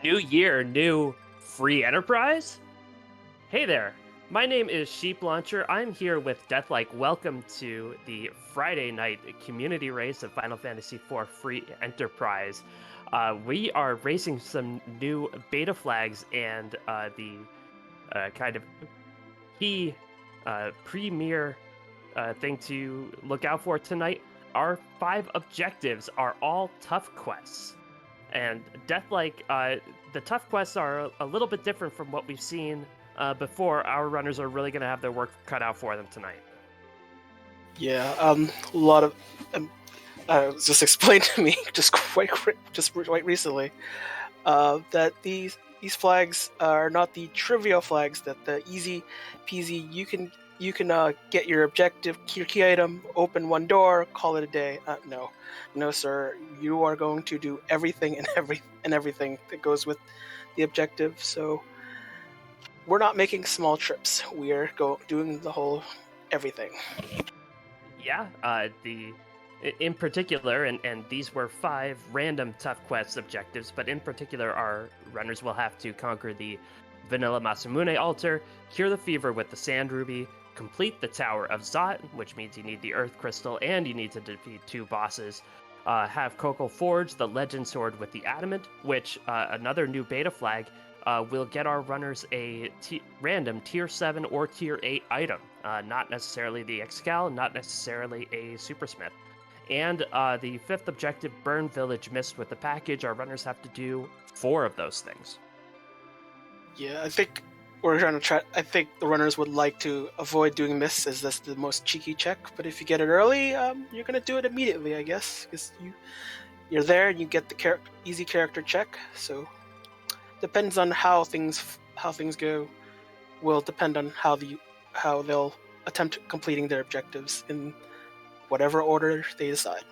New year, new free enterprise? Hey there, my name is Sheep Launcher. I'm here with Deathlike. Welcome to the Friday night community race of Final Fantasy IV free enterprise. We are racing some new beta flags and the kind of key premier thing to look out for tonight. Our 5 objectives are all tough quests. And Deathlike, the tough quests are a little bit different from what we've seen before. Our runners are really going to have their work cut out for them tonight. Yeah, a lot of it was just explained to me just quite recently that these flags are not the trivial flags. That the easy peasy you can get your objective, your key item, open one door, call it a day. No, sir. You are going to do everything and everything that goes with the objective. So we're not making small trips. We are doing the whole everything. Yeah, in particular, and these were 5 random tough quest objectives, but in particular, our runners will have to conquer the Vanilla Masamune altar, cure the fever with the Sand Ruby, complete the Tower of Zot, which means you need the Earth Crystal and you need to defeat 2 bosses. Have Coco forge the Legend Sword with the Adamant, which another new beta flag will get our runners a random tier 7 or tier 8 item. Not necessarily the Excal, not necessarily a Supersmith. And the 5th objective, Burn Village Mist with the package. Our runners have to do 4 of those things. Yeah, I think we're trying to try. I think the runners would like to avoid doing miss, as that's the most cheeky check. But if you get it early, you're gonna do it immediately, I guess, because you're there and you get the easy character check. So depends on how things go. Will depend on how they'll attempt completing their objectives in whatever order they decide.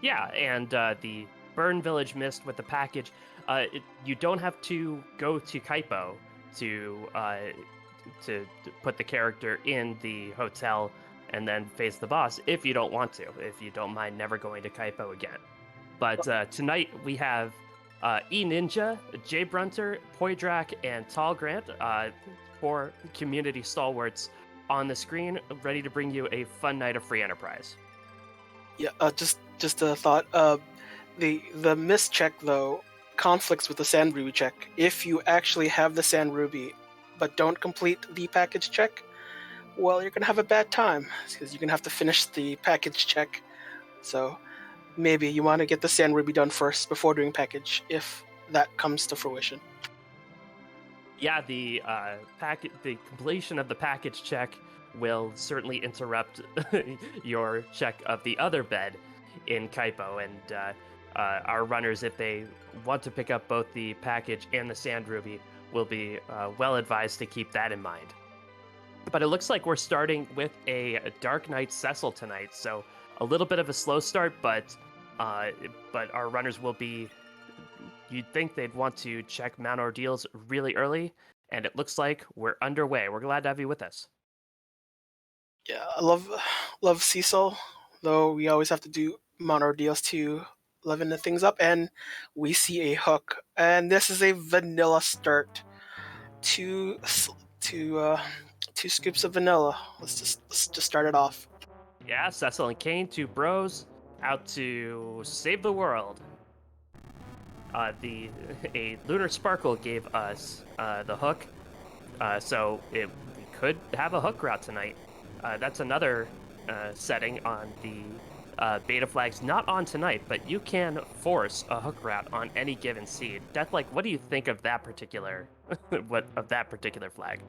Yeah, and the Burn Village Mist with the package, you don't have to go to Kaipo to put the character in the hotel and then face the boss if you don't want to, if you don't mind never going to Kaipo again. But tonight we have E Ninja, Jay Brunter, Poydrak, and Tall Grant, 4 community stalwarts on the screen, ready to bring you a fun night of free enterprise. Yeah, just a thought. The miss check though conflicts with the Sand Ruby check. If you actually have the Sand Ruby, but don't complete the package check, well, you're gonna have a bad time because you're gonna have to finish the package check. So maybe you want to get the Sand Ruby done first before doing package, if that comes to fruition. Yeah, the completion of the package check will certainly interrupt your check of the other bed in Kaipo, and our runners, if they want to pick up both the package and the Sand Ruby, will be well advised to keep that in mind. But it looks like we're starting with a Dark Knight Cecil tonight, so a little bit of a slow start, but our runners will be. You'd think they'd want to check Mount Ordeals really early, and it looks like we're underway. We're glad to have you with us. Yeah, I love Cecil, though we always have to do Mount Ordeals to leaven the things up, and we see a hook, and this is a vanilla start. Two scoops of vanilla. Let's just start it off. Yeah, Cecil and Kane, 2 bros, out to save the world. A Lunar Sparkle gave us the hook, so we could have a hook route tonight. That's another setting on the beta flags. Not on tonight, but you can force a hook route on any given seed. Deathlike, what do you think of that particular flag?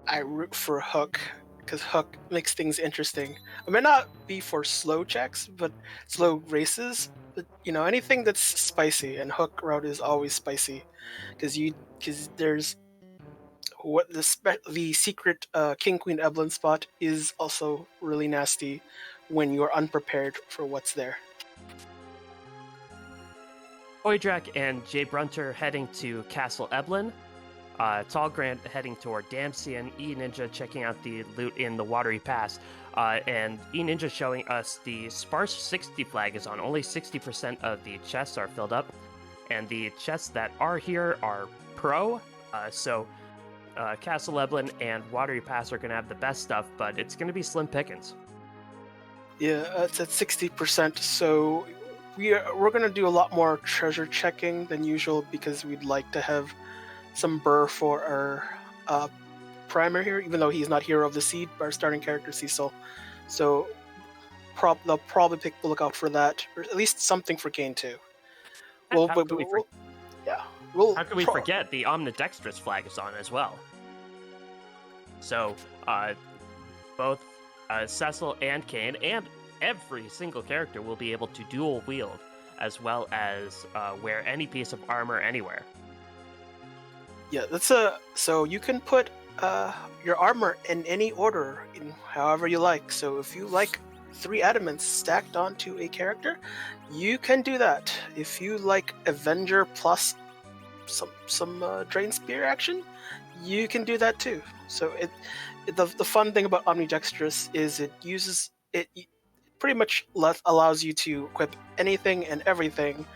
I root for Hook because Hook makes things interesting. It may not be for slow checks, but slow races. But anything that's spicy, and Hook route is always spicy because there's what the secret King Queen Eblan spot is also really nasty when you're unprepared for what's there. Poydrak and Jay Brunter heading to Castle Eblan. Tall Grant heading toward Damsian, E Ninja checking out the loot in the Watery Pass, and E Ninja showing us the sparse 60 flag is on. Only 60% of the chests are filled up, and the chests that are here are pro. So Castle Eblan and Watery Pass are going to have the best stuff, but it's going to be slim pickings. Yeah, it's at 60%. So we're gonna do a lot more treasure checking than usual because we'd like to have some burr for our primer here, even though he's not Hero of the Seed, our starting character Cecil. So they'll probably look out for that, or at least something for Kane too. How How can we forget the Omnidextrous flag is on as well? So both Cecil and Kane and every single character will be able to dual wield, as well as wear any piece of armor anywhere. Yeah, so you can put your armor in any order, in however you like. So if you like 3 adamants stacked onto a character, you can do that. If you like Avenger plus some Drain Spear action, you can do that too. So the fun thing about Omnidextrous is it pretty much allows you to equip anything and everything,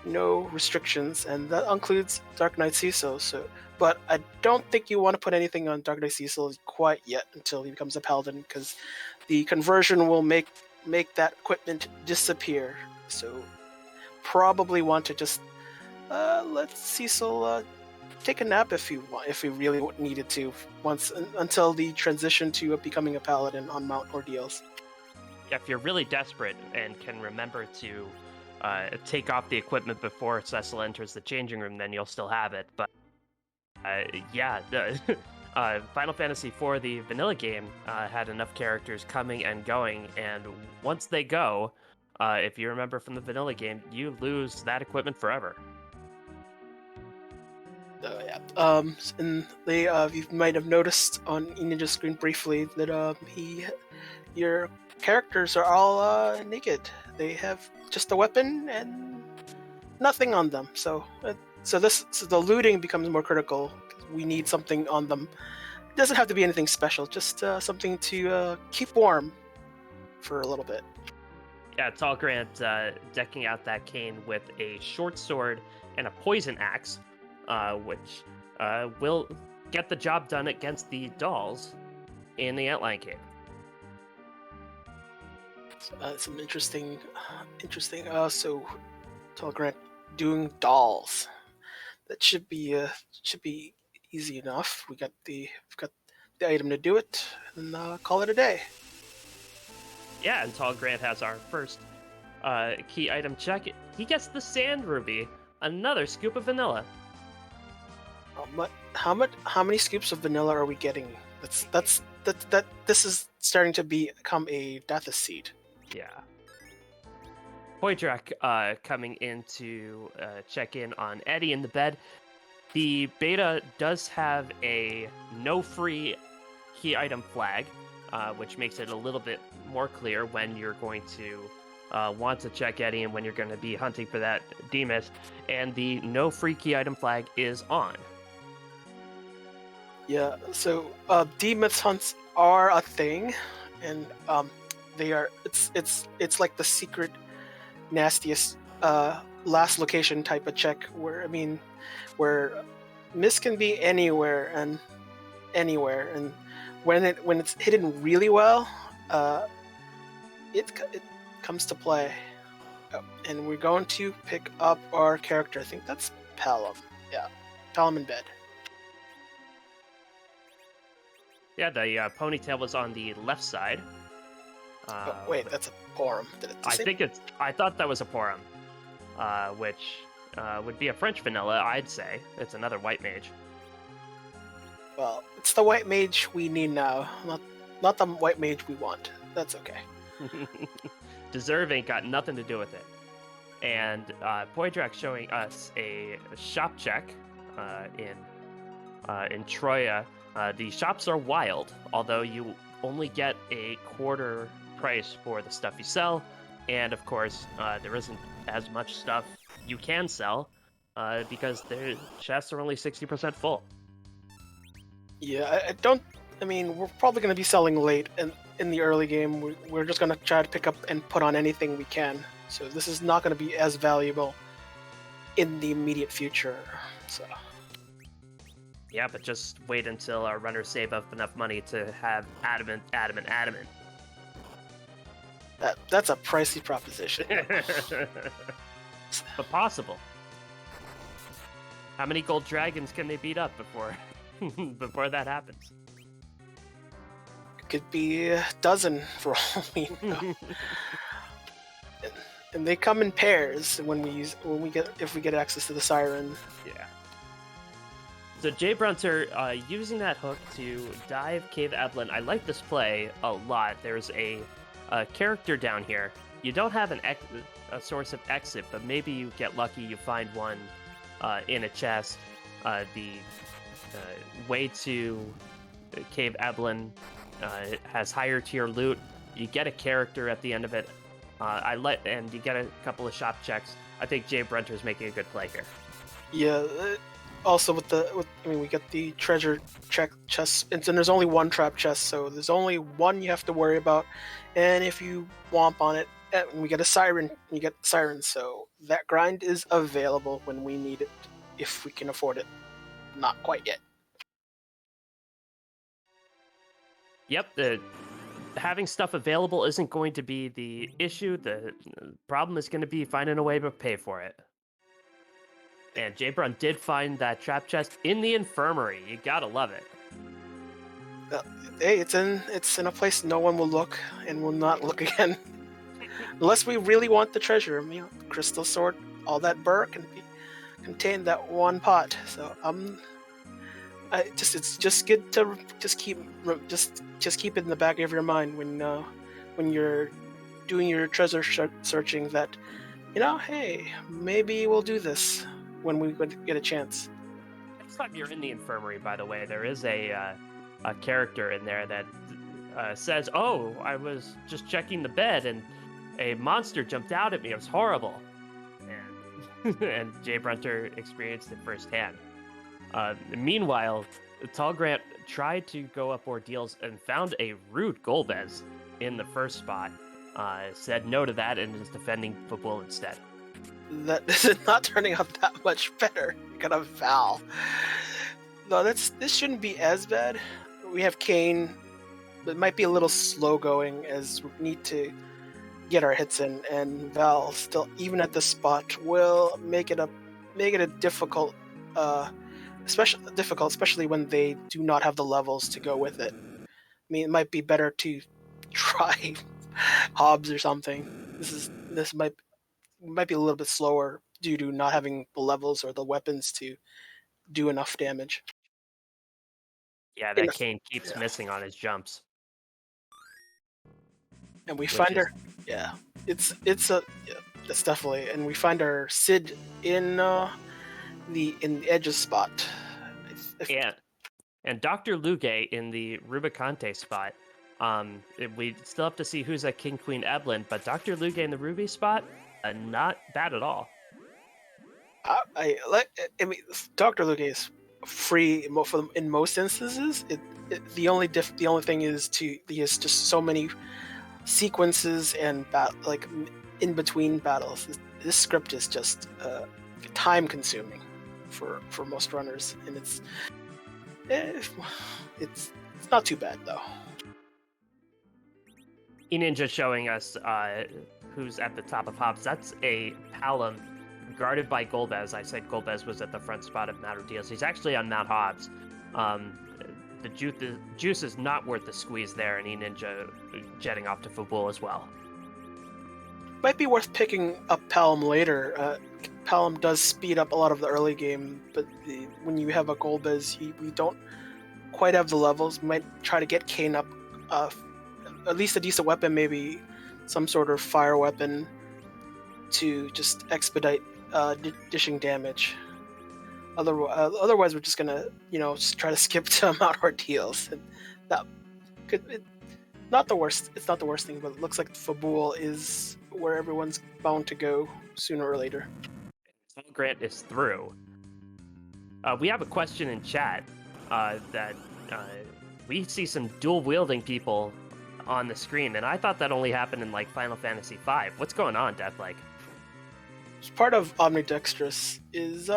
no restrictions, and that includes Dark Knight Cecil. But I don't think you want to put anything on Dark Knight Cecil quite yet until he becomes a Paladin, because the conversion will make that equipment disappear. So probably want to just let Cecil take a nap if we really needed to, until the transition to becoming a Paladin on Mount Ordeals. If you're really desperate and can remember to take off the equipment before Cecil enters the changing room, then you'll still have it. But Final Fantasy IV, the vanilla game, had enough characters coming and going, and once they go, if you remember from the vanilla game, you lose that equipment forever. And you might have noticed on Ninja's screen briefly that your characters are all naked. They have just a weapon and nothing on them. So the looting becomes more critical. We need something on them. It doesn't have to be anything special, just something to keep warm for a little bit. Yeah, Tall Grant decking out that Kane with a short sword and a poison axe, which will get the job done against the dolls in the Antlion Cave. Some interesting. So Tall Grant doing dolls. That should be easy enough. We've got the item to do it, and call it a day. Yeah, and Tall Grant has our first key item check. He gets the Sand Ruby, another scoop of vanilla. How many scoops of vanilla are we getting? This is starting to become a Dathus seed. Yeah. Poitrak coming in to check in on Eddie in the bed. The beta does have a no free key item flag, which makes it a little bit more clear when you're going to want to check Eddie and when you're going to be hunting for that Demus. And the no free key item flag is on. Yeah, so Demus hunts are a thing, and they are. It's like the secret, nastiest last location type of check where Miss can be anywhere, and when it's hidden really well, it comes to play. And we're going to pick up our character. I think that's Palom. Yeah, Palom in bed. Yeah, the ponytail was on the left side. Wait, that's a Porum. I thought that was a Porum, which would be a French vanilla, I'd say. It's another white mage. Well, it's the white mage we need now, not the white mage we want. That's okay. Deserve ain't got nothing to do with it. And Poitrak showing us a shop check in Troya. The shops are wild, although you only get a quarter price for the stuff you sell, and of course there isn't as much stuff you can sell because their chests are only 60% full. Yeah, we're probably going to be selling late in the early game. We're just going to try to pick up and put on anything we can, so this is not going to be as valuable. in the immediate future. So Yeah, but just wait until our runners save up enough money to have adamant. that's a pricey proposition. But possible. How many gold dragons can they beat up before before that happens? It could be a dozen for all we know. And they come in pairs if we get access to the siren. Yeah. So Jay Brunter using that hook to dive Cave Eblan. I like this play a lot. There's a character down here. You don't have a source of exit, but maybe you get lucky. You find one in a chest. The way to Cave Eblan has higher tier loot. You get a character at the end of it. And you get a couple of shop checks. I think Jay Brunter's making a good play here. Yeah. Also, we get the treasure chest, and there's only one trap chest, so there's only one you have to worry about. And if you womp on it, we get a siren. You get siren, so that grind is available when we need it, if we can afford it. Not quite yet. Yep. Having stuff available isn't going to be the issue. The problem is going to be finding a way to pay for it. And Jay Brun did find that trap chest in the infirmary. You gotta love it. Hey, it's in a place no one will look and will not look again, unless we really want the treasure. Crystal sword, all that burr can be contained that one pot. So it's just good to just keep it in the back of your mind when you're doing your treasure searching. That hey, maybe we'll do this when we get a chance. Next time you're in the infirmary, by the way, there is a character in there that says, "Oh, I was just checking the bed and a monster jumped out at me. It was horrible." And Jay Brunter experienced it firsthand. Meanwhile, Tall Grant tried to go up Ordeals and found a rude Golbez in the first spot. Said no to that and is defending Fabul instead. This is not turning out that much better. Got a Val. No, this shouldn't be as bad. We have Kane, but it might be a little slow going as we need to get our hits in, and Val still, even at this spot, will make it a difficult, especially when they do not have the levels to go with it. I mean, it might be better to try Hobbs or something. This might be a little bit slower due to not having the levels or the weapons to do enough damage. Yeah, that Kane keeps missing on his jumps. And we find her. Yeah, it's definitely. And we find our Sid in the edges spot. Yeah, and Dr. Luge in the Rubicante spot. We still have to see who's at King Queen Eblan, but Dr. Luge in the Ruby spot, not bad at all. I mean, Dr. Luge is free in most instances. The only thing is he has just so many sequences and in between battles. This script is just time consuming for most runners, and it's not too bad though. E-Ninja showing us who's at the top of Hobbs. That's a Palom guarded by Golbez. I said Golbez was at the front spot of Mount Ordeals. He's actually on Mount Hobbs. The juice is not worth the squeeze there, and E-Ninja jetting off to Fabul as well. Might be worth picking up Palom later. Palom does speed up a lot of the early game, but when you have a Golbez, we don't quite have the levels. We might try to get Kane up, at least a decent weapon, maybe some sort of fire weapon to just expedite dishing damage. Otherwise, we're just gonna, just try to skip to Mount Ordeals, and that could not the worst. It's not the worst thing, but it looks like Fabul is where everyone's bound to go sooner or later. Grant is through. We have a question in chat that we see some dual wielding people on the screen, and I thought that only happened in Final Fantasy V. What's going on, Deathlike? part of Omnidextrous is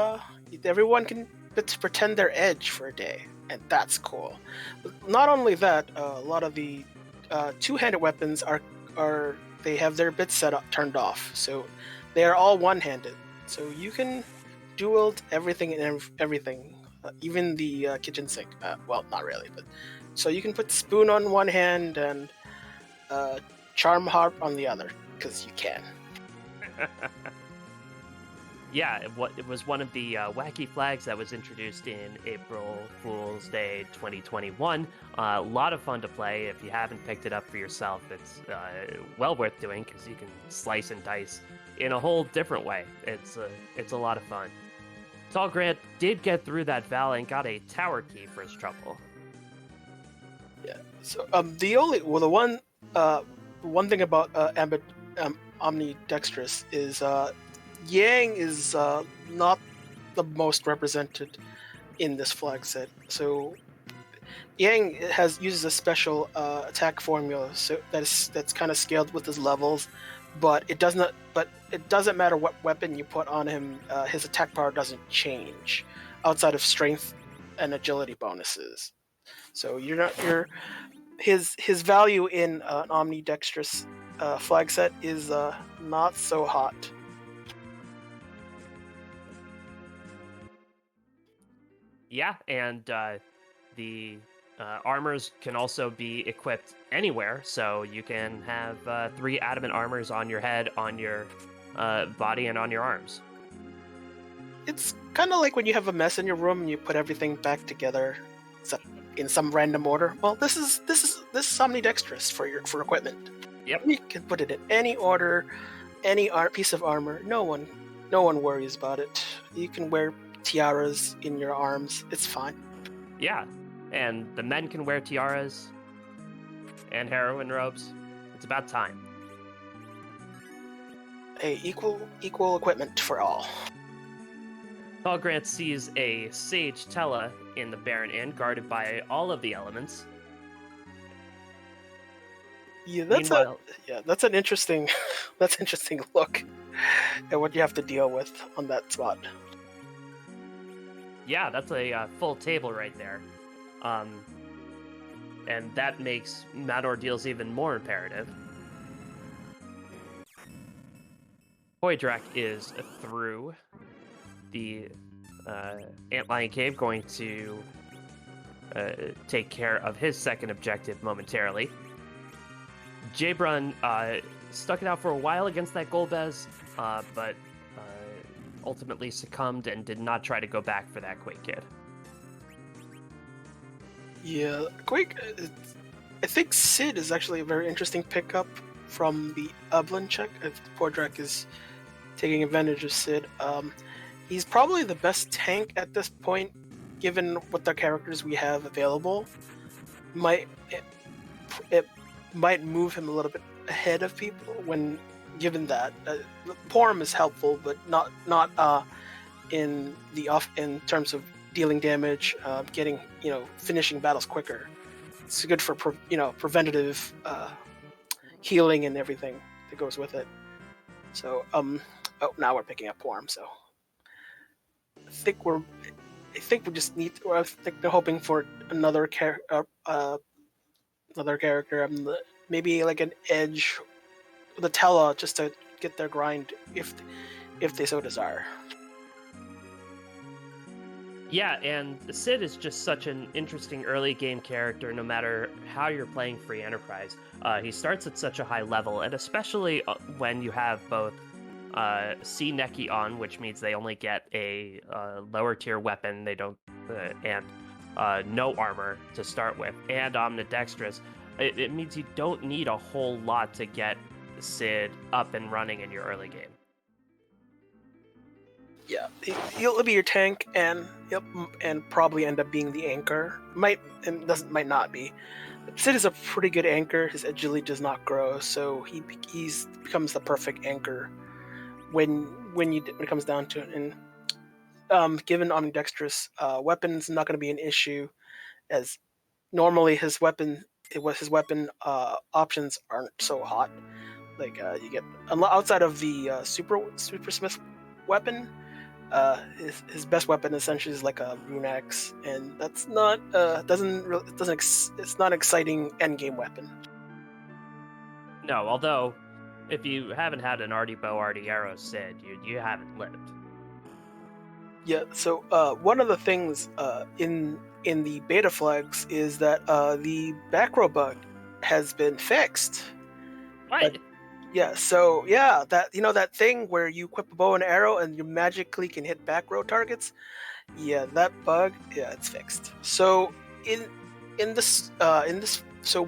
everyone can pretend they're Edge for a day, and that's cool. But not only that, a lot of the two-handed weapons are they have their bits turned off, so they are all one-handed. So you can dual everything and everything, even the kitchen sink. Well, not really, but so you can put spoon on one hand and charm harp on the other, because you can. Yeah, it was one of the wacky flags that was introduced in April Fool's Day 2021. A lot of fun to play. If you haven't picked it up for yourself, it's well worth doing because you can slice and dice in a whole different way. It's a lot of fun. Tall Grant did get through that val and got a tower key for his trouble. Yeah. So the one thing about Omnidextrous is Yang is not the most represented in this flag set. So Yang uses a special attack formula, so that's kind of scaled with his levels, but it doesn't matter what weapon you put on him. His attack power doesn't change outside of strength and agility bonuses. So his value in an Omnidextrous flag set is not so hot. Yeah, and the armors can also be equipped anywhere, so you can have 3 adamant armors on your head, on your body, and on your arms. It's kind of like when you have a mess in your room and you put everything back together, except in some random order. Well, this is Omnidextrous for equipment. Yep. You can put it in any order, any piece of armor. No one worries about it. You can wear tiaras in your arms. It's fine. Yeah, and the men can wear tiaras and heroin robes. It's about time. Hey, equal equipment for all. Tall Grant sees a Sage Tella in the Baron Inn, guarded by all of the elements. Yeah, that's an interesting look at what you have to deal with on that spot. Yeah, that's a full table right there. And that makes Mad Ordeals even more imperative. Hoydrak is through the Antlion Cave, going to take care of his second objective momentarily. Jbrun stuck it out for a while against that Golbez, but ultimately succumbed and did not try to go back for that Quake Kid. Yeah, Quake. I think Sid is actually a very interesting pickup from the Eblan check. Hoydrak is taking advantage of Sid. He's probably the best tank at this point, given what the characters we have available. It might move him a little bit ahead of people when given that. Porm is helpful, but not in terms of dealing damage, getting finishing battles quicker. It's good for preventative healing and everything that goes with it. So now we're picking up Porm. So I think we just need. I think they're hoping for another character, maybe like an Edge, the Tella, just to get their grind if they so desire. Yeah, and Sid is just such an interesting early game character, no matter how you're playing Free Enterprise. He starts at such a high level, and especially when you have both C Neki on, which means they only get a lower tier weapon, they don't, and no armor to start with, and Omnidextrous. It means you don't need a whole lot to get Sid up and running in your early game. Yeah, he'll be your tank, and probably end up being the anchor. Might not be. But Sid is a pretty good anchor. His agility does not grow, so he becomes the perfect anchor when it comes down to it. And given Omnidextrous, weapon's not going to be an issue, as normally his weapon options aren't so hot. Like you get outside of the super smith weapon. His best weapon essentially is like a rune axe, and that's not it's not an exciting endgame weapon. No, although if you haven't had an arty bow, arty arrow Sid, you haven't lived. Yeah. So one of the things in the beta flags is that the back row bug has been fixed. What? Yeah. So yeah, that that thing where you equip a bow and arrow and you magically can hit back row targets. Yeah, that bug. Yeah, it's fixed. So in this so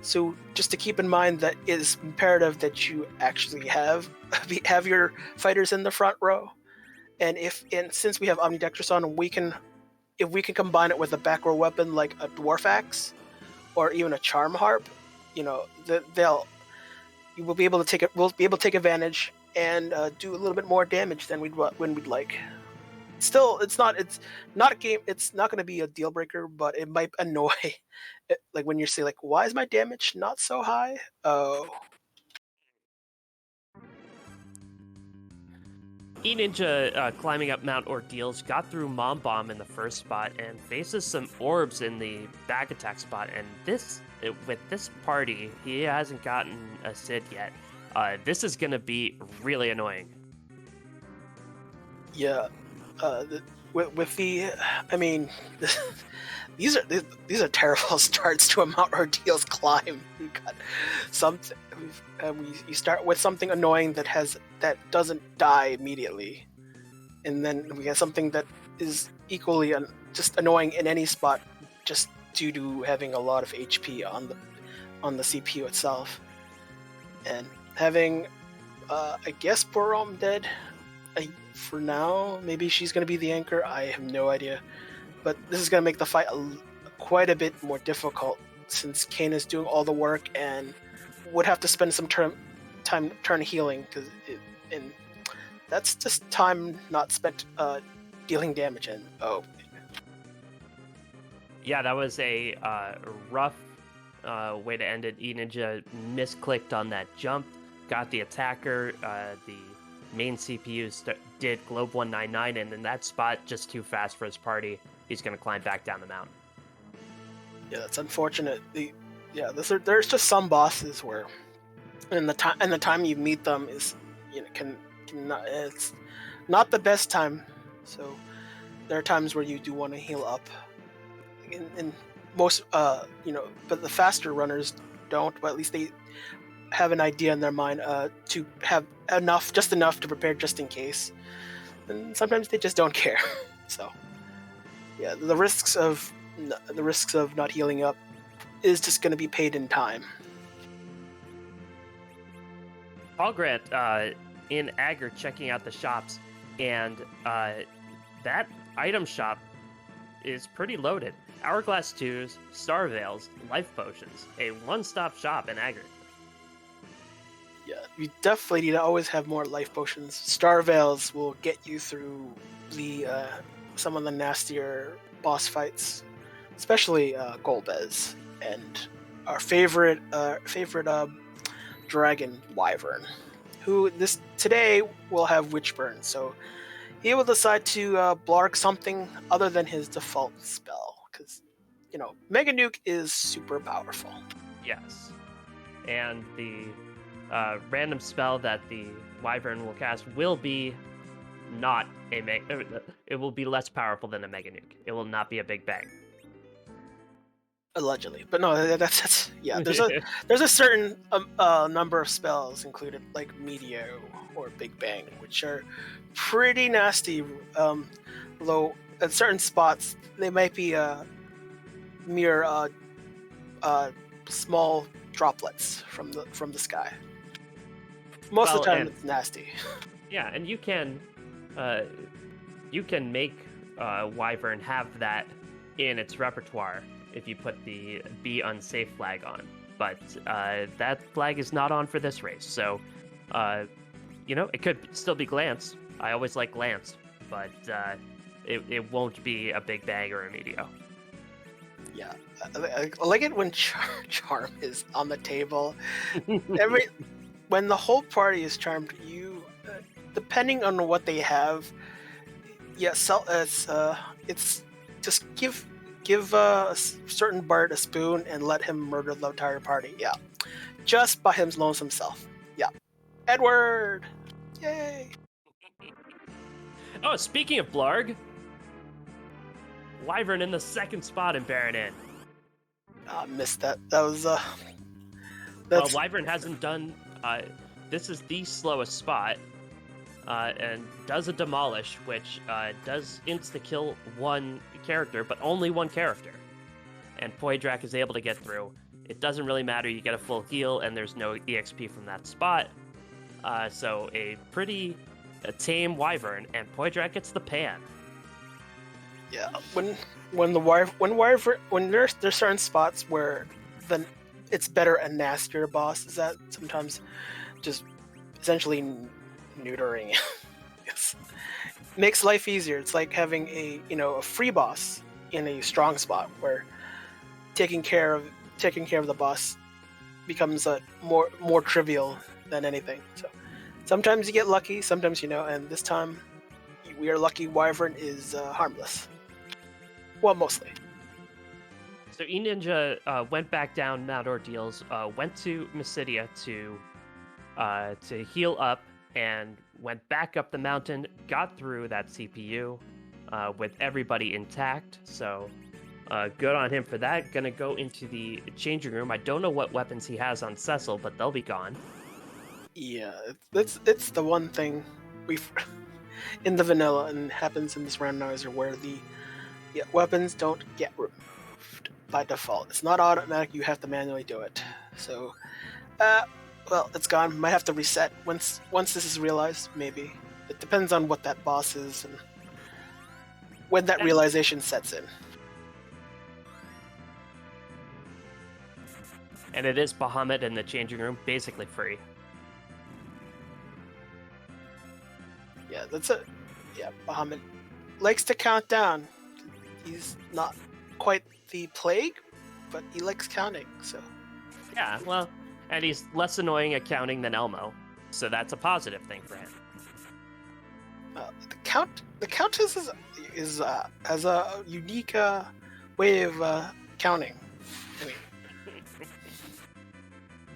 so just to keep in mind that it is imperative that you actually have your fighters in the front row. And since we have Omnidextrous on, if we can combine it with a back row weapon like a dwarf axe or even a charm harp, we'll be able to take advantage and do a little bit more damage than we'd like. Still, it's not a game. It's not going to be a deal breaker, but it might annoy. Like when you say like, why is my damage not so high? Oh. E-Ninja climbing up Mount Ordeals got through Mom Bomb in the first spot and faces some orbs in the back attack spot. And with this party, he hasn't gotten a Sid yet. This is going to be really annoying. Yeah. With the, I mean, these are terrible starts to a Mount Ordeals climb. We got something. You start with something annoying that doesn't die immediately, and then we get something that is equally just annoying in any spot, just due to having a lot of HP on the CPU itself, and having, I guess, poor Rome dead. For now, maybe she's going to be the anchor. I have no idea, but this is going to make the fight quite a bit more difficult since Kane is doing all the work and would have to spend some turn healing, and that's just time not spent dealing damage. And yeah, that was a rough way to end it. E-Ninja misclicked on that jump, got the attacker. The main CPU did Globe 199, and in that spot, just too fast for his party. He's going to climb back down the mountain. Yeah, that's unfortunate. There's just some bosses where, and the time you meet them is, it's not the best time. So there are times where you do want to heal up. In most, but the faster runners don't. But at least they have an idea in their mind to have just enough to prepare just in case. And sometimes they just don't care. So yeah, the risks of not healing up is just going to be paid in time. Paul Grant in Agar checking out the shops, and that item shop is pretty loaded. Hourglass 2s, Star Veils, Life Potions, a one-stop shop in Agar. Yeah, you definitely need to always have more life potions. Star Veils will get you through the some of the nastier boss fights, especially Golbez and our favorite dragon Wyvern, who today will have Witchburn. So he will decide to blarg something other than his default spell, because Mega Nuke is super powerful. Yes, and the random spell that the Wyvern will cast will be not it will be less powerful than a Mega Nuke. It will not be a Big Bang. Allegedly, but no, that's yeah. There's a certain number of spells included, like Meteor or Big Bang, which are pretty nasty. Low at certain spots, they might be mere small droplets from the sky. Most of the time, it's nasty. Yeah, and you can make Wyvern have that in its repertoire if you put the Be Unsafe flag on. But that flag is not on for this race, so it could still be Glance. I always like Glance, but it won't be a Big Bang or a Meteor. Yeah, I like it when Charm is on the table. When the whole party is charmed, depending on what they have. Yeah, it's just give a certain bard a spoon and let him murder the entire party. Yeah, just by him lonesome self. Yeah, Edward, yay! Oh, speaking of Blarg, Wyvern in the second spot in Baronin. Missed that. That was Well, that's Wyvern hasn't done. This is the slowest spot, and does a demolish, which does insta kill one character, but only one character. And Poydrak is able to get through. It doesn't really matter. You get a full heal, and there's no EXP from that spot. So a pretty tame Wyvern, and Poydrak gets the pan. yeah. When there's certain spots where then it's better a nastier boss. Is that sometimes just essentially neutering? Yes. Makes life easier. It's like having a free boss in a strong spot where taking care of the boss becomes more trivial than anything. So sometimes you get lucky, sometimes and this time we are lucky. Wyvern is harmless. Well, mostly. So E-Ninja went back down Mount Ordeals, went to Mysidia to heal up, and went back up the mountain, got through that CPU with everybody intact. So good on him for that. Gonna go into the changing room. I don't know what weapons he has on Cecil, but they'll be gone. Yeah, it's the one thing we've in the vanilla and happens in this randomizer where the weapons don't get removed by default. It's not automatic. You have to manually do it. So, well, it's gone. Might have to reset once this is realized. Maybe it depends on what that boss is and when that realization sets in. And it is Bahamut in the changing room, basically free. Yeah, that's it. Yeah, Bahamut likes to count down. He's not quite the plague, but he likes counting, so. Yeah, well, and he's less annoying at counting than Elmo, so that's a positive thing for him. The Countess has a unique way of counting. I mean,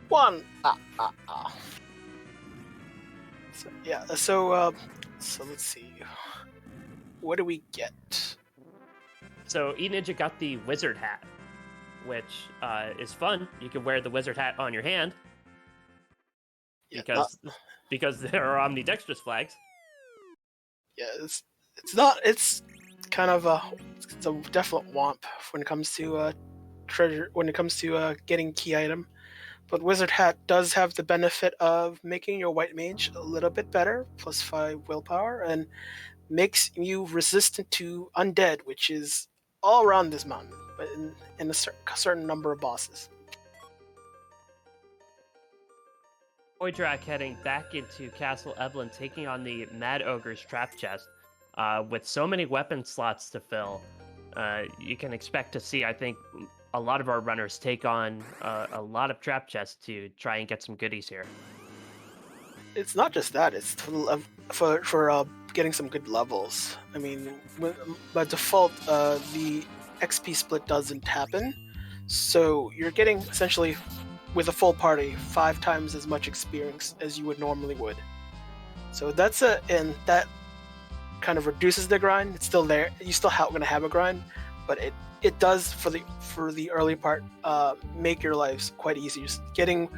one. So, yeah. So let's see. What do we get? So E-Ninja got the wizard hat, which is fun. You can wear the wizard hat on your hand because there are omnidextrous flags. Yeah, it's kind of it's a definite womp when it comes to treasure. When it comes to getting key item, but wizard hat does have the benefit of making your white mage a little bit better, +5 willpower, and makes you resistant to undead, which is all around this mountain, but in a certain number of bosses. Poydrak heading back into Castle Eblan, taking on the Mad Ogre's trap chest. With so many weapon slots to fill, you can expect to see, I think, a lot of our runners take on a lot of trap chests to try and get some goodies here. It's not just that; it's for getting some good levels. I mean, by default, the XP split doesn't happen, so you're getting essentially, with a full party, 5 times as much experience as you would normally would. So and that kind of reduces the grind. It's still there. You still going to have a grind, but it does for the early part make your lives quite easy. Just getting,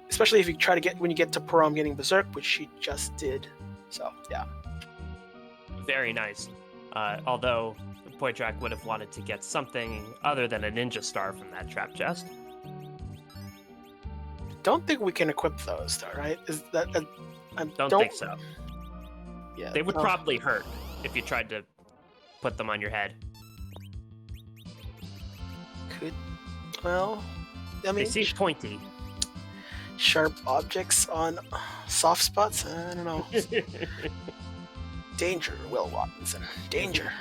especially if you try to when you get to Param getting Berserk, which she just did. So yeah. Very nice. Although Poydrak would have wanted to get something other than a ninja star from that trap chest. Don't think we can equip those, though, right? Is that? I don't think so. Yeah, they would probably hurt if you tried to put them on your head. Well, I mean, they seem pointy. Sharp objects on soft spots. I don't know. Danger, Will Watkinson. Danger.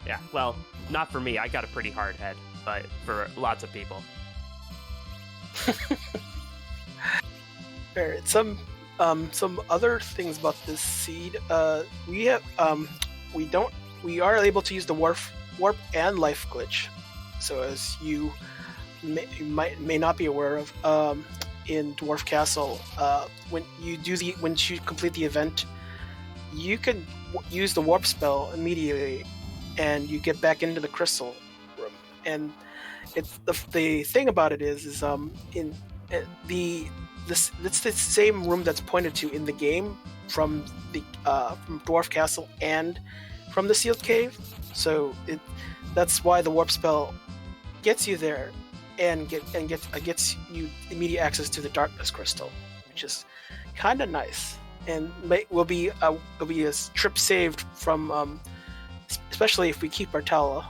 Yeah, well, not for me. I got a pretty hard head, but for lots of people. Alright, Some other things about this seed. We have we are able to use the warp and life glitch. So as you may not be aware of, in Dwarf Castle, when you complete the event, you can use the warp spell immediately, and you get back into the crystal room. And it's the thing about it is in it's the same room that's pointed to in the game from Dwarf Castle and from the sealed cave. So that's why the warp spell gets you there and gets you immediate access to the darkness crystal, which is kind of nice, and will be a trip saved from, especially if we keep our Tala,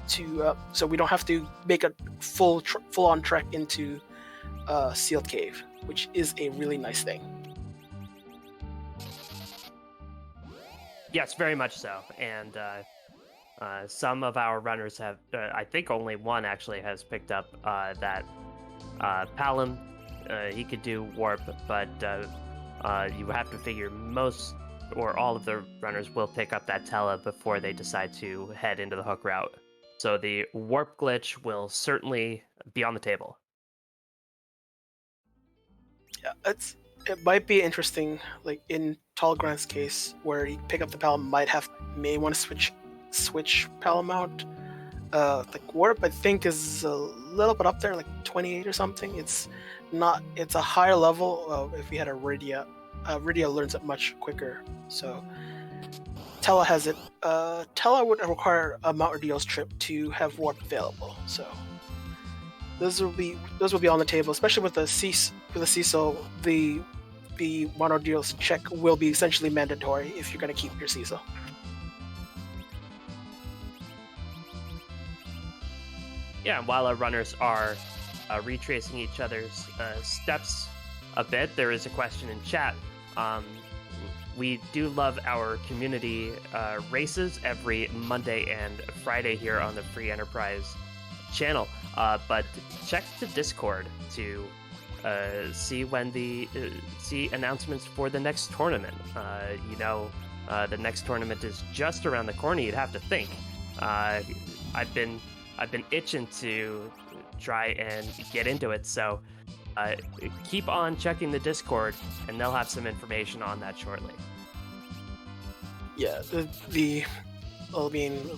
so we don't have to make a full on trek into sealed cave, which is a really nice thing. Yes, very much so. And some of our runners have, I think only one actually has picked up that Paladin. He could do warp, but you have to figure most or all of the runners will pick up that Tela before they decide to head into the hook route. So the warp glitch will certainly be on the table. Yeah, it might be interesting, like in Talgrand's case, where you pick up the Paladin, may want to switch Paladin out. Like warp, I think is a little bit up there, like 28 or something. It's a higher level. If we had a Rydia, Rydia learns it much quicker. So Tela has it. Tela would require a Mount Ordeals trip to have warp available. So those will be on the table, especially with the Cecil. The Mount Ordeals check will be essentially mandatory if you're going to keep your Cecil. Yeah, while our runners are retracing each other's steps a bit, there is a question in chat. We do love our community races every Monday and Friday here on the Free Enterprise channel, but check the Discord to see when see announcements for the next tournament. The next tournament is just around the corner. You'd have to think. I've been itching to try and get into it, so keep on checking the Discord, and they'll have some information on that shortly. Yeah,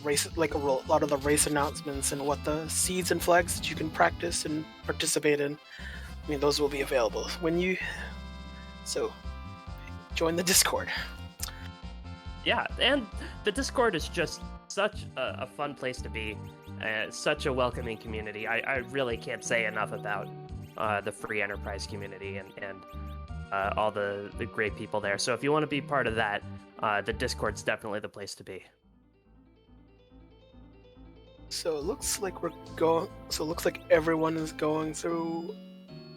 race, like a lot of the race announcements and what the seeds and flags that you can practice and participate in. Those will be available so join the Discord. Yeah, and the Discord is just such a fun place to be. Such a welcoming community. I really can't say enough about the Free Enterprise community and all the great people there. So if you want to be part of that, the Discord's definitely the place to be. So it looks like everyone is going through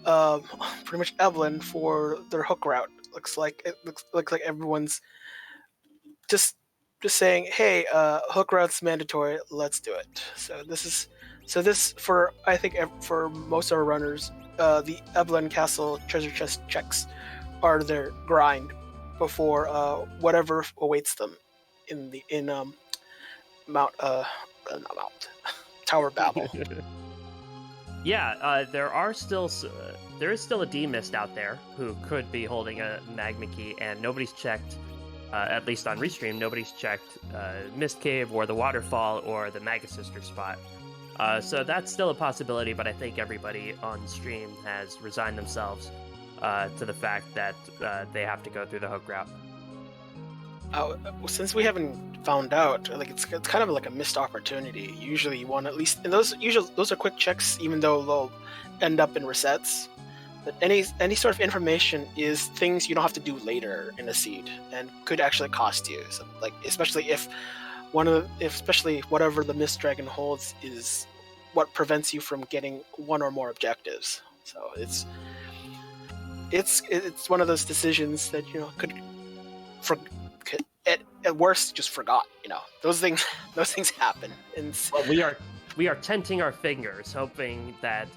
pretty much Eblan for their hook route. Looks like everyone's just saying, hey, hook route's mandatory, let's do it. I think for most of our runners, the Eblan Castle treasure chest checks are their grind before whatever awaits them in Tower Babel. Yeah, there is still a D-Mist out there who could be holding a Magma Key, and nobody's checked. At least on Restream, nobody's checked Mist Cave or the Waterfall or the Maga Sister spot. So that's still a possibility, but I think everybody on stream has resigned themselves to the fact that they have to go through the hook route. Since we haven't found out, it's kind of like a missed opportunity. Usually you want at least, and those are quick checks, even though they'll end up in resets. But any sort of information is things you don't have to do later in a seed and could actually cost you. So, especially if whatever the Mist Dragon holds is what prevents you from getting one or more objectives. So it's one of those decisions that could at worst just forgot. Those things happen. And we are tenting our fingers, hoping that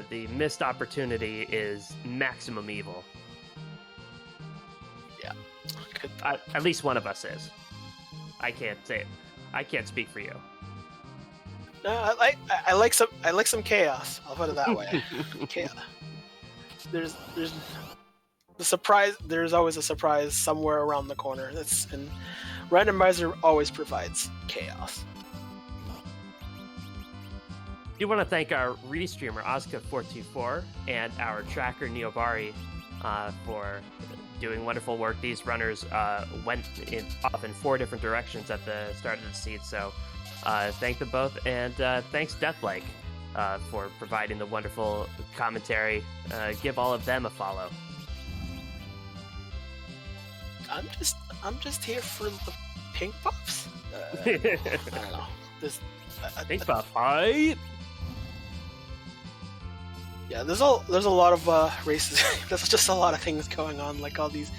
the missed opportunity is maximum evil. At least one of us is. I can't say it. I can't speak for you. No, I like some chaos. I'll put it that way. Chaos. There's the surprise. There's always a surprise somewhere around the corner. And randomizer always provides chaos. We want to thank our restreamer Asuka424 and our tracker Neobari for doing wonderful work. These runners went off in 4 different directions at the start of the seed, so thank them both, and thanks Deathlike for providing the wonderful commentary. Give all of them a follow. I'm just here for the pink buffs. I don't know. Pink buff fight. Yeah, there's a lot of races. There's just a lot of things going on, like all these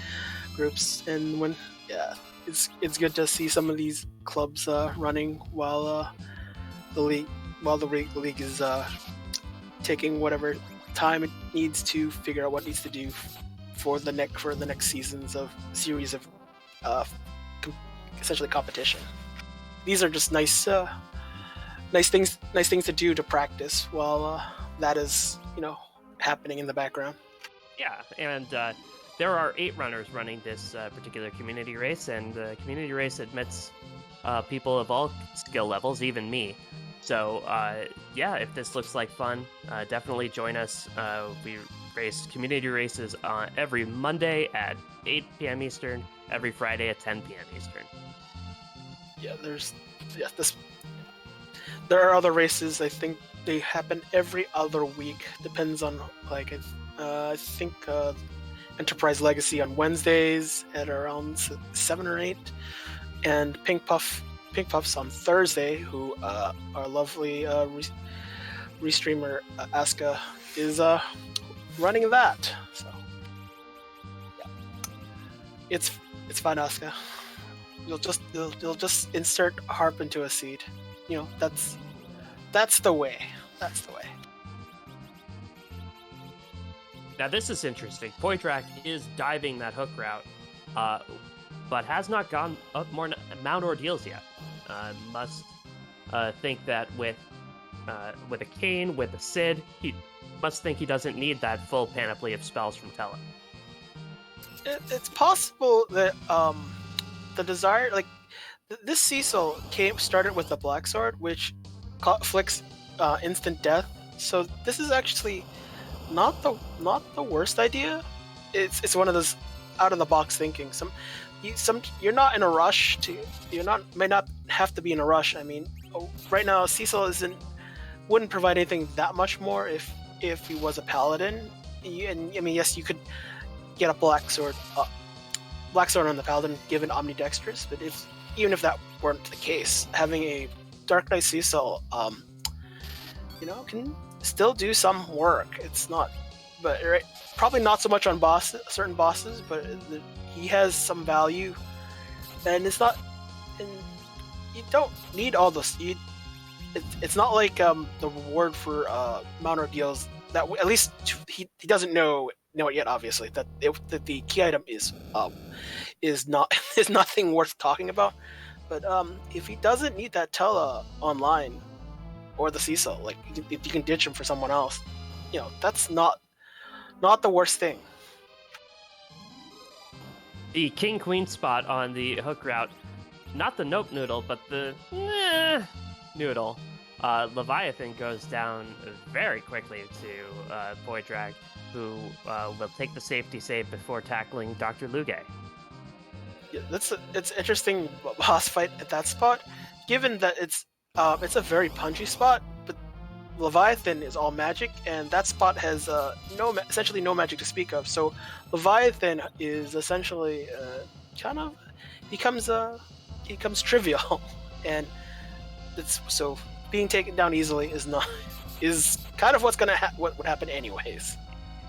groups, and it's good to see some of these clubs running while the league is taking whatever time it needs to figure out what needs to do for the next seasons of series of essentially competition. These are just nice things to do to practice while that is happening in the background. Yeah, and there are 8 runners running this particular community race, and the community race admits people of all skill levels, even me. So if this looks like fun, definitely join us. We race community races every Monday at 8 p.m. Eastern, every Friday at 10 p.m. Eastern. There are other races. I think they happen every other week. Depends on I think Enterprise Legacy on Wednesdays at around 7 or 8, and Pink Puffs on Thursday. Who our lovely restreamer Asuka is running that. So it's fun, Asuka. You'll just insert harp into a seed. That's the way. That's the way. Now this is interesting. Poitrak is diving that hook route, but has not gone up more Mount Ordeals yet. Must think that with a Kane, with a Sid, he must think he doesn't need that full panoply of spells from Tela. It's possible that the desire, this Cecil started with the Black Sword, which flicks instant death. So this is actually not the worst idea. It's one of those out of the box thinking. You're not in a rush may not have to be in a rush. I mean, right now Cecil wouldn't provide anything that much more if he was a Paladin. Yes, you could get a Black Sword on the Paladin given Omnidextrous, but even if that weren't the case, having a Dark Knight Cecil can still do some work. It's not, but probably not so much on certain bosses, but he has some value, and it's not. And you don't need all this. It's not like the reward for Mount Ordeals that at least he doesn't know it yet. Obviously, that the key item is nothing worth talking about. But if he doesn't need that Tela online or the Cecil, if you can ditch him for someone else, that's not the worst thing. The King Queen spot on the hook route, not the Nope Noodle, but the Noodle. Leviathan goes down very quickly to Poitrak, who will take the safety save before tackling Dr. Luge. Yeah, it's interesting boss fight at that spot, given that it's a very punchy spot, but Leviathan is all magic, and that spot has essentially no magic to speak of. So Leviathan is essentially kind of becomes trivial, and so being taken down easily is kind of what would happen anyways.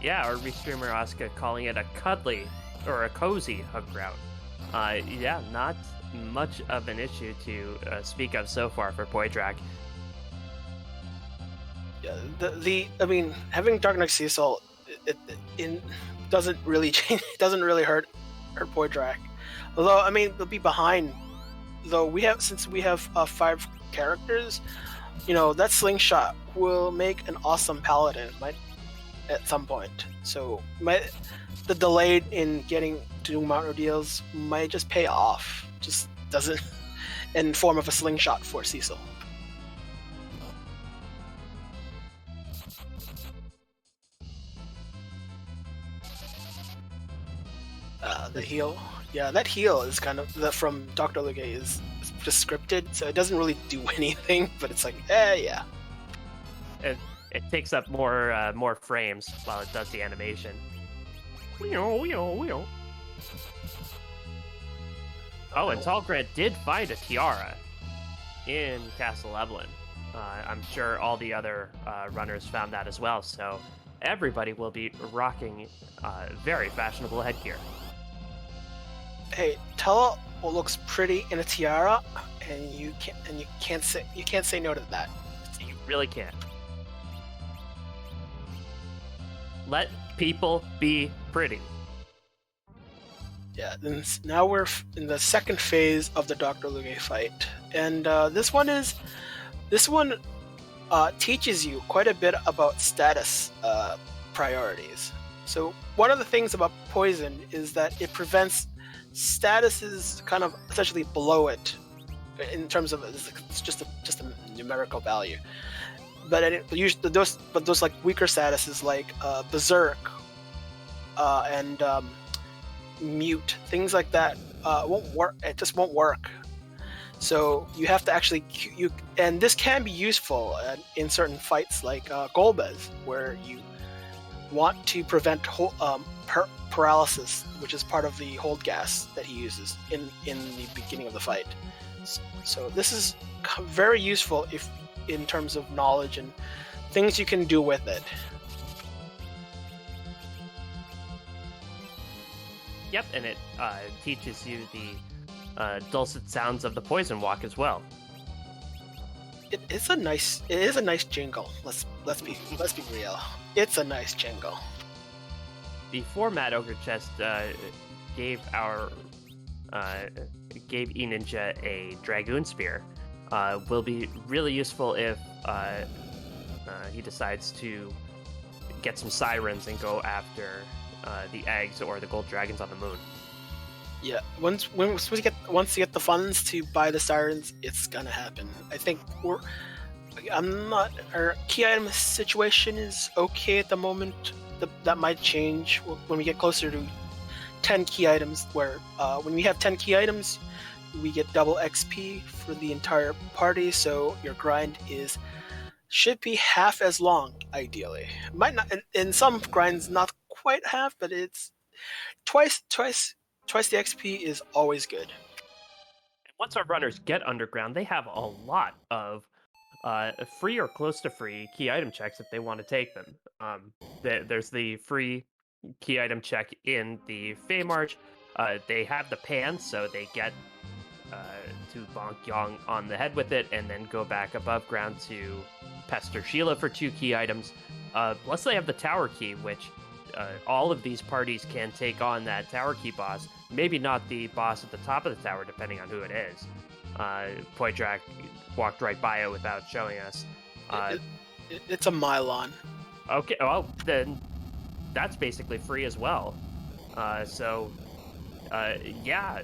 Yeah, our restreamer Asuka calling it a cuddly or a cozy hook route. Not much of an issue to speak of so far for Poitrak. Yeah, having Dark Knight Cecil it doesn't really change. It doesn't really hurt Poitrak. Although I mean they'll be behind. Though since we have 5 characters, that slingshot will make an awesome paladin at some point. So the delay in getting to Mount Ordeals might just pay off. Just doesn't in form of a slingshot for Cecil. The heal, yeah, that heal is kind of from Dr. Legay is just scripted, so it doesn't really do anything. But it's like, yeah. It takes up more frames while it does the animation. Oh, and Talgrad did find a tiara in Castle Eblan. I'm sure all the other runners found that as well, so everybody will be rocking very fashionable headgear. Hey, tell what looks pretty in a tiara, and you can't say no to that. You really can't. Let people be pretty. Yeah, then now we're in the second phase of the Dr. Luge fight, and this one teaches you quite a bit about status priorities. So one of the things about poison is that it prevents statuses kind of essentially below it in terms of it's just a numerical value. But usually those like weaker statuses like berserk and mute, things like that won't work. It just won't work. So you have to actually and this can be useful in certain fights like Golbez, where you want to prevent paralysis, which is part of the hold gas that he uses in the beginning of the fight. So this is very useful in terms of knowledge and things you can do with it. Yep, and it teaches you the dulcet sounds of the poison walk as well. It is a nice jingle. Let's be real. It's a nice jingle. The format Ogre Chest gave E-Ninja a Dragoon Spear. Will be really useful if he decides to get some sirens and go after the eggs or the gold dragons on the moon. Yeah, once you get the funds to buy the sirens, it's gonna happen. I think our key item situation is okay at the moment. That might change when we get closer to 10 key items, where when we have 10 key items, we get double XP for the entire party, so your grind should be half as long, ideally. Might not, in some grinds, not quite half, but it's twice the XP is always good. And once our runners get underground, they have a lot of free or close to free key item checks if they want to take them. There's the free key item check in the Fey March. They have the pan, so they get to bonk Yong on the head with it, and then go back above ground to pester Sheila for 2 key items. Plus, they have the tower key, which all of these parties can take on that tower key boss. Maybe not the boss at the top of the tower, depending on who it is. Poitrak walked right by it without showing us. It's a Mylon. Okay, well, then that's basically free as well. Yeah,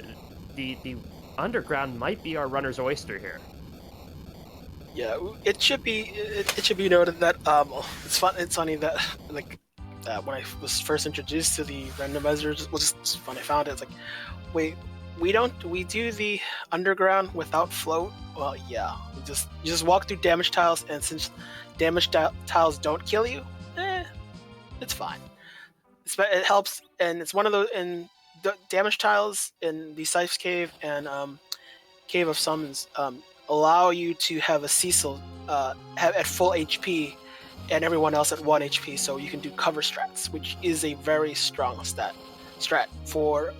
the underground might be our runner's oyster here. Yeah, it should be noted that it's funny that when I was first introduced to the randomizers, just when I found it, it's like, wait, we do the underground without float? Well, yeah, you just walk through damage tiles, and since damage tiles don't kill you, it's fine. It helps, and it's one of those in the damage tiles in the Scythe's Cave and Cave of Summons allow you to have a Cecil have at full HP and everyone else at 1 HP, so you can do cover strats, which is a very strong strat for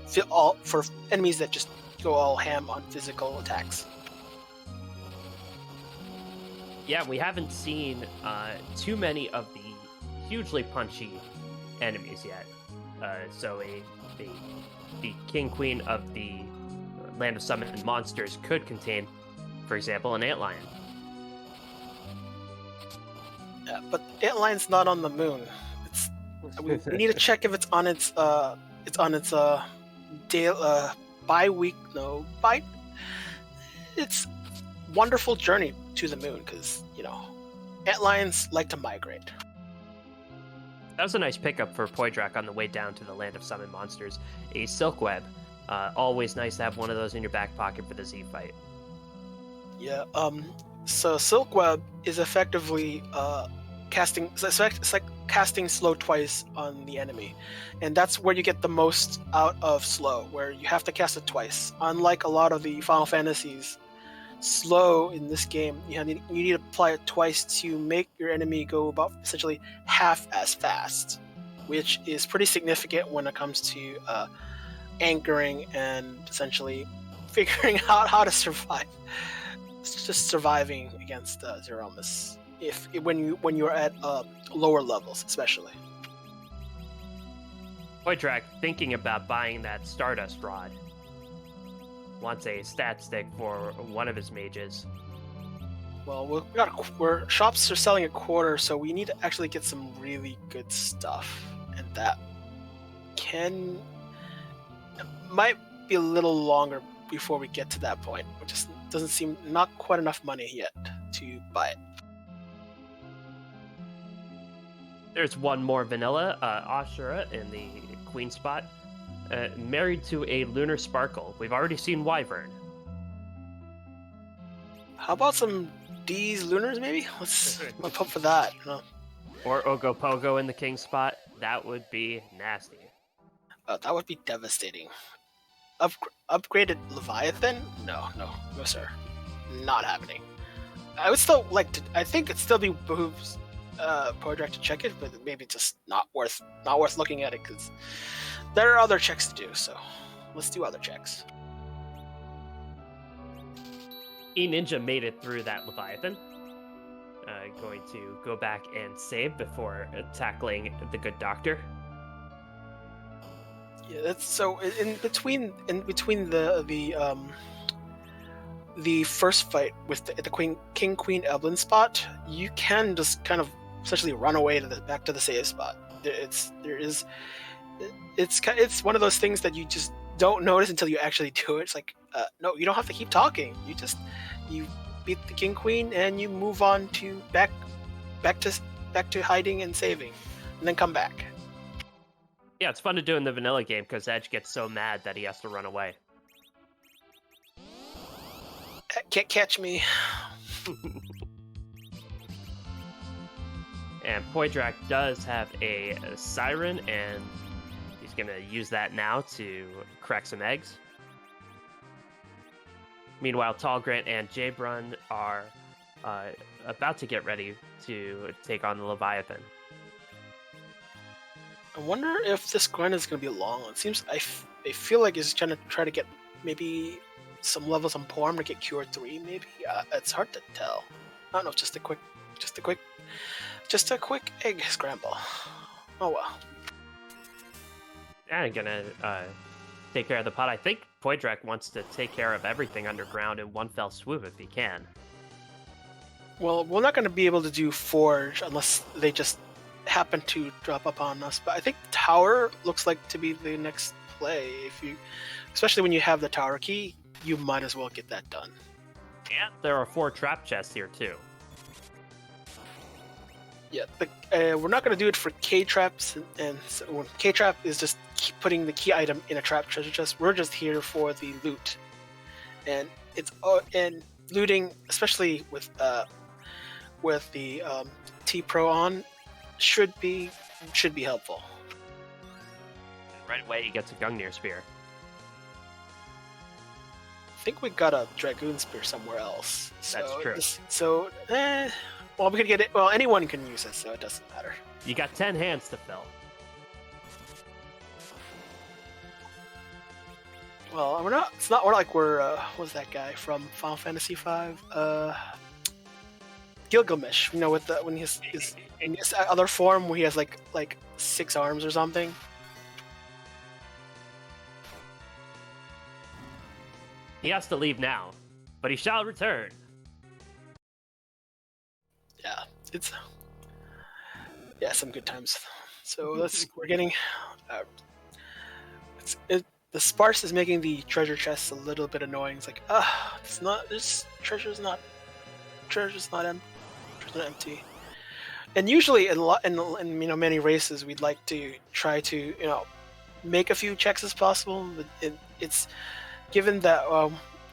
enemies that just go all ham on physical attacks. Yeah, we haven't seen too many of the hugely punchy enemies yet. So a the king queen of the land of summoned monsters could contain, for example, an antlion. Yeah, but Antlion's not on the moon. We need to check if it's on its its wonderful journey to the moon, because antlions like to migrate. That was a nice pickup for Poydrak on the way down to the land of summoned monsters. A silk web. Always nice to have one of those in your back pocket for the Z fight. Yeah. So silk web is effectively casting. It's like casting slow twice on the enemy, and that's where you get the most out of slow, where you have to cast it twice. Unlike a lot of the Final Fantasies, slow in this game, you need to apply it twice to make your enemy go about essentially half as fast, which is pretty significant when it comes to anchoring and essentially figuring out how to survive. It's just surviving against Zeromus when you're at lower levels, especially. Poydrak, thinking about buying that Stardust Rod, wants a stat stick for one of his mages. Well, shops are selling a quarter, so we need to actually get some really good stuff, and that might be a little longer before we get to that point. It just doesn't seem not quite enough money yet to buy it. There's one more vanilla, Ashura in the queen spot. Married to a lunar sparkle. We've already seen Wyvern. How about some D's lunars, maybe? Let's hope for that. Or Ogopogo in the king spot. That would be nasty. That would be devastating. Upgraded Leviathan? No, sir. Not happening. I would still like to. I think it'd still be behooves Poydrak to check it, but maybe just not worth looking at it, because there are other checks to do. So let's do other checks. E-Ninja made it through that Leviathan. Going to go back and save before tackling the good doctor. Yeah, that's so. In between the first fight with the King Queen Eblan spot, you can just kind of essentially run away back to the save spot. It's one of those things that you just don't notice until you actually do it. It's like, no, you don't have to keep talking. You beat the King Queen and you move on to back to hiding and saving, and then come back. Yeah, it's fun to do in the vanilla game because Edge gets so mad that he has to run away. Can't catch me. And Poydrak does have a siren, and he's going to use that now to crack some eggs. Meanwhile, Talgrant and Jaybrun are about to get ready to take on the Leviathan. I wonder if this grind is going to be long. It seems I feel like he's trying to get maybe some levels on Porm to get Cure 3. Maybe it's hard to tell. I don't know. Just a quick egg scramble. Oh well. Yeah, I'm gonna take care of the pot. I think Poydrak wants to take care of everything underground in one fell swoop if he can. Well, we're not going to be able to do Forge unless they just happen to drop upon us. But I think Tower looks like to be the next play. Especially when you have the Tower key, you might as well get that done. And there are 4 trap chests here too. Yeah, we're not going to do it for K-traps, and so K-trap is just putting the key item in a trap treasure chest. We're just here for the loot, and looting, especially with the T-Pro on, should be helpful. Right away, he gets a Gungnir Spear. I think we got a Dragoon Spear somewhere else. That's true. Well, we could get it. Well, anyone can use it, so it doesn't matter. You got 10 hands to fill. Well, we're not. It's not. We're like what's that guy from Final Fantasy V? Gilgamesh. You know, when his other form where he has like 6 arms or something. He has to leave now, but he shall return. Yeah, it's some good times. So we're getting the sparse is making the treasure chests a little bit annoying. It's like, it's not, this treasure's not empty. And usually in many races we'd like to try to make a few checks as possible, but it's given that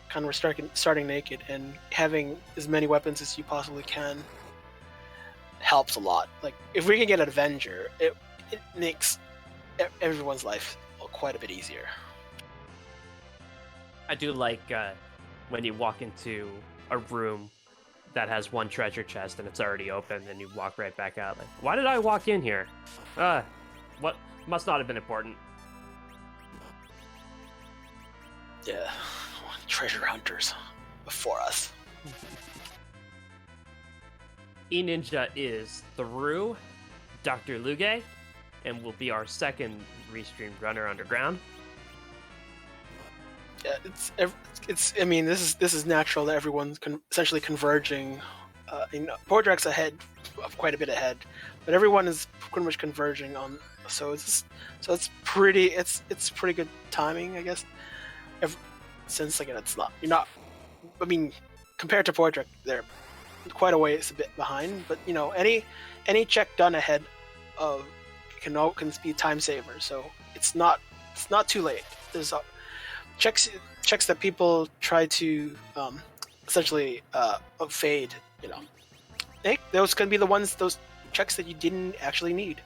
kind of we're starting naked, and having as many weapons as you possibly can helps a lot. Like if we can get an Avenger, it makes everyone's life quite a bit easier. I do like when you walk into a room that has one treasure chest and it's already open, and you walk right back out. Like, why did I walk in here? What must not have been important. Yeah, treasure hunters before us. E-Ninja is through Dr. Luge and will be our second restreamed runner underground. Yeah, it's. I mean, this is natural that everyone's essentially converging. Podrak's ahead, quite a bit ahead, but everyone is pretty much converging on. So it's pretty good timing, I guess. Since again, you're not. I mean, compared to Podrak, they're quite a ways a bit behind. But any check done ahead of can be a time saver. So it's not too late. There's checks that people try to essentially fade. Those can be those checks that you didn't actually need,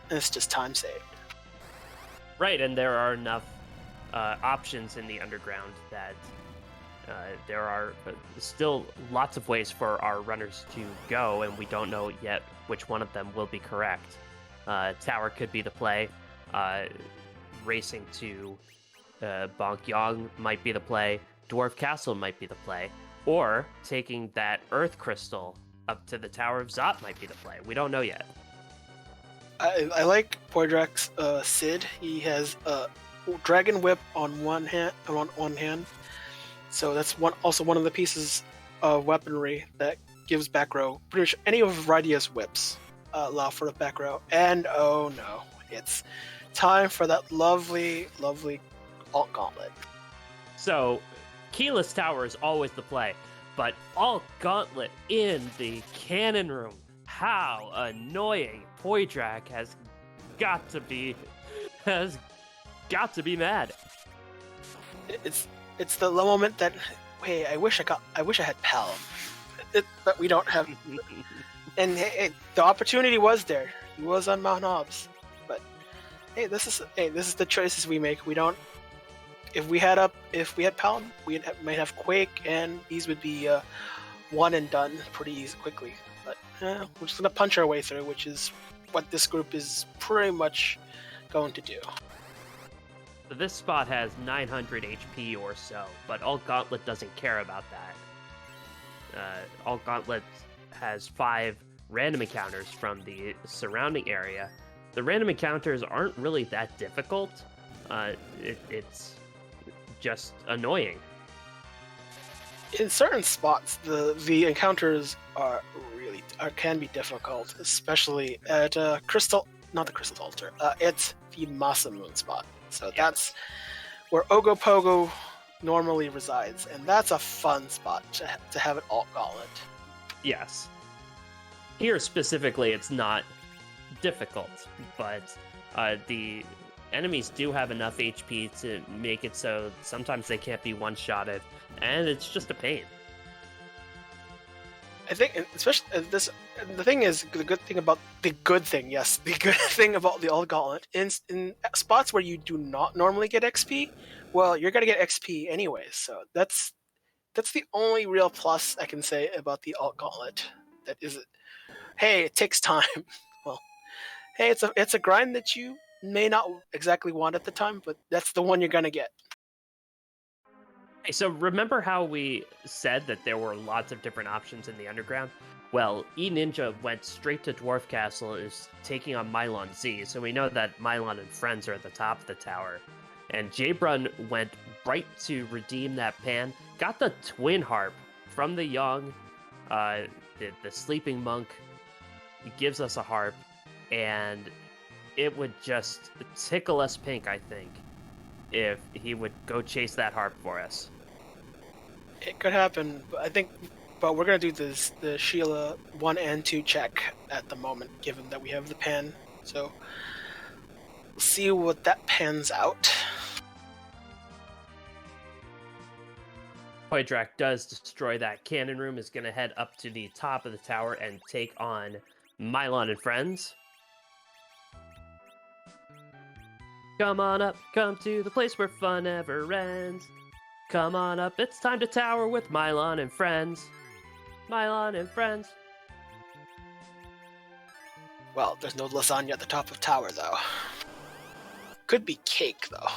and it's just time saved. Right, and there are enough options in the underground that there are still lots of ways for our runners to go, and we don't know yet which one of them will be correct. Tower could be the play. Racing to Bonkyong might be the play. Dwarf Castle might be the play. Or taking that Earth Crystal up to the Tower of Zot might be the play. We don't know yet. I like Podrak's Sid. He has Dragon Whip on one hand, so that's also one of the pieces of weaponry that gives back row. Pretty much any of Rydia's whips allow for the back row. And oh no, it's time for that lovely alt gauntlet. So, Keyless Tower is always the play, but alt gauntlet in the cannon room. How annoying! Podrak has got to be mad. It's the moment that, hey, I wish I had Paladin, but we don't have. And hey, the opportunity was there. He was on Mount Hobbs, but hey, this is the choices we make. We don't. If we had Paladin, we might have Quake, and these would be one and done pretty easy, quickly. But we're just gonna punch our way through, which is what this group is pretty much going to do. This spot has 900 HP or so, but Alt Gauntlet doesn't care about that. Alt Gauntlet has 5 random encounters from the surrounding area. The random encounters aren't really that difficult. It's just annoying. In certain spots, the encounters can be difficult, especially at not the Crystal Altar. It's the Masamune spot. So that's where Ogopogo normally resides, and that's a fun spot to have an alt gauntlet. Yes. Here specifically, it's not difficult, but the enemies do have enough HP to make it so sometimes they can't be one-shotted, and it's just a pain. I think, especially this, the thing is, the good thing about the alt gauntlet in spots where you do not normally get XP, well, you're gonna get XP anyways. So that's the only real plus I can say about the alt gauntlet. That is, hey, it takes time. Well, hey, it's a grind that you may not exactly want at the time, but that's the one you're gonna get. Hey, so remember how we said that there were lots of different options in the underground? Well, E-Ninja went straight to Dwarf Castle, is taking on Mylon Z, so we know that Mylon and friends are at the top of the tower. And Jbrun went right to redeem that pan. Got the twin harp from the young, the sleeping monk. He gives us a harp, and it would just tickle us pink, I think, if he would go chase that harp for us. It could happen, but we're gonna do the Sheila 1 and 2 check at the moment, given that we have the pan. So we'll see what that pans out. Poydrak does destroy that cannon room, is going to head up to the top of the tower and take on Mylon and friends. Come on up, come to the place where fun never ends. Come on up, it's time to tower with Mylon and friends. Mylon and friends. Well, there's no lasagna at the top of tower, though. Could be cake, though.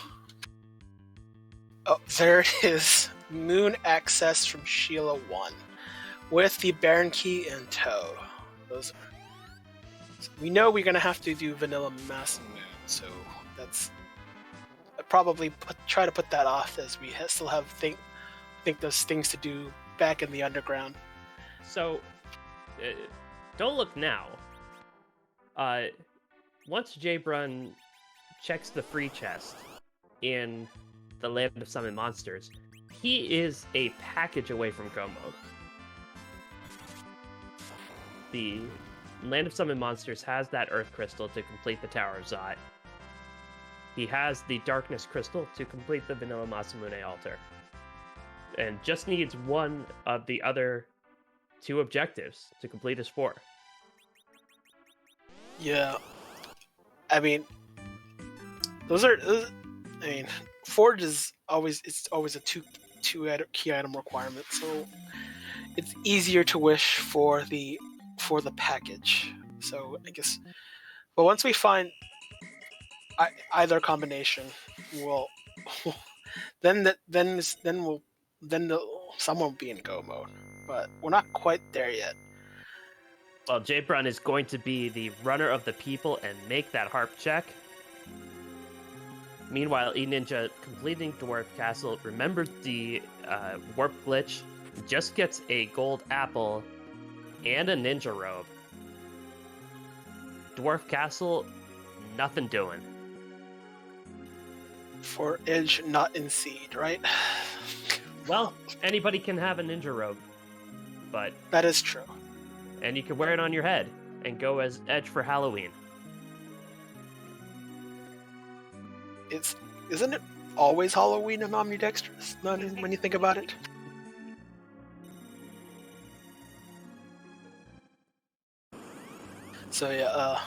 Oh, there it is. Moon access from Sheila 1 with the Baron Key in tow. So we know we're going to have to do Vanilla Mass Moon, so that's... I'd probably try to put that off, as we still have think those things to do back in the underground. So, don't look now. Once Jbrun checks the free chest in the Land of Summon Monsters, he is a package away from go mode. The Land of Summon Monsters has that Earth Crystal to complete the Tower of Zot. He has the Darkness Crystal to complete the Vanilla Masamune altar. And just needs one of the other 2 objectives to complete his 4. Yeah. I mean, I mean, Forge is always a two key item requirement, so it's easier to wish for the package. So I guess, but once we find either combination, we'll then someone will be in go mode. But we're not quite there yet. Well, Jbrun is going to be the runner of the people and make that harp check. Meanwhile, E-Ninja, completing Dwarf Castle, remembered the warp glitch, just gets a gold apple and a ninja robe. Dwarf Castle, nothing doing. For Edge not in Seed, right? Well, anybody can have a ninja robe, but... That is true. And you can wear it on your head and go as Edge for Halloween. Isn't it always Halloween and Omnidextrous? When you think about it. So yeah,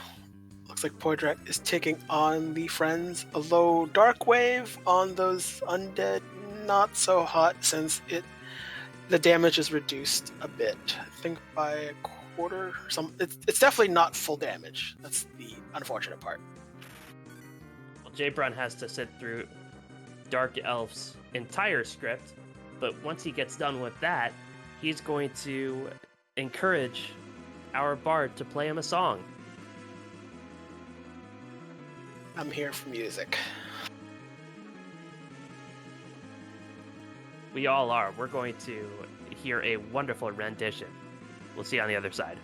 looks like Poydrak is taking on the friends. Although Dark Wave on those undead, not so hot, since the damage is reduced a bit. I think by a quarter or something. It's definitely not full damage. That's the unfortunate part. Well, Jbrun has to sit through Dark Elf's entire script, but once he gets done with that, he's going to encourage our bard to play him a song. I'm here for music. We all are. We're going to hear a wonderful rendition. We'll see you on the other side.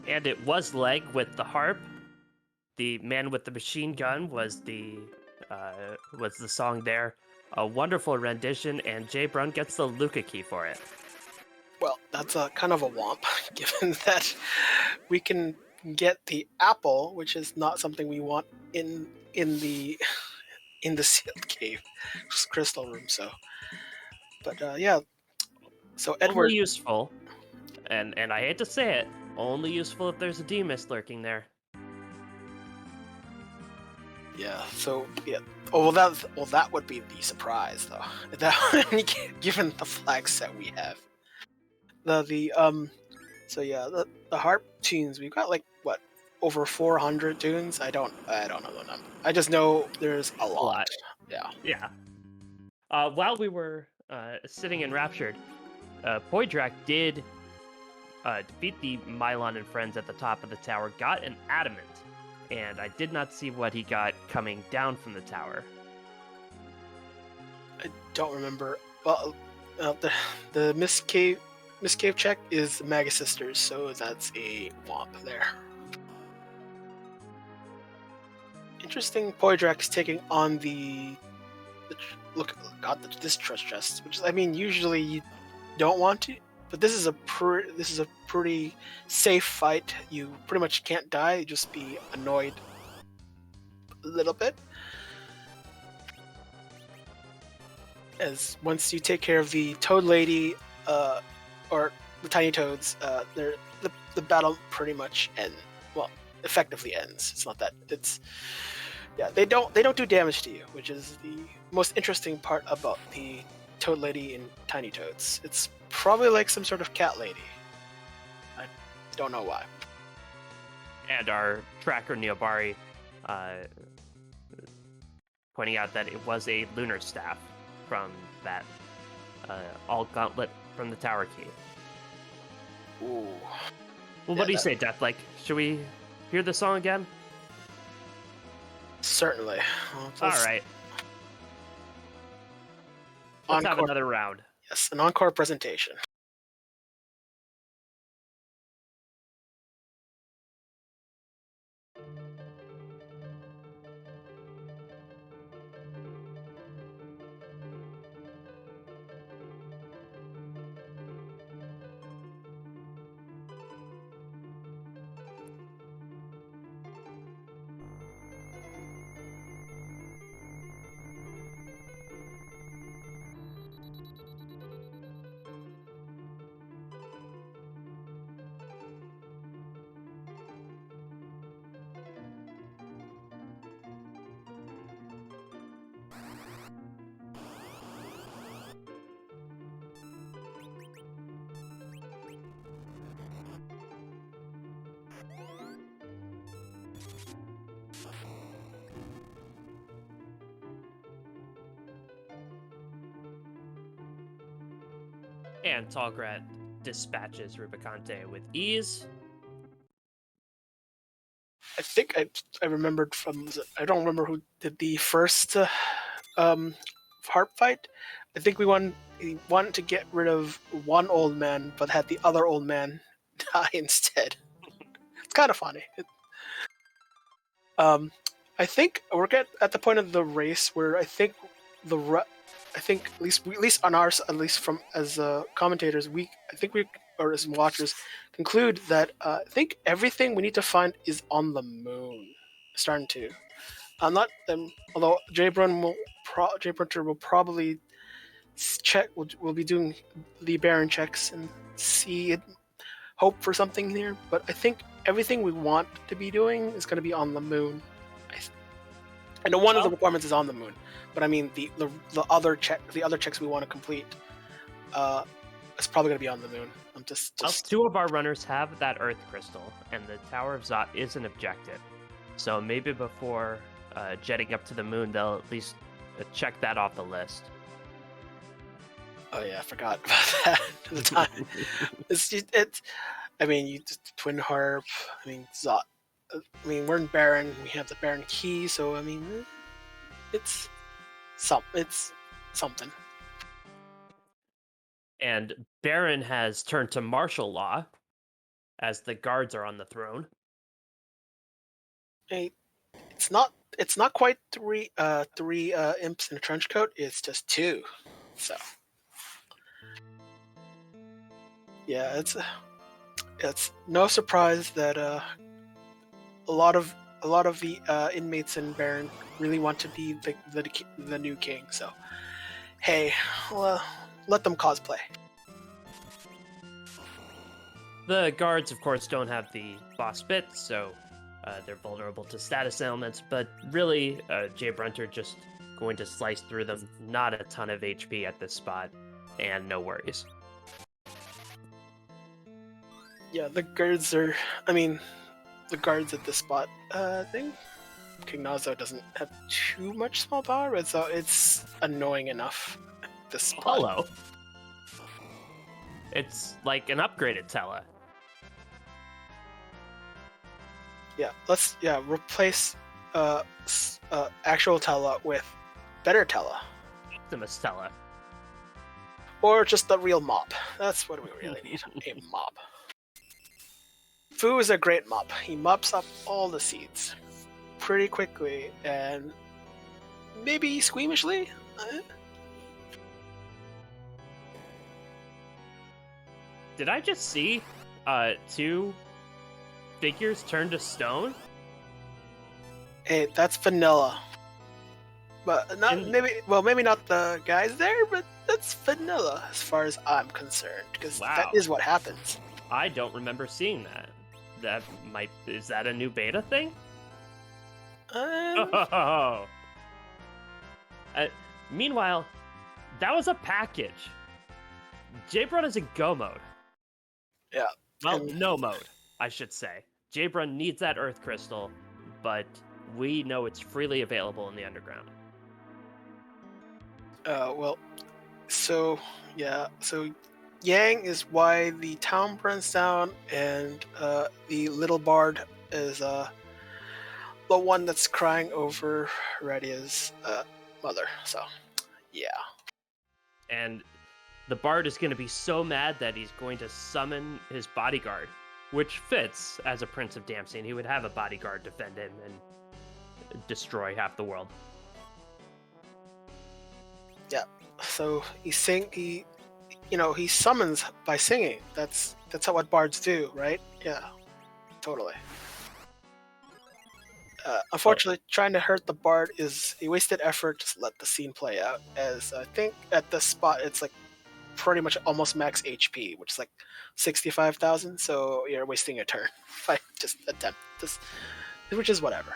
And it was Leg with the harp. The Man with the Machine Gun was the song there. A wonderful rendition, and Jay Brun gets the Luca key for it. Well, that's a kind of a womp, given that we can get the apple, which is not something we want in the in the sealed cave crystal room. So, but yeah. So Only Edward, useful, and I hate to say it, only useful if there's a Demus lurking there. yeah. So yeah. Oh well, that would be the surprise though. That given the flag set we have. The. So yeah, the harp tunes we've got like what over 400 tunes. I don't know the number. I just know there's a A lot. lot. Yeah. Yeah. While we were sitting enraptured, Poydrak did defeat the Mylon and friends at the top of the tower, got an adamant, and I did not see what he got coming down from the tower. I don't remember. Well, the Miss Cave check is the Maga Sisters, so that's a womp there. Interesting. Poydrak's taking on this trust chest, which is, I mean, usually you don't want to, but this is a pretty safe fight. You pretty much can't die. You just be annoyed a little bit. As once you take care of the Toad Lady, or the Tiny Toads, the battle pretty much effectively ends. It's not that they don't do damage to you, which is the most interesting part about the Toad Lady and Tiny Toads. It's probably like some sort of cat lady. I don't know why. And our tracker Neobari pointing out that it was a lunar staff from that all gauntlet from the tower key. Ooh. Well, Yeah, what do you say, Death? Like, should we hear the song again? Certainly. All right. Let's have Encore. another round. Yes, an encore presentation. And Talgrat dispatches Rubicante with ease. I think I remembered from, I don't remember who did the first harp fight. I think we wanted to get rid of one old man, but had the other old man die instead. It's kind of funny. I think we're at the point of the race where I think at least on ours, at least from as commentators, or as watchers conclude that I think everything we need to find is on the moon. Starting to. I'm not. Although Jay Brunter will probably check. Will be doing the Baron checks and hope for something here. But I think everything we want to be doing is going to be on the moon. I know one of the requirements is on the moon, but I mean the other checks we want to complete, is probably going to be on the moon. I'm just. Well, two of our runners have that Earth crystal, and the Tower of Zot is an objective. So maybe before jetting up to the moon, they'll at least check that off the list. Oh yeah, I forgot about that at the time. it's. I mean, you twin harp. I mean, Zot. I mean, we're in Baron. We have the Baron key, so I mean, it's something. And Baron has turned to martial law, as the guards are on the throne. Hey, it's not quite three imps in a trench coat. It's just two. So yeah, it's no surprise that a lot of the inmates in Baron really want to be the new king. So hey, well, let them cosplay. The guards, of course, don't have the boss bit, so they're vulnerable to status ailments, but really, Jay Brunter just going to slice through them. Not a ton of HP at this spot, and no worries. Yeah, the guards are. I mean, the guards at this spot. I think King Nazo doesn't have too much small power, but so it's annoying enough. This spot. Hello. It's like an upgraded Tella. Yeah, let's replace actual Tella with better Tella, Optimus Tella. or just the real mob. That's what we really need. A mob. Fu is a great mob. He mops up all the seeds pretty quickly and maybe squeamishly. Did I just see two figures turn to stone? Hey, that's vanilla. But not maybe not the guys there, but that's vanilla as far as I'm concerned, because that is what happens. I don't remember seeing that. Is that a new beta thing? Meanwhile, that was a package. J-Brun is in go mode. Yeah. Well, no mode, I should say. J-Brun needs that Earth Crystal, but we know it's freely available in the underground. So Yang is why the town burns down, and the little bard is the one that's crying over Radia's mother. So, yeah. And the bard is going to be so mad that he's going to summon his bodyguard, which fits as a Prince of Damsine. He would have a bodyguard defend him and destroy half the world. Yeah. So he summons by singing. That's what bards do, right? Yeah. Totally. Unfortunately, trying to hurt the bard is a wasted effort. Just let the scene play out. As I think at this spot, it's like pretty much almost max HP, which is like 65,000. So you're wasting a turn if I just attempt this, which is whatever.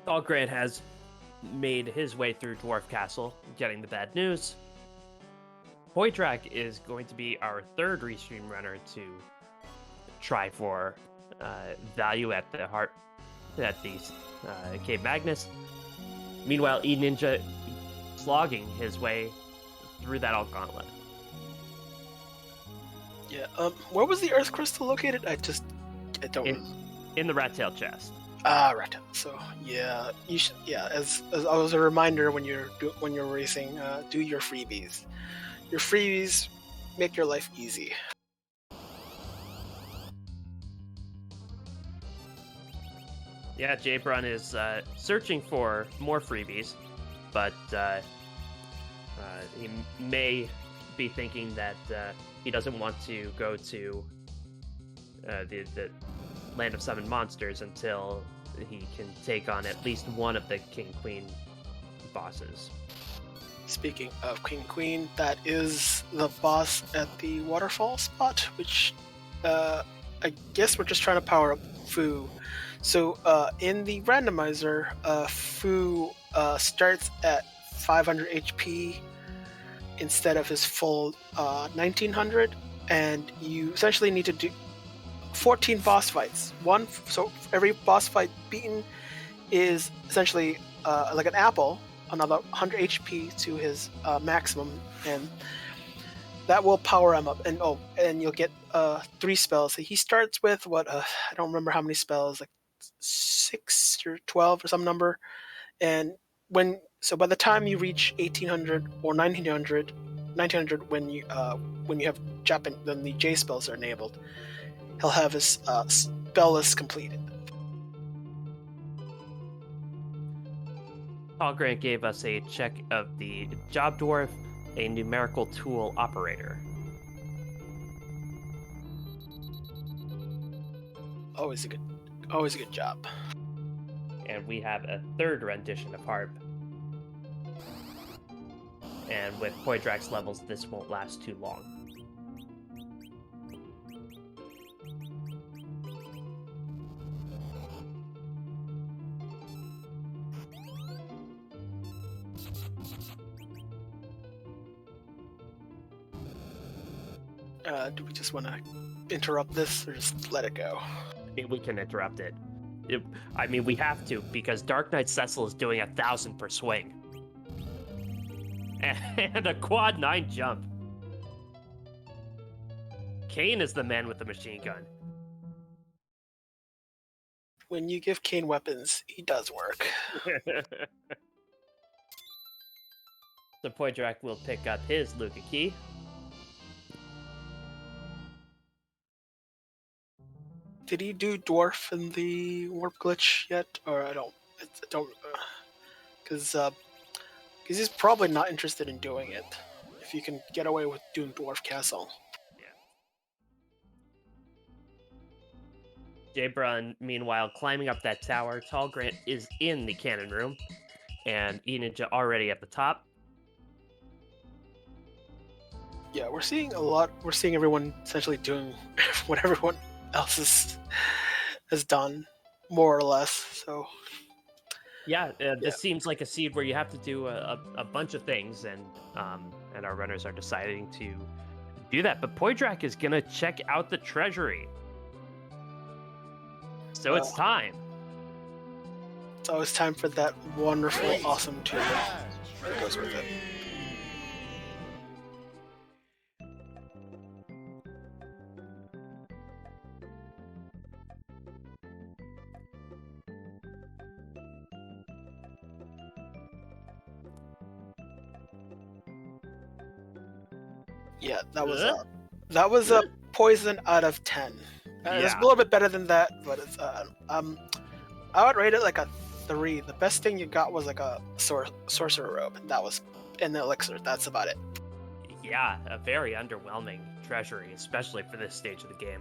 Thorgrand has made his way through Dwarf Castle, getting the bad news. Hoydrak is going to be our third restream runner to try for value at the Cave Magnus. Meanwhile, E-Ninja slogging his way through that alt gauntlet. Yeah. Where was the Earth Crystal located? I don't. In the rat tail chest. Ah, right. So yeah, you should. Yeah, as a reminder when you're racing, do your freebies. Your freebies make your life easy. Yeah, J-Brun is searching for more freebies, but he may be thinking that he doesn't want to go to the Land of Summoned Monsters until he can take on at least one of the King-Queen bosses. Speaking of King Queen, that is the boss at the waterfall spot, which I guess we're just trying to power up Fu. So in the randomizer, Fu starts at 500 HP instead of his full 1900, and you essentially need to do 14 boss fights. So every boss fight beaten is essentially like an apple, another 100 HP to his maximum, and that will power him up. And you'll get 3 spells. So he starts with I don't remember how many spells, like 6 or 12 or some number. And when So by the time you reach 1800 or 1900, when you have then the J spells are enabled, he'll have his spell list completed. Paul Grant gave us a check of the Job Dwarf, a numerical tool operator. Always a good job. And we have a third rendition of Harp. And with Poydrak's levels, this won't last too long. Do we just want to interrupt this or just let it go? I mean, we can interrupt it. I mean, we have to, because Dark Knight Cecil is doing 1,000 per swing. And a quad 9 jump. Kane is the man with the machine gun. When you give Kane weapons, he does work. So Poydrak will pick up his Luca key. Did he do dwarf in the warp glitch yet, or I don't, because he's probably not interested in doing it. If you can get away with doing dwarf castle. Yeah. Eblan, meanwhile, climbing up that tower. Tall Grant is in the cannon room, and E-Ninja already at the top. Yeah, we're seeing a lot. We're seeing everyone essentially doing what everyone else has done, more or less. So yeah, this seems like a seed where you have to do a bunch of things, and our runners are deciding to do that. But Poydrak is gonna check out the treasury, so it's time. It's always time for that wonderful, awesome tune that goes with it. Yeah, that was a poison out of 10. It's a little bit better than that, but it's I would rate it like a 3. The best thing you got was like a sorcerer robe, and that was in the elixir. That's about it. Yeah, a very underwhelming treasury, especially for this stage of the game.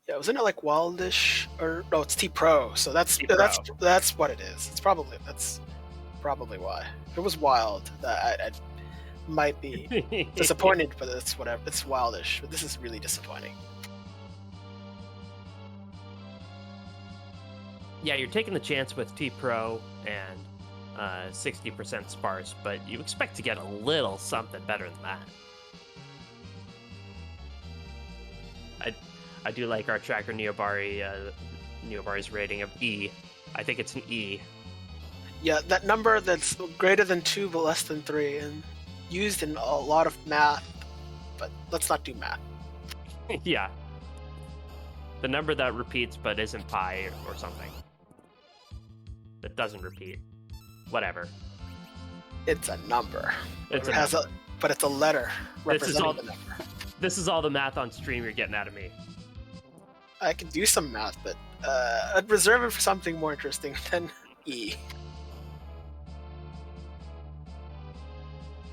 Yeah, wasn't it like Wildish, or no? It's T Pro. So that's what it is. That's probably why. If it was wild, I might be disappointed, but it's whatever. It's Wildish, but this is really disappointing. Yeah, you're taking the chance with T Pro and 60% sparse, but you expect to get a little something better than that. I do like our tracker Neobari's rating of E. I think it's an E. Yeah, that number that's greater than 2 but less than 3, and used in a lot of math, but let's not do math. Yeah. The number that repeats but isn't pi or something. That doesn't repeat. Whatever. It's a number. But it's a letter representing the number. This is all the math on stream you're getting out of me. I could do some math, but I'd reserve it for something more interesting than E.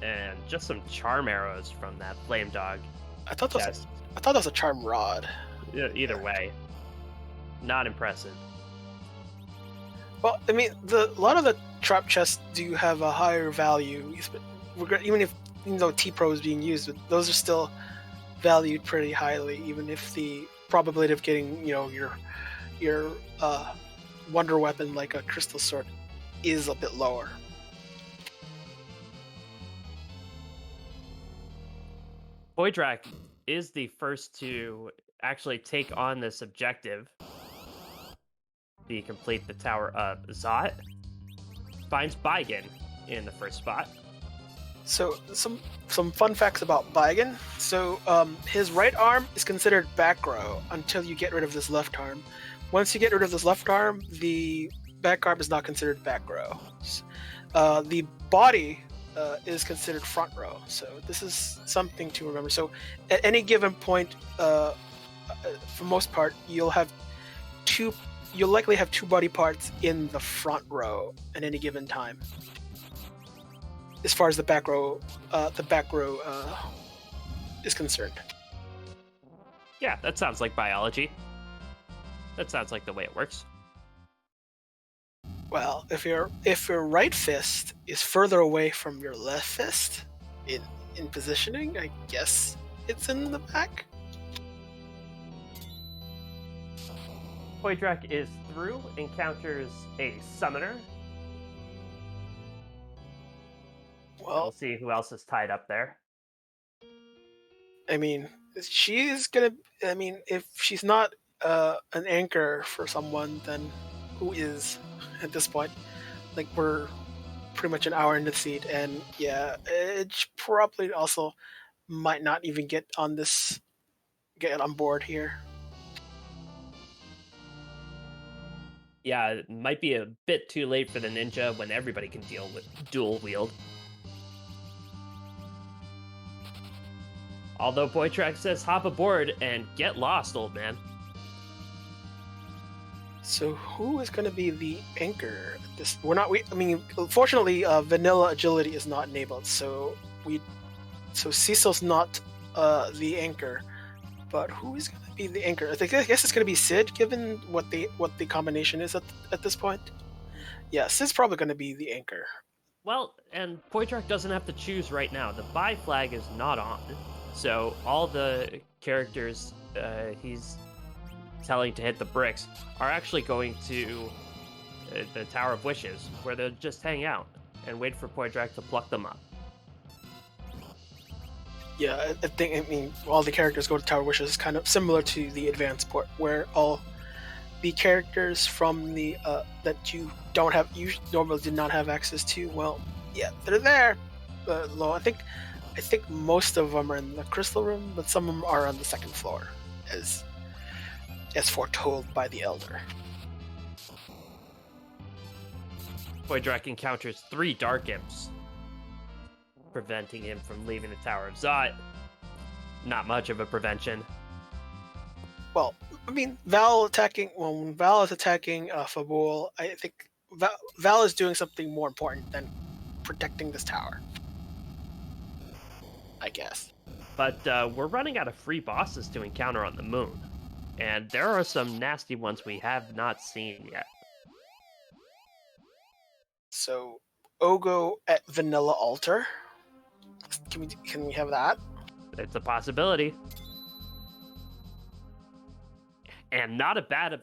And just some charm arrows from that flame dog. I thought that was a charm rod. Either way, not impressive. Well, I mean, a lot of the trap chests do have a higher value, even though T Pro is being used, those are still valued pretty highly, even if the probability of getting, your wonder weapon like a crystal sword is a bit lower. Poydrak is the first to actually take on this objective. Complete the Tower of Zot. Finds Baigen in the first spot. So some fun facts about Baigen. So his right arm is considered back row until you get rid of this left arm. Once you get rid of this left arm, the back arm is not considered back row. The body is considered front row. So this is something to remember. So at any given point, for most part, you'll likely have two body parts in the front row at any given time. As far as the back row is concerned. Yeah, that sounds like biology. That sounds like the way it works. Well, if your right fist is further away from your left fist in positioning, I guess it's in the back. Poydrak is through, encounters a summoner. Well, we'll see who else is tied up there. I mean, she's gonna. I mean, if she's not an anchor for someone, then who is at this point? Like, we're pretty much an hour into the seed, and yeah, it probably also might not even get on board here. Yeah, it might be a bit too late for the ninja when everybody can deal with dual wield. Although Poydrak says hop aboard and get lost, old man. So who is going to be the anchor? Fortunately, vanilla agility is not enabled, so Cecil's not the anchor. But who is going to be the anchor? I guess it's going to be Sid, given what the combination is at this point. Yeah, Sid's probably going to be the anchor. Well, and Poydrak doesn't have to choose right now. The buy flag is not on, so all the characters he's telling to hit the bricks are actually going to the Tower of Wishes, where they'll just hang out and wait for Poydrak to pluck them up. Yeah, I mean, all the characters go to Tower of Wishes, kind of similar to the advanced port, where all the characters from the that you normally did not have access to. Well, yeah, they're there. Though I think most of them are in the crystal room, but some of them are on the second floor, as foretold by the Elder. Poydrak encounters 3 Dark Imps, preventing him from leaving the Tower of Zot. Not much of a prevention. Well, I mean, when Val is attacking Fabul, I think Val is doing something more important than protecting this tower, I guess. But we're running out of free bosses to encounter on the moon, and there are some nasty ones we have not seen yet. So, Ogo at Vanilla Altar. Can we have that? It's a possibility. And not a bad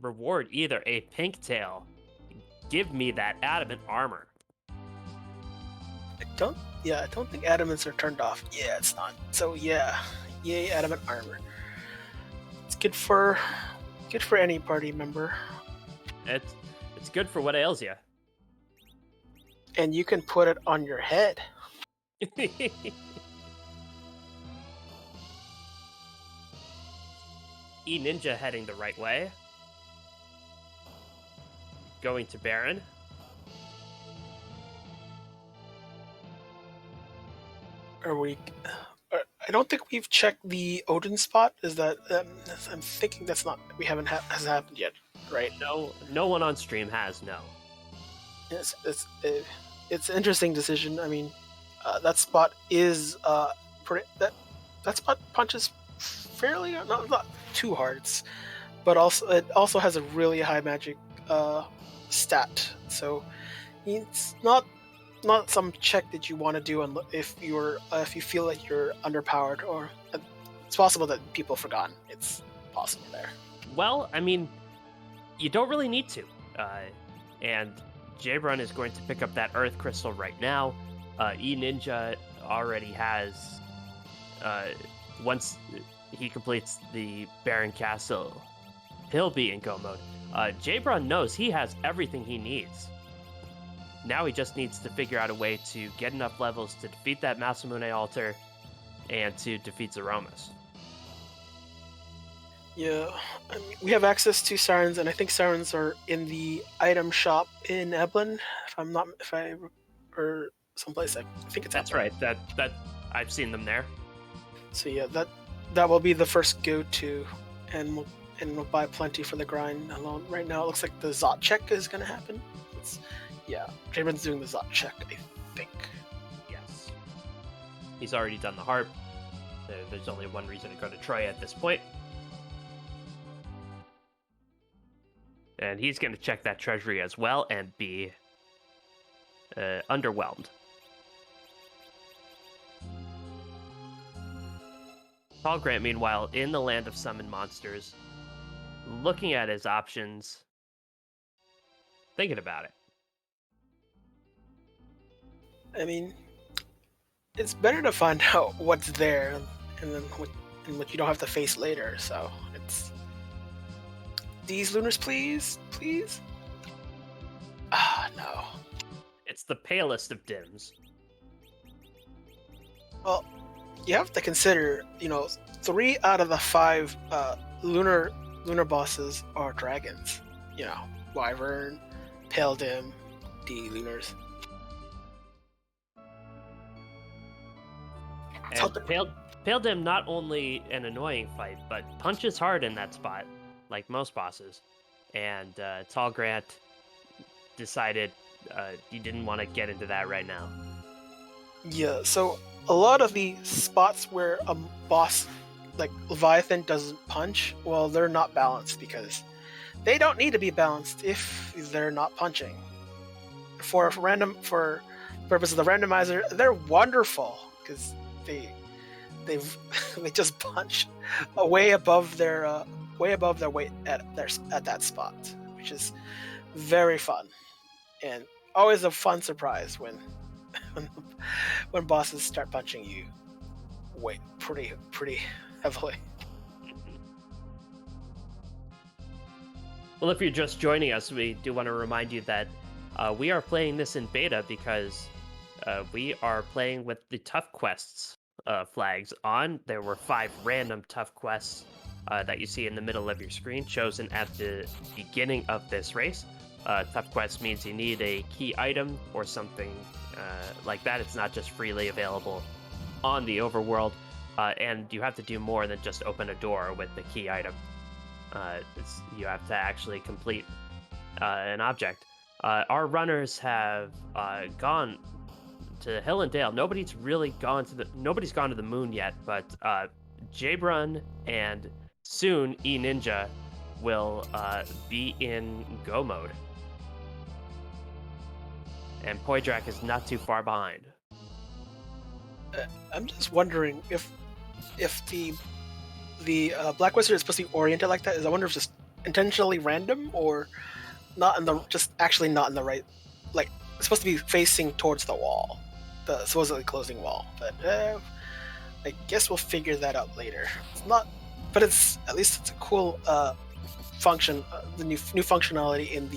reward either. A pink tail. Give me that adamant armor. I don't think adamants are turned off. Yeah, it's not. So yeah, yay adamant armor. It's good for any party member. It's good for what ails you. And you can put it on your head. E-Ninja heading the right way. Going to Baron. I don't think we've checked the Odin spot. Is that? I'm thinking that's not. Hasn't happened yet, right? No one on stream has. No. It's an interesting decision. I mean, that spot is that spot punches fairly not too hard, but it also has a really high magic stat. So it's not some check that you want to do if you feel like you're underpowered, or it's possible that people forgotten. It's possible there. Well, I mean, you don't really need to, and Jabron is going to pick up that Earth Crystal right now. E-Ninja already has, once he completes the Baron Castle, he'll be in go mode. Jabron knows he has everything he needs. Now he just needs to figure out a way to get enough levels to defeat that Masamune altar and to defeat Zeromus. Yeah, I mean, we have access to sirens, and I think sirens are in the item shop in Eblan. If I'm not, if I or someplace, I think it's That's Eblan. right. That I've seen them there. So yeah, that will be the first go-to, and we'll buy plenty for the grind alone. Right now, it looks like the Zot check is gonna happen. It's, yeah, Jamin's doing the Zot check, I think. Yes. He's already done the harp. There's only one reason to go to Troy at this point. And he's going to check that treasury as well and be underwhelmed. Paul Grant, meanwhile, in the land of summon monsters, looking at his options, thinking about it. I mean, it's better to find out what's there, and then what you don't have to face later. So it's these lunars, please, please. Ah, no. It's the palest of dims. Well, you have to consider, 3 out of the 5 lunar bosses are dragons. Wyvern, Pale Dim, the lunars. And Pale Dim, not only an annoying fight, but punches hard in that spot, like most bosses. And Tall Grant decided he didn't want to get into that right now. Yeah, so a lot of the spots where a boss like Leviathan doesn't punch, well, they're not balanced because they don't need to be balanced if they're not punching. For purpose of the randomizer, they're wonderful because they they just punch way above their weight at that spot, which is very fun and always a fun surprise when when bosses start punching you pretty heavily. Well, if you're just joining us, we do want to remind you that we are playing this in beta because we are playing with the tough quests flags on. There were 5 random tough quests that you see in the middle of your screen, chosen at the beginning of this race. Tough quest means you need a key item or something like that. It's not just freely available on the overworld, and you have to do more than just open a door with the key item. You have to actually complete an object. Our runners have gone to Hill and Dale. Nobody's gone to the moon yet, but Jabron and soon E Ninja will be in go mode, and Poydrak is not too far behind. I'm just wondering if the Black Wizard is supposed to be oriented like that. I wonder if it's just intentionally random or not actually not in the right, like it's supposed to be facing towards the wall, the supposedly closing wall. But I guess we'll figure that out later. It's not, but at least it's a cool function, the new functionality in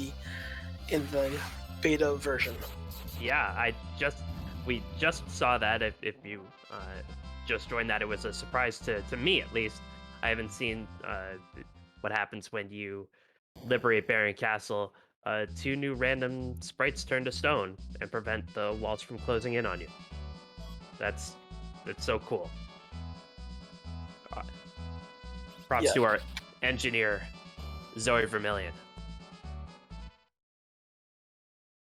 the beta version. Yeah, we just saw that. If you just joined that, it was a surprise to me at least. I haven't seen what happens when you liberate Baron Castle. 2 new random sprites turn to stone and prevent the walls from closing in on you. That's so cool. Props to our engineer, Zoe Vermillion.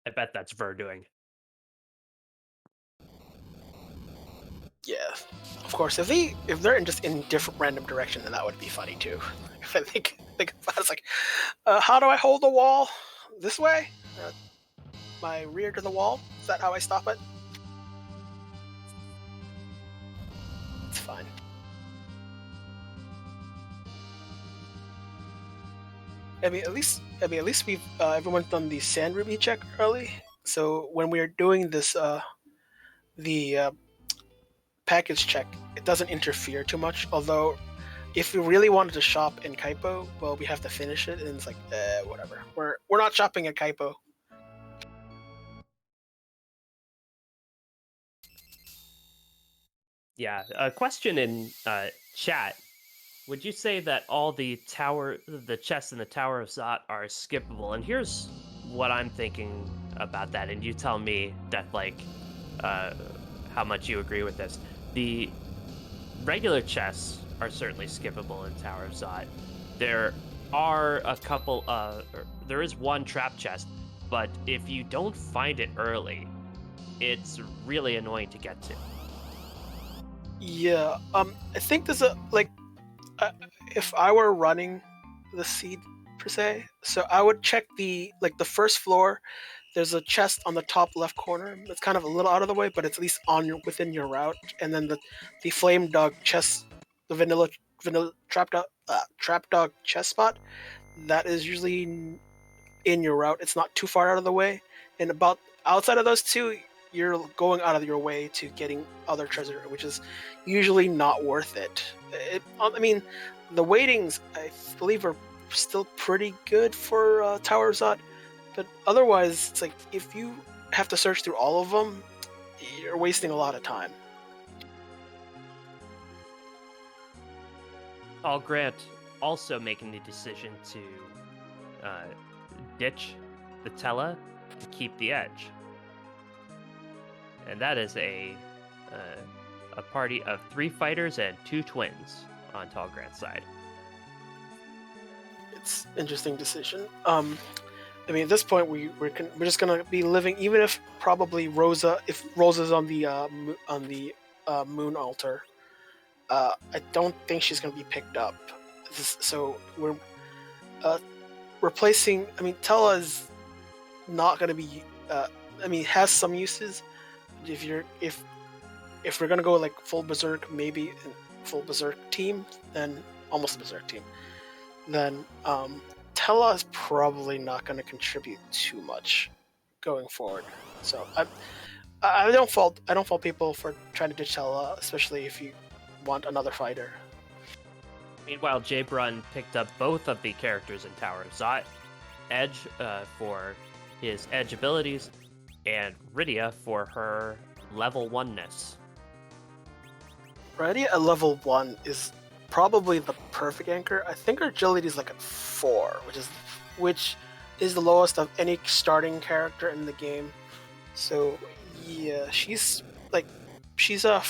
I bet that's Ver doing. Yeah, of course. If they're just in different random direction, then that would be funny too. If I think about it, it's like, how do I hold the wall? This way? My rear to the wall? Is that how I stop it? It's fine. I mean, at least we've everyone's done the sand ruby check early. So when we are doing this, the package check, it doesn't interfere too much. Although, if we really wanted to shop in Kaipo, well, we have to finish it, and it's like, whatever. We're not shopping at Kaipo. Yeah, a question in chat Would you say that all the chests in the Tower of Zot are skippable? And here's what I'm thinking about that, and you tell me that uh, how much you agree with this. The regular chests are certainly skippable in Tower of Zot. There are a couple. There is one trap chest, but if you don't find it early, it's really annoying to get to. Yeah. I think there's a like, uh, if I were running the seed per se, so I would check the first floor. There's a chest on the top left corner. It's kind of a little out of the way, but it's at least within your route. And then the flame dog chest, the vanilla trap dog chest spot. That is usually in your route. It's not too far out of the way. And about outside of those two, you're going out of your way to getting other treasure, which is usually not worth it. I mean, the waitings I believe are still pretty good for Tower of Zod, but otherwise, it's like if you have to search through all of them, you're wasting a lot of time. I'll grant also making the decision to uh, ditch the Tella to keep the edge, and that is a party of 3 fighters and 2 twins on Tall Grant's side. It's interesting decision. I mean, at this point, we're just gonna be living, even if probably if Rosa's on the moon altar. I don't think she's gonna be picked up. So we're uh, replacing. I mean, Tella is not gonna be. I mean, has some uses. If we're gonna go like full berserk, maybe full berserk team, then almost a berserk team, then Tella is probably not going to contribute too much going forward. So I don't fault people for trying to ditch Tella, especially if you want another fighter. Meanwhile, Jaybrun picked up both of the characters in Tower of Zot, Edge for his edge abilities, and Rydia for her level 1-ness. Rydia at level 1 is probably the perfect anchor. I think her agility is like at 4, which is the lowest of any starting character in the game. So yeah, she's a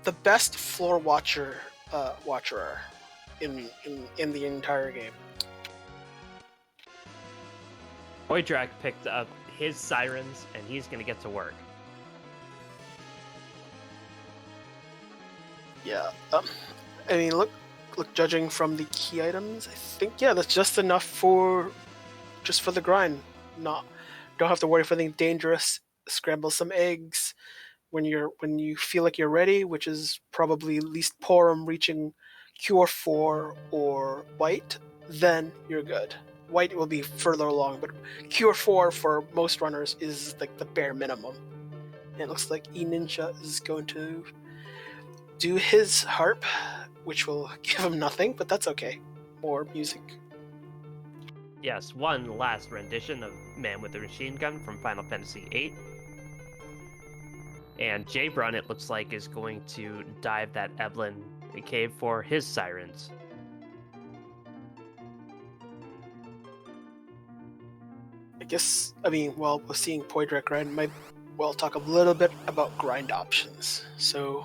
the best floor watcherer in the entire game. Oidrak picked up his sirens, and he's going to get to work. Yeah. I mean, look. Judging from the key items, I think that's just enough for the grind. Don't have to worry for anything dangerous. Scramble some eggs when you feel like you're ready, which is probably at least Porum reaching Cure 4 or White. Then you're good. White will be further along, but Cure 4 for most runners is like the bare minimum. And it looks like E-Ninja is going to do his harp, which will give him nothing, but that's okay. More music. Yes, one last rendition of Man with the Machine Gun from Final Fantasy VIII. And Jaybrun, it looks like, is going to dive that Eblan cave for his sirens. While we're seeing Poidrak grind, might well talk a little bit about grind options. So,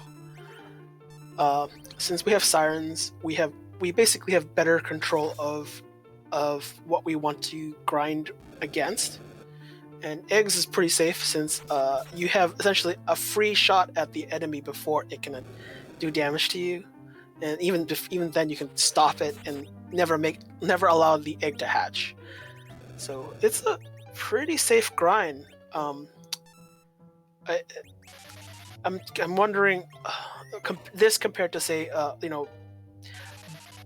since we have sirens, we basically have better control of what we want to grind against. And eggs is pretty safe since you have essentially a free shot at the enemy before it can do damage to you, and even then you can stop it and never allow the egg to hatch. So it's a pretty safe grind. I'm wondering this compared to say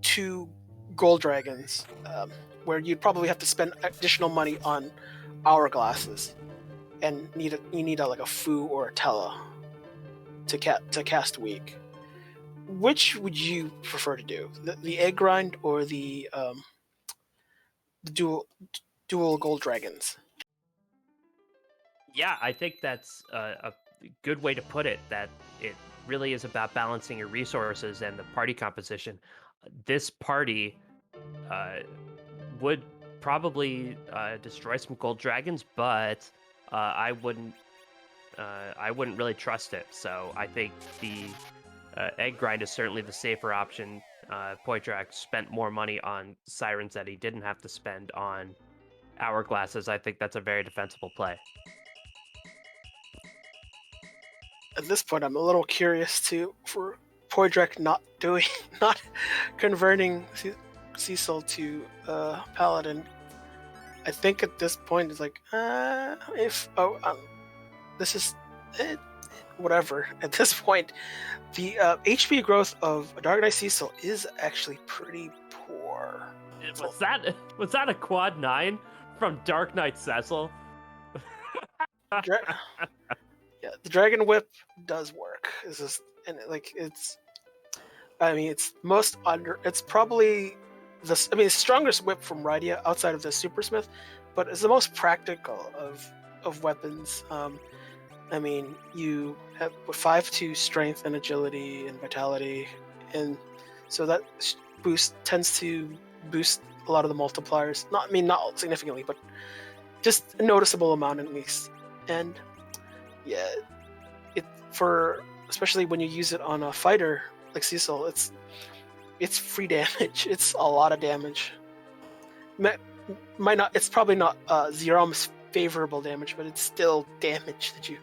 2 gold dragons, where you'd probably have to spend additional money on hourglasses and you need a Fu or a Tella to cast weak. Which would you prefer to do, the egg grind or the dual gold dragons? Yeah, I think that's a good way to put it, that it really is about balancing your resources and the party composition. This party uh, would probably destroy some gold dragons, but I wouldn't really trust it. So I think the egg grind is certainly the safer option. Poitrak spent more money on sirens that he didn't have to spend on hourglasses. I think that's a very defensible play. At this point, I'm a little curious for Poidrek not doing, not converting Cecil to Paladin. I think at this point it's like, this is whatever. At this point, the HP growth of Dark Knight Cecil is actually pretty poor. Was that a quad 9 from Dark Knight Cecil? Yeah, the Dragon Whip does work. It's just, and it's it's probably it's strongest whip from Rydia outside of the Super Smith, but it's the most practical of weapons. You have 5-2 strength and agility and vitality, and so that tends to boost a lot of the multipliers. Not significantly, but just a noticeable amount at least. And yeah, especially when you use it on a fighter like Cecil, it's free damage. It's a lot of damage. It's probably not Zero's favorable damage, but it's still damage that you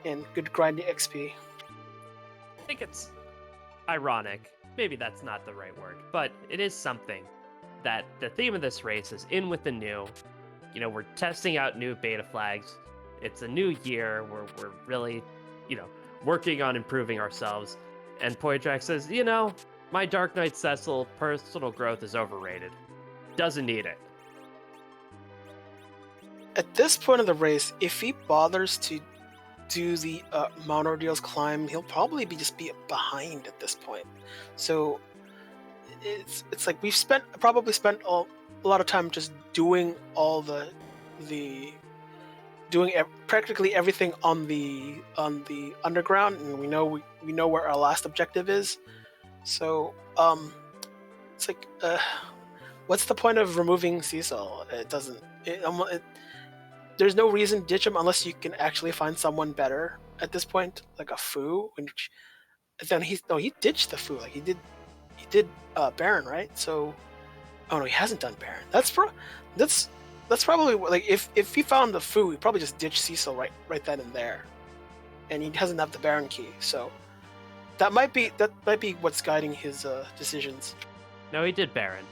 and good grinding XP. I think it's ironic. Maybe that's not the right word, but it is something that the theme of this race is in with the new. We're testing out new beta flags. It's a new year. We're really, working on improving ourselves. And Poitrak says, my Dark Knight Cecil personal growth is overrated. Doesn't need it. At this point of the race, if he bothers to do the Mount Ordeals climb, he'll probably just be behind at this point. So it's like we've probably spent a lot of time just doing all practically everything on the underground, and we know where our last objective is. So it's like what's the point of removing Cecil? There's no reason to ditch him unless you can actually find someone better at this point, like a Fu. Then he ditched the Fu. Like he did Baron, right? So no, he hasn't done Baron. That's probably like if he found the Fu, he'd probably just ditch Cecil right then and there, and he doesn't have the Baron key. So that might be what's guiding his decisions. No, he did Baron.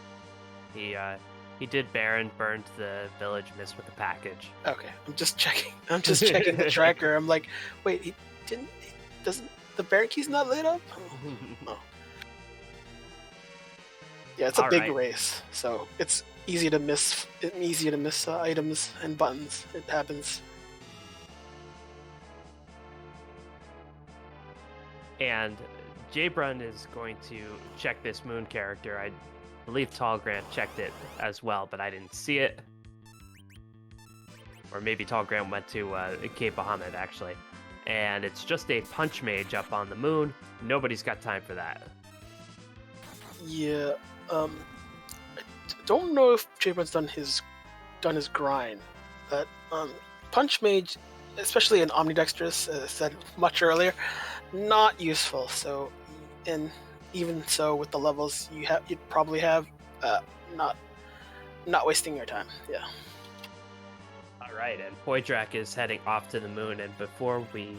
He did Baron, burned the village, missed with the package. Okay, I'm just checking the tracker. I'm like, wait, doesn't the Baron key's not lit up? Oh. Yeah, it's a big race, so it's easy to miss items and buttons. It happens. And Jbrun is going to check this moon character. I believe Tall Grant checked it as well, but I didn't see it. Or maybe Tall Grant went to Cape Bahamut, actually. And it's just a punch mage up on the moon. Nobody's got time for that. Yeah, I don't know if Jbrun's done his grind. But punch mage, especially in Omnidextrous, as I said much earlier, not useful. So, and even so, with the levels you'd probably have, not wasting your time. Yeah. All right, and Poitrak is heading off to the moon. And before we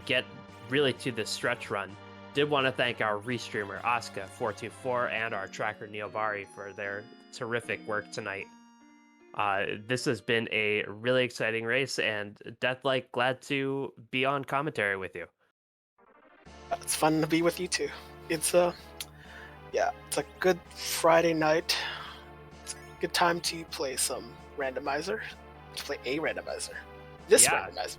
get really to the stretch run, did want to thank our restreamer Aska424 and our tracker Neobari for their terrific work tonight. This has been a really exciting race, and Deathlike, glad to be on commentary with you. It's fun to be with you too. It's a good Friday night. It's a good time to play some randomizer. To play a randomizer. Randomizer.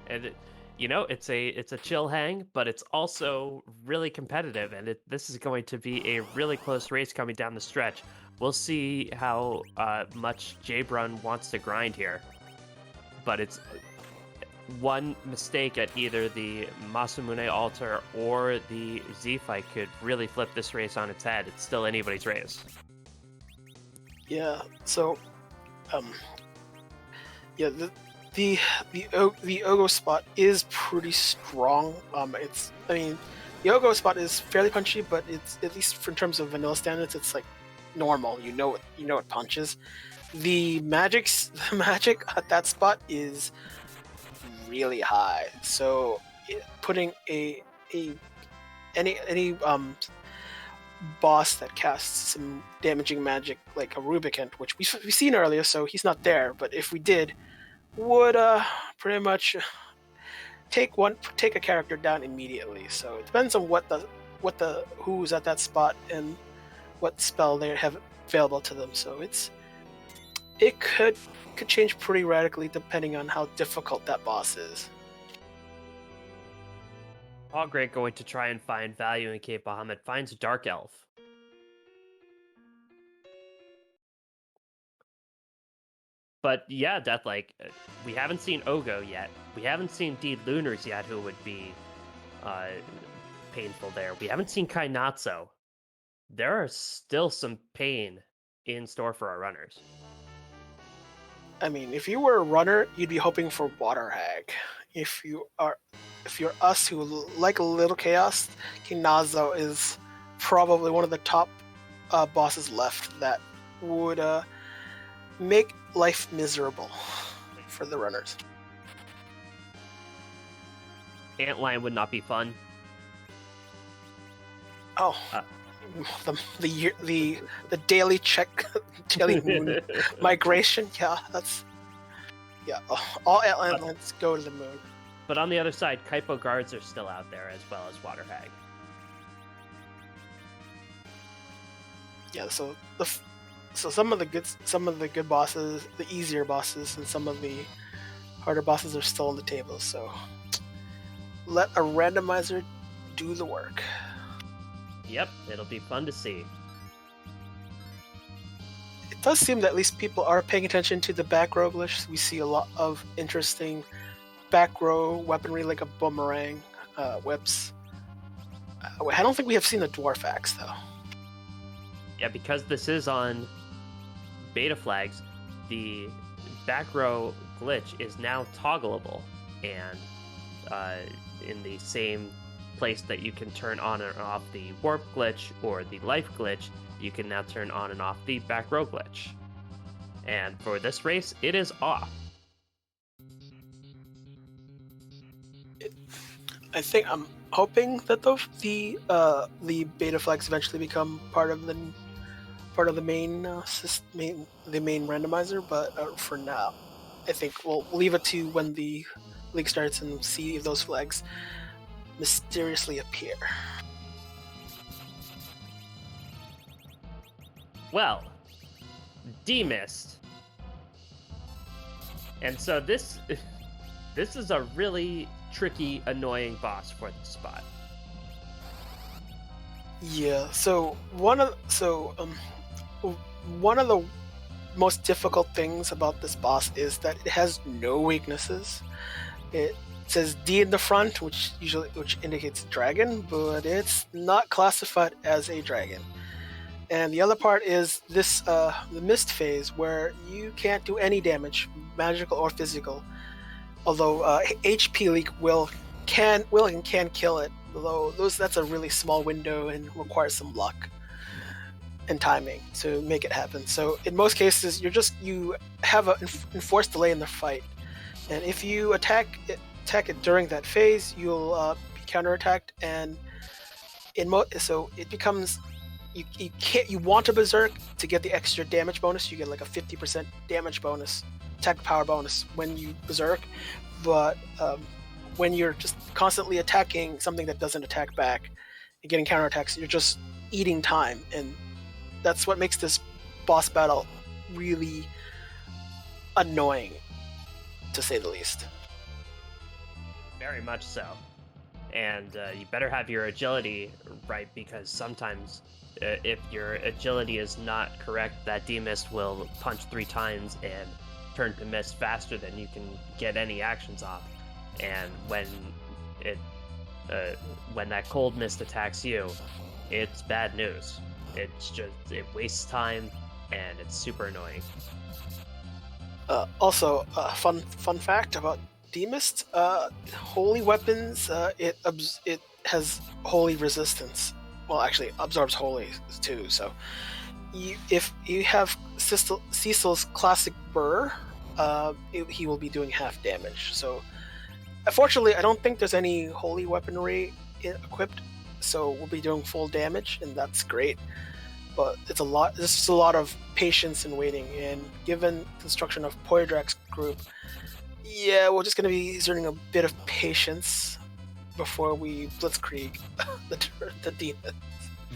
And it's a chill hang, but it's also really competitive, and this is going to be a really close race coming down the stretch. We'll see how much Jbrun wants to grind here, but one mistake at either the Masamune altar or the Z fight could really flip this race on its head. It's still anybody's race. Yeah. So, yeah, the Ogo spot is pretty strong. The Ogo spot is fairly punchy, but it's, at least in terms of vanilla standards, it's like normal. You know it punches. The magic at that spot is really high. So putting any boss that casts some damaging magic like a Rubicant, which we've seen earlier, so he's not there. But if we did, would pretty much take a character down immediately. So it depends on what the who's at that spot and what spell they have available to them. So it could change pretty radically depending on how difficult that boss is. Hoggrake going to try and find value in Cape Bahamut finds Dark Elf. But yeah, Deathlike, we haven't seen Ogo yet. We haven't seen D Lunars yet, who would be painful there. We haven't seen Kainatsu. There are still some pain in store for our runners. I mean, if you were a runner, you'd be hoping for Water Hag. If you're us who like a little chaos, Kinazo is probably one of the top bosses left that would make life miserable for the runners. Antlion would not be fun. Oh, the daily daily moon migration. Yeah, all Antlions go to the moon. But on the other side, Kaipo guards are still out there as well as Water Hag. Yeah, so some of the good bosses, the easier bosses, and some of the harder bosses are still on the table. So let a randomizer do the work. Yep, it'll be fun to see. It does seem that at least people are paying attention to the back row glitch. We see a lot of interesting back row weaponry like a boomerang, whips. I don't think we have seen the dwarf axe though. Yeah, because this is on beta flags, the back row glitch is now toggleable, and in the same place that you can turn on and off the warp glitch or the life glitch, you can now turn on and off the back row glitch. And for this race, it is off. I think I'm hoping that the beta flags eventually become part of the main main randomizer, but for now, I think we'll leave it to when the league starts and see if those flags mysteriously appear. Well, demist. And so this is a really tricky, annoying boss for the spot. Yeah, so one of the most difficult things about this boss is that it has no weaknesses. It says D in the front, which indicates dragon, but it's not classified as a dragon. And the other part is this the mist phase, where you can't do any damage, magical or physical. Although HP leak will and can kill it. Although that's a really small window and requires some luck and timing to make it happen. So in most cases, you have an enforced delay in the fight, and if you attack it during that phase, you'll be counterattacked, and so it becomes you want to berserk to get the extra damage bonus. You get like a 50% damage bonus, attack power bonus when you berserk, but when you're just constantly attacking something that doesn't attack back and getting counterattacks, you're just eating time, and that's what makes this boss battle really annoying, to say the least. Very much so. And you better have your agility right, because sometimes if your agility is not correct, that demist will punch 3 times and turn to mist faster than you can get any actions off. and it when that cold mist attacks you, it's bad news. It wastes time, and it's super annoying. Also, fun fact about Demist: holy weapons, it has holy resistance. Well, actually, absorbs holy too. So, if you have Cecil's classic burr, he will be doing half damage. So, unfortunately, I don't think there's any holy weaponry equipped. So we'll be doing full damage, and that's great. But it's a lot. This is a lot of patience and waiting. And given construction of Poydrak's group, yeah, we're just going to be exerting a bit of patience before we blitzkrieg the demon.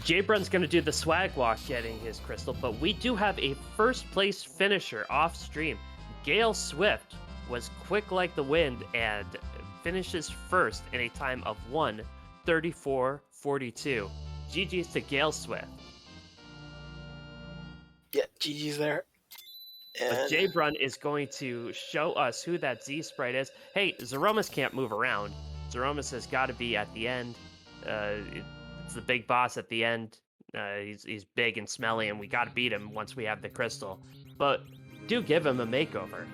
Jabrun's going to do the swag walk getting his crystal, but we do have a first place finisher off stream. Gale Swift was quick like the wind and finishes first in a time of 1:34:42. GG's to Gale Swift. Yeah, GG's there. But Jabrun is going to show us who that Z sprite is. Hey, Zeromus can't move around. Zeromus has got to be at the end. It's the big boss at the end. He's big and smelly, and we got to beat him once we have the crystal. But do give him a makeover.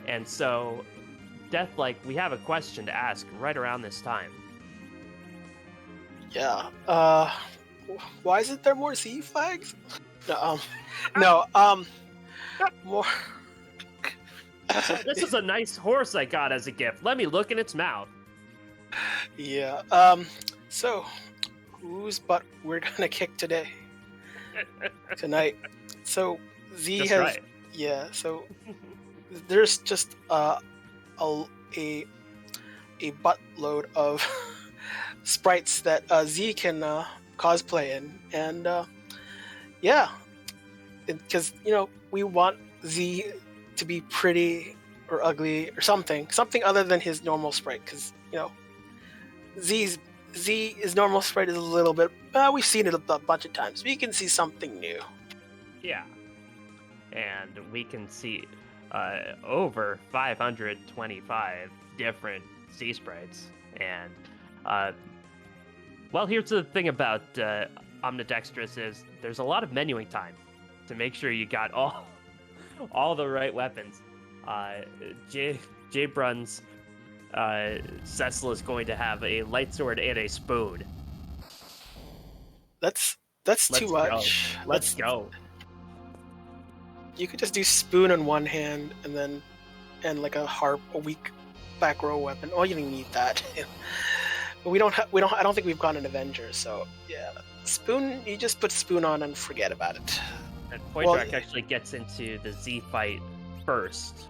And so, Deathlike, we have a question to ask right around this time. Yeah. Why isn't there more Z flags? More. This is a nice horse I got as a gift. Let me look in its mouth. Yeah. So, whose butt we're gonna kick tonight? So Z Just has. right. Yeah. So there's just a buttload of sprites that Z can cosplay in, and yeah, because we want Z to be pretty or ugly or something other than his normal sprite, because Z's normal sprite is a little bit. We've seen it a bunch of times. We can see something new. Yeah, and we can see over 525 different Z sprites, and well, here's the thing about Omnidextrous is there's a lot of menuing time to make sure you got all the right weapons. Jabrun's Cecil is going to have a light sword and a spoon. That's too much. Let's go. You could just do spoon on one hand and like a harp, a weak back row weapon. Oh, you don't need that. But I don't think we've got an Avenger, so yeah. Spoon, you just put spoon on and forget about it. And Poydrak actually gets into the Z fight first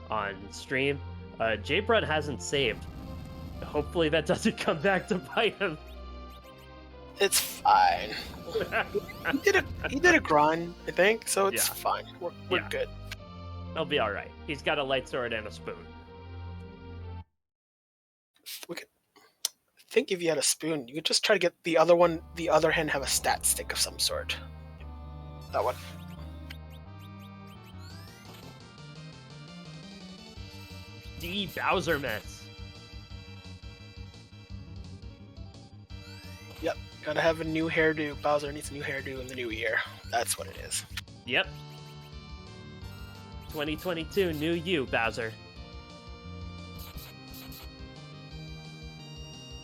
on stream. Jabrun hasn't saved. Hopefully that doesn't come back to bite him. It's fine. he did a grind, I think, so it's fine. We're good. He'll be all right. He's got a light sword and a spoon. I think if you had a spoon, you could just try to get the other hand have a stat stick of some sort. That one. D Bowser mess. Yep, gotta have a new hairdo. Bowser needs a new hairdo in the new year. That's what it is. Yep. 2022, new you, Bowser.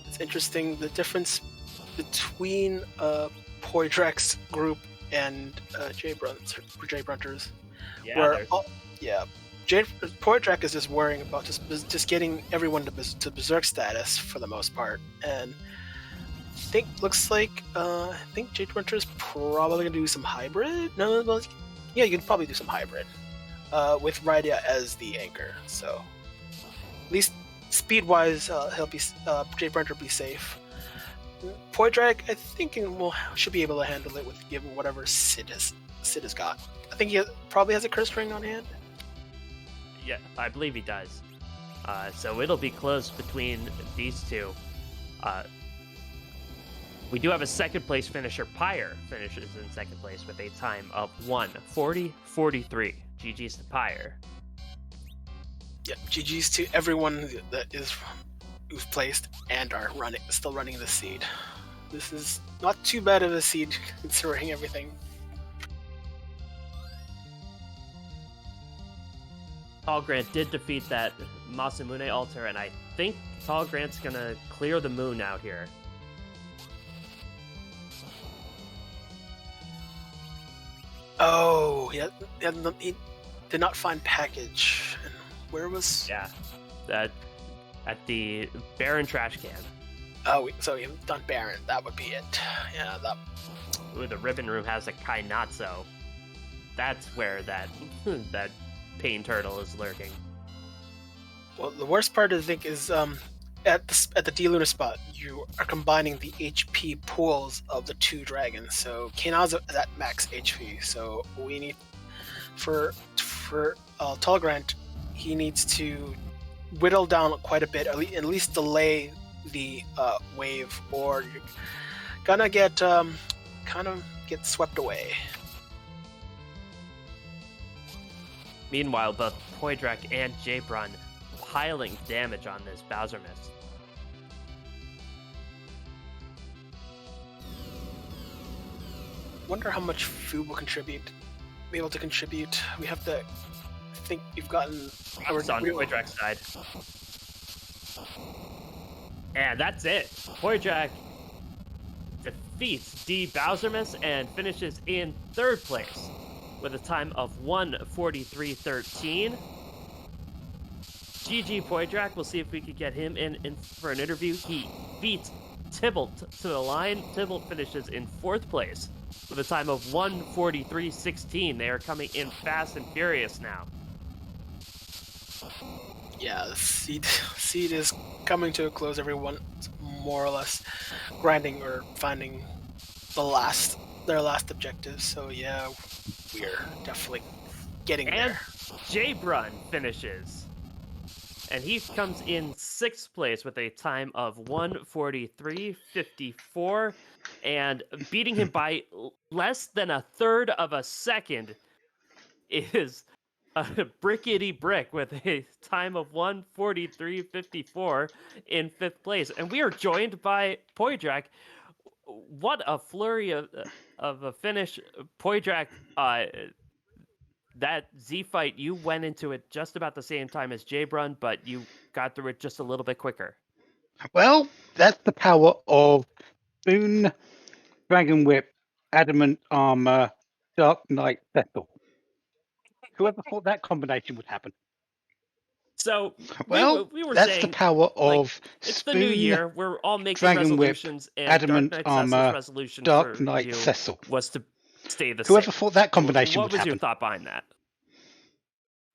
It's interesting the difference between Poydrak's group and Jabrunters. Yeah, Poydrak is just worrying about just getting everyone to berserk status for the most part, and I think Jabrunters probably gonna do some hybrid. Yeah, you can probably do some hybrid with Rydia as the anchor. So at least speed-wise, Jabrunter will be safe. Poydrak, I think, should be able to handle it with given whatever Sid has got. I think he probably has a curse ring on hand. Yeah, I believe he does. So it'll be close between these two. We do have a second place finisher. Pyre finishes in second place with a time of 1:40:43. GG's to Pyre. Yeah, GG's to everyone that is who's placed and are still running the seed. This is not too bad of a seed considering everything. Tall Grant did defeat that Masamune altar, and I think Tall Grant's gonna clear the moon out here. Oh, yeah, he did not find package. And where was? Yeah, that at the Baron trash can. Oh, so we have done Baron. That would be it. Yeah, that. Ooh, the Ribbon Room has a Kainatsu. That's where that that pain turtle is lurking. Well, the worst part I think is at the D-Lunar spot, you are combining the HP pools of the two dragons. So Kaina's at max HP. So we need for Tall Grant, he needs to whittle down quite a bit, at least delay the wave, or you're gonna get kind of get swept away. Meanwhile, both Poydrak and Jbrun piling damage on this Bowser Mist. Wonder how much food will be able to contribute. We have to think we've gotten. It's on Poydrak's side. And that's it. Poydrak defeats D Bowsermus and finishes in 3rd place with a time of 1:43.13. GG Poydrak. We'll see if we could get him in for an interview. He beats Tybalt to the line. Tybalt finishes in 4th place with a time of 1:43.16. They are coming in fast and furious now. Yeah, the seed is coming to a close. Everyone's more or less grinding or finding their last objective. So yeah, we're definitely getting and there. Jbrun finishes, and he comes in 6th place with a time of 1:43.54, and beating him by less than 1/3 of a second is Brickety Brick with a time of 1:43.54 in 5th place. And we are joined by Poydrak. What a flurry of a finish. Poydrak, that Z fight, you went into it just about the same time as Jbrun, but you got through it just a little bit quicker. Well, that's the power of Boon, Dragon Whip, Adamant Armor, Dark Knight Cecil. Whoever thought that combination would happen? So well, we were that's saying, the power of it's Spoon, the new year. We're all making Dragon resolutions, Whip, and Adamant Dark Knight Armor, Cecil's resolution Dark for Knight you Cecil. was to stay the Whoever same. thought that combination What would was happen? your thought behind that?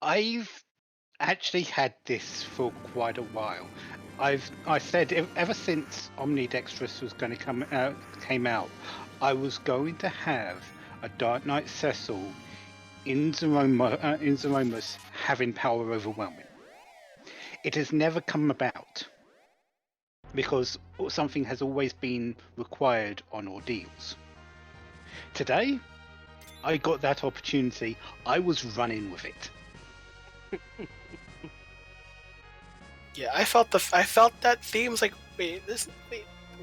I've actually had this for quite a while. I said ever since Omnidextrous was going to came out, I was going to have a Dark Knight Cecil in Zeromus having power overwhelming. It has never come about because something has always been required on Ordeals. Today, I got that opportunity. I was running with it. Yeah, I felt that theme was like,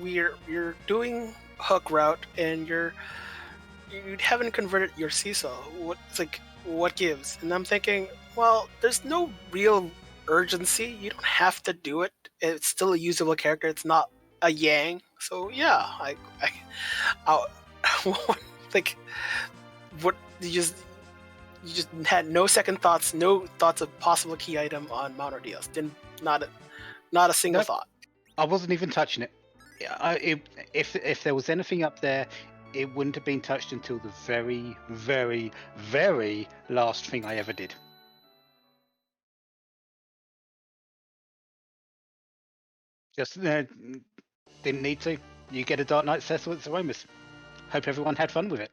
you're doing hook route and you haven't converted your seesaw. What gives? And I'm thinking, well, there's no real urgency. You don't have to do it. It's still a usable character. It's not a Yang. So yeah, I like what you just had no second thoughts, no thoughts of possible key item on Mount Ordeals. Not a single thought. I wasn't even touching it. If there was anything up there, it wouldn't have been touched until the very, very, very last thing I ever did. Just didn't need to. You get a Dark Knight Cecil at Zeromus. Hope everyone had fun with it.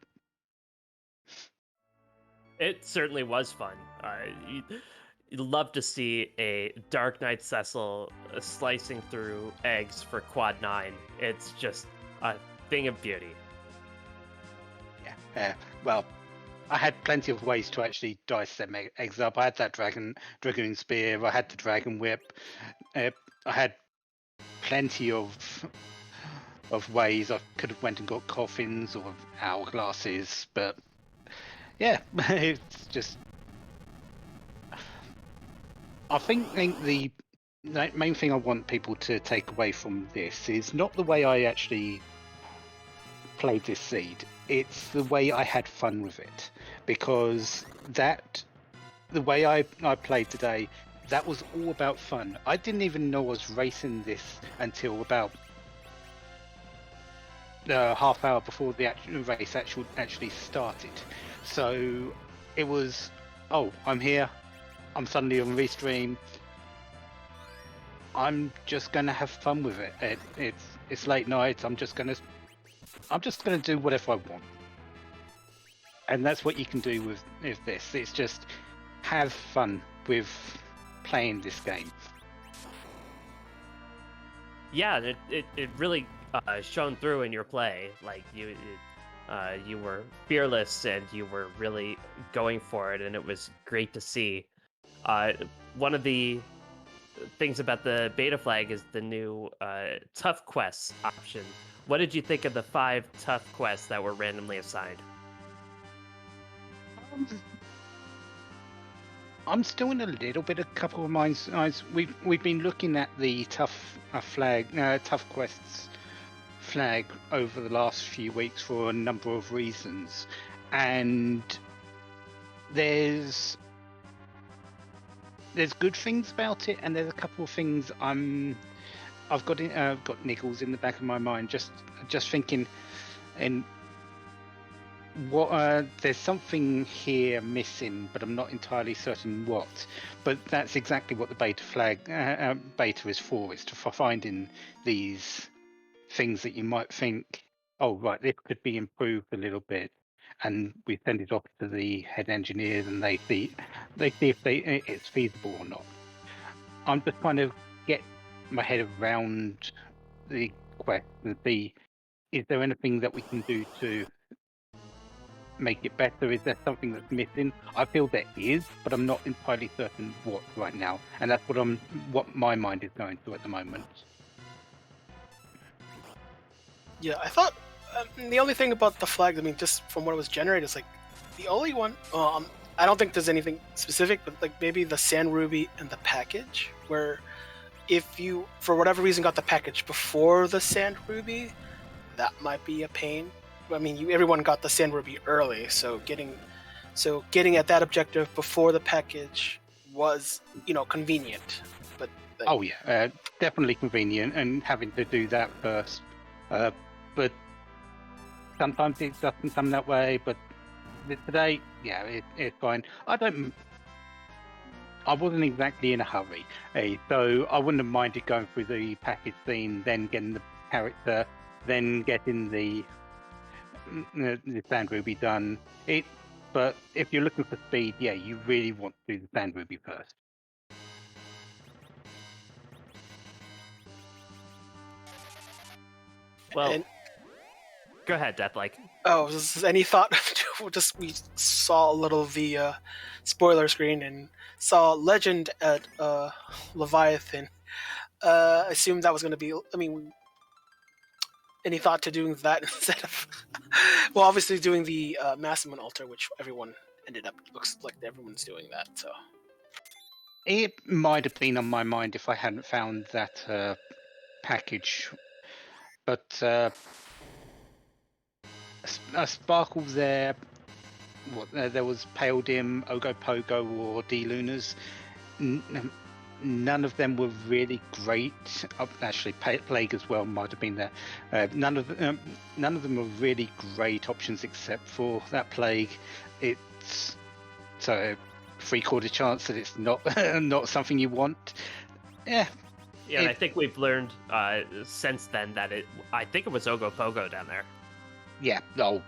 It certainly was fun. You'd love to see a Dark Knight Cecil slicing through eggs for Quad 9. It's just a thing of beauty. Yeah. Well, I had plenty of ways to actually dice them eggs up. I had that dragoon spear. I had the dragon whip. I had plenty of ways. I could have went and got coffins or hourglasses, but yeah, it's just. I think the main thing I want people to take away from this is not the way I actually played this seed. It's the way I had fun with it, because the way I played today, that was all about fun. I didn't even know I was racing this until about half hour before the actual race actually started. So it was, oh, I'm here. I'm suddenly on restream. I'm just gonna have fun with it. It's late night. I'm just gonna do whatever I want, and that's what you can do with this. It's just have fun with playing this game. Yeah, it really shone through in your play. Like you were fearless and you were really going for it, and it was great to see. One of the things about the beta flag is the new tough quests option. What did you think of the 5 tough quests that were randomly assigned? I'm still in a little bit of couple of minds. We've been looking at the tough quests flag over the last few weeks for a number of reasons, and there's good things about it, and there's a couple of things I've got niggles in the back of my mind, just thinking, and what there's something here missing, but I'm not entirely certain what. But that's exactly what the beta flag beta is for. It's for finding these things that you might think, oh right, this could be improved a little bit, and we send it off to the head engineers, and they see if it's feasible or not. I'm just trying to get my head around the quest and see, is there anything that we can do to make it better? Is there something that's missing? I feel there is, but I'm not entirely certain what right now, and that's what my mind is going to at the moment. Yeah, I thought the only thing about the flag, I mean, just from what it was generated, is like the only one. I don't think there's anything specific, but like maybe the Sand Ruby and the package, where if you, for whatever reason, got the package before the Sand Ruby, that might be a pain. I mean, everyone got the Sand Ruby early, so getting at that objective before the package was, convenient. But like, oh yeah, definitely convenient, and having to do that first. But sometimes it doesn't come that way. But today, yeah, it's fine. I wasn't exactly in a hurry, so I wouldn't have minded going through the package scene, then getting the character, then getting the Sand Ruby done. But if you're looking for speed, yeah, you really want to do the Sand Ruby first. Well, go ahead, Deathlike. Oh, any thought? Just we saw a little of the spoiler screen and saw Legend at Leviathan. I assumed that was going to be. I mean, any thought to doing that instead of? Well, obviously doing the Massimum Altar, which everyone looks like everyone's doing that. So it might have been on my mind if I hadn't found that package, but a sparkle there. There was Pale Dim, Ogopogo, or D-Lunas. None of them were really great. Actually, Plague as well might have been there. None of them were really great options except for that Plague. It's so 3/4 chance that it's not not something you want. Yeah. Yeah, and I think we've learned since then that I think it was Ogopogo down there. Yeah, no.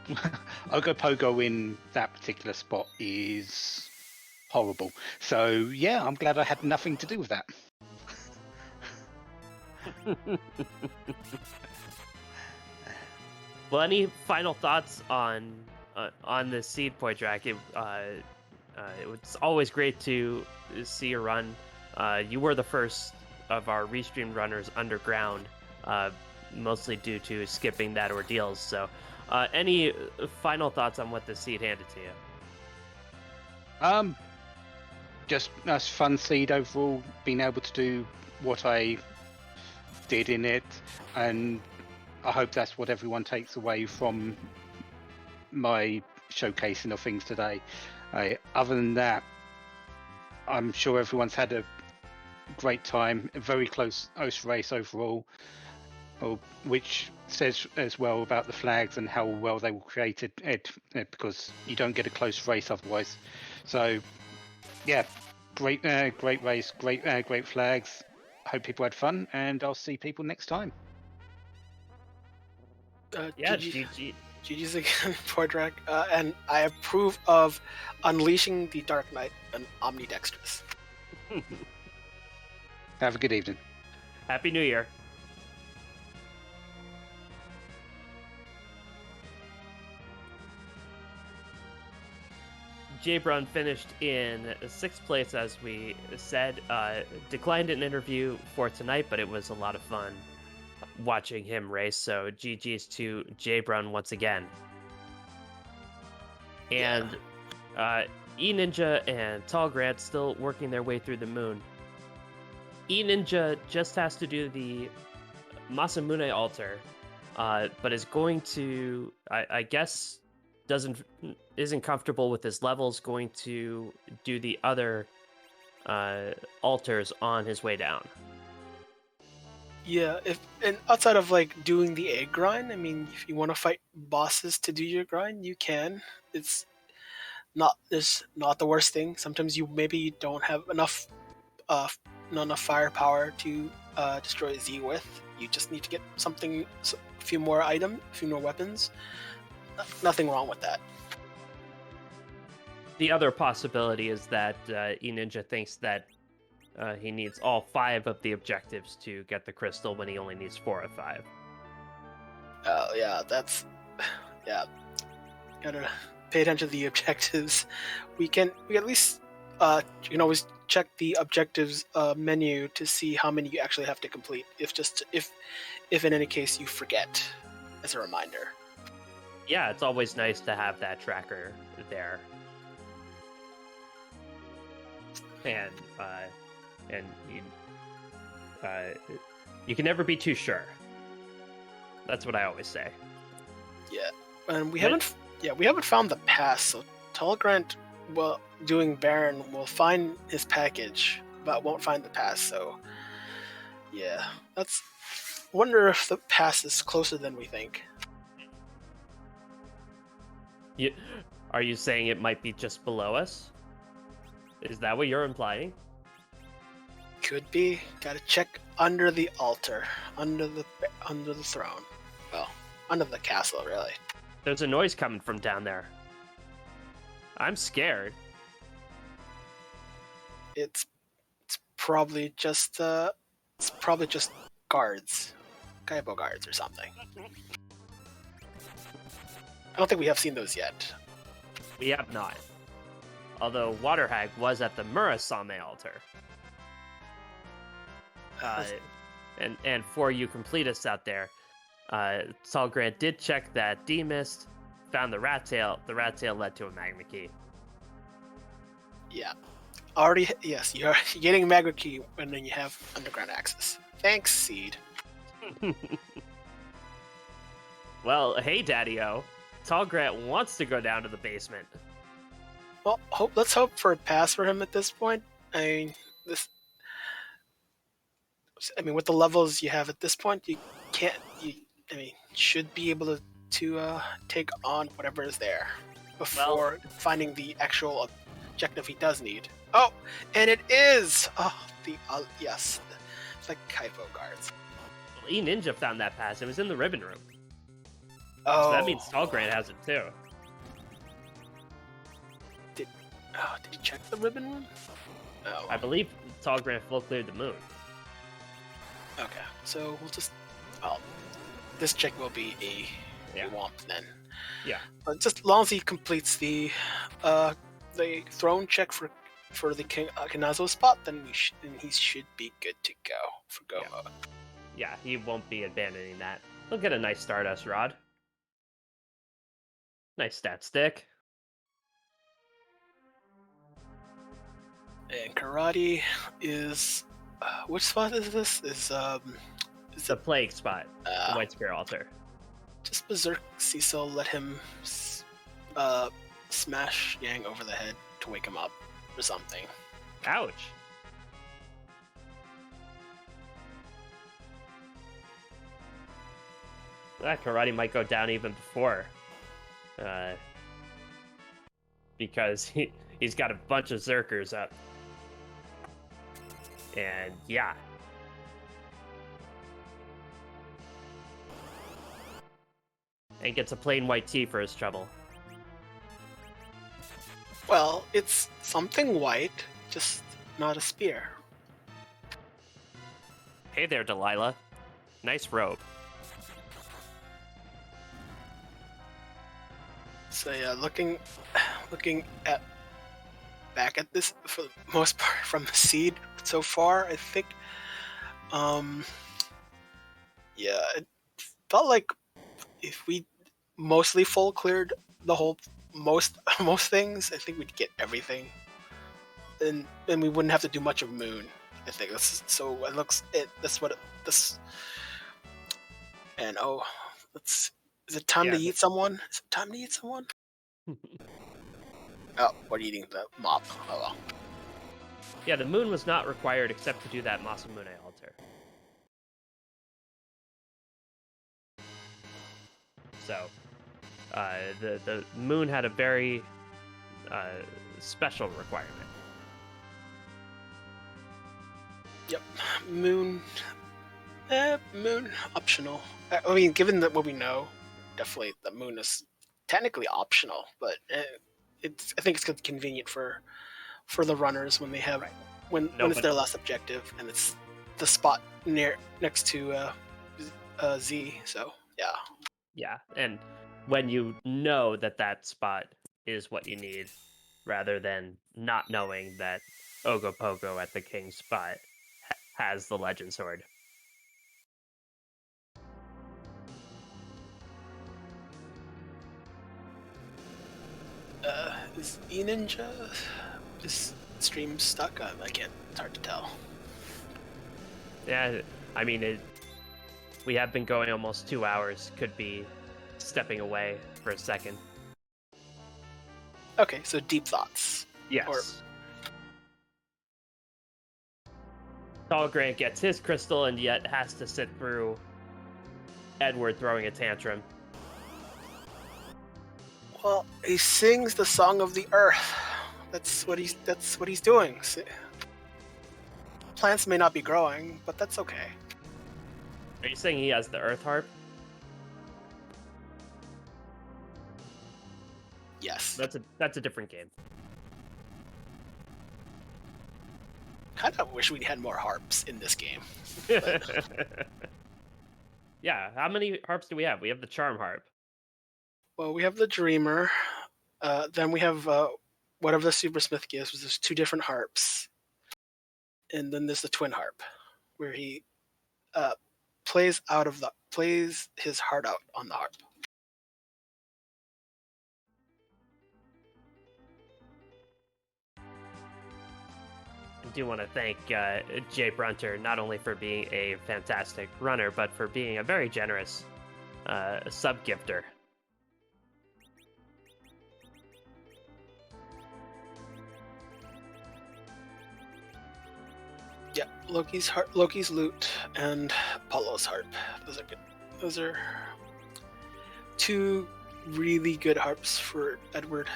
Ogopogo in that particular spot is horrible. So, yeah, I'm glad I had nothing to do with that. Well, any final thoughts on on the seed point track, it was always great to see a run. You were the first of our restreamed runners underground, mostly due to skipping that Ordeals. So, any final thoughts on what the seed handed to you? Just a fun seed overall, being able to do what I did in it, and I hope that's what everyone takes away from my showcasing of things today. Other than that, I'm sure everyone's had a great time, a very close race overall, which says as well about the flags and how well they were created, because you don't get a close race otherwise. So yeah, great race, great flags. Hope people had fun, and I'll see people next time. Yeah, GG. GG's again, Pordrak, and I approve of unleashing the Dark Knight and Omnidextrous. Have a good evening. Happy New Year. Jabron finished in 6th place, as we said. Declined an interview for tonight, but it was a lot of fun watching him race. So GG's to Jabron once again. And E-Ninja and Tall Grant still working their way through the moon. E-Ninja just has to do the Masamune altar, but is going to, I guess, isn't comfortable with his levels, going to do the other altars on his way down. Yeah, and outside of like doing the egg grind, I mean, if you want to fight bosses to do your grind, you can. It's not the worst thing. Sometimes you maybe don't have enough not enough firepower to destroy Z with. You just need to get a few more weapons. Nothing wrong with that. The other possibility is that E-Ninja thinks that he needs all 5 of the objectives to get the crystal when he only needs 4 of 5. Yeah, gotta pay attention to the objectives. We can at least you can always check the objectives menu to see how many you actually have to complete. If in any case you forget, as a reminder. Yeah, it's always nice to have that tracker there. And you can never be too sure. That's what I always say. Yeah, and we haven't found the pass. So Tall Grant, doing Baron, will find his package, but won't find the pass. So yeah, wonder if the pass is closer than we think. Are you saying it might be just below us? Is that what you're implying? Could be. Gotta check under the altar, under the throne. Well, under the castle, really. There's a noise coming from down there. I'm scared. It's probably just guards, Kaibo guards or something. I don't think we have seen those yet. We have not. Although Waterhag was at the Murasame altar. And for you completists out there, Tall Grant did check that D-Mist, found the rat tail. The rat tail led to a magma key. Yeah. Yes, you're getting magma key when you have underground access. Thanks, Seed. Well, hey, Daddy-O. Tall Grant wants to go down to the basement. Well, let's hope for a pass for him at this point. I mean, with the levels you have at this point, you should be able to take on whatever is there before finding the actual objective he does need. Oh, and it is! Oh, yes, the Kaipo guards. Well, E-Ninja found that pass. It was in the ribbon room. Oh. So that means Tall Grant has it too. Did he check the ribbon room? Oh. I believe Tall Grant full cleared the moon. Okay, so we'll just... Well, this check will be a you want then. Yeah. But just as long as he completes the throne check for the King Kinazo spot, then he should be good to go for go mode. Yeah, he won't be abandoning that. He'll get a nice Stardust Rod. Nice stat stick. And Karate is which spot is this? Is The plague spot. The White Spear Altar. just Berserk Cecil, let him smash Yang over the head to wake him up or something. Ouch. That Karate might go down even before. Because he's got a bunch of Zerkers up. And yeah. And gets a plain white tea for his trouble. Well, it's something white, just not a spear. Hey there, Delilah. Nice robe. So yeah, looking at back at this for the most part from the seed so far, I think yeah, it felt like if we mostly full cleared the whole most things, I think we'd get everything. And we wouldn't have to do much of Moon. I think that's so it looks that's what this and is it time to eat someone? Is it time to eat someone? Oh, what are you eating? The mop. Oh well. Yeah, the moon was not required except to do that Masamune altar. So, the moon had a very special requirement. Yep, moon optional. I mean, given that what we know, definitely the moon is technically optional, but I think it's convenient for the runners when they have when it's their last objective and it's the spot next to Z. So yeah. Yeah, and when you know that spot is what you need, rather than not knowing that Ogopogo at the king's spot has the legend sword. Is E-Ninja is stream stuck? I can't. It's hard to tell. Yeah, I mean, we have been going almost 2 hours. Could be stepping away for a second. Okay, so deep thoughts. Yes. Tall Grant gets his crystal and yet has to sit through Edward throwing a tantrum. Well, he sings the song of the earth. That's what he's doing. Plants may not be growing, but that's okay. Are you saying he has the earth harp? Yes. That's a different game. Kind of wish we had more harps in this game. Yeah, how many harps do we have? We have the charm harp. Well, we have the Dreamer. Then we have whatever the Supersmith gives. There's 2 different harps, and then there's the twin harp, where he plays his heart out on the harp. I do want to thank Jay Brunter not only for being a fantastic runner, but for being a very generous sub-gifter. Yeah, Loki's lute, and Apollo's harp. Those are good. Those are 2 really good harps for Edward.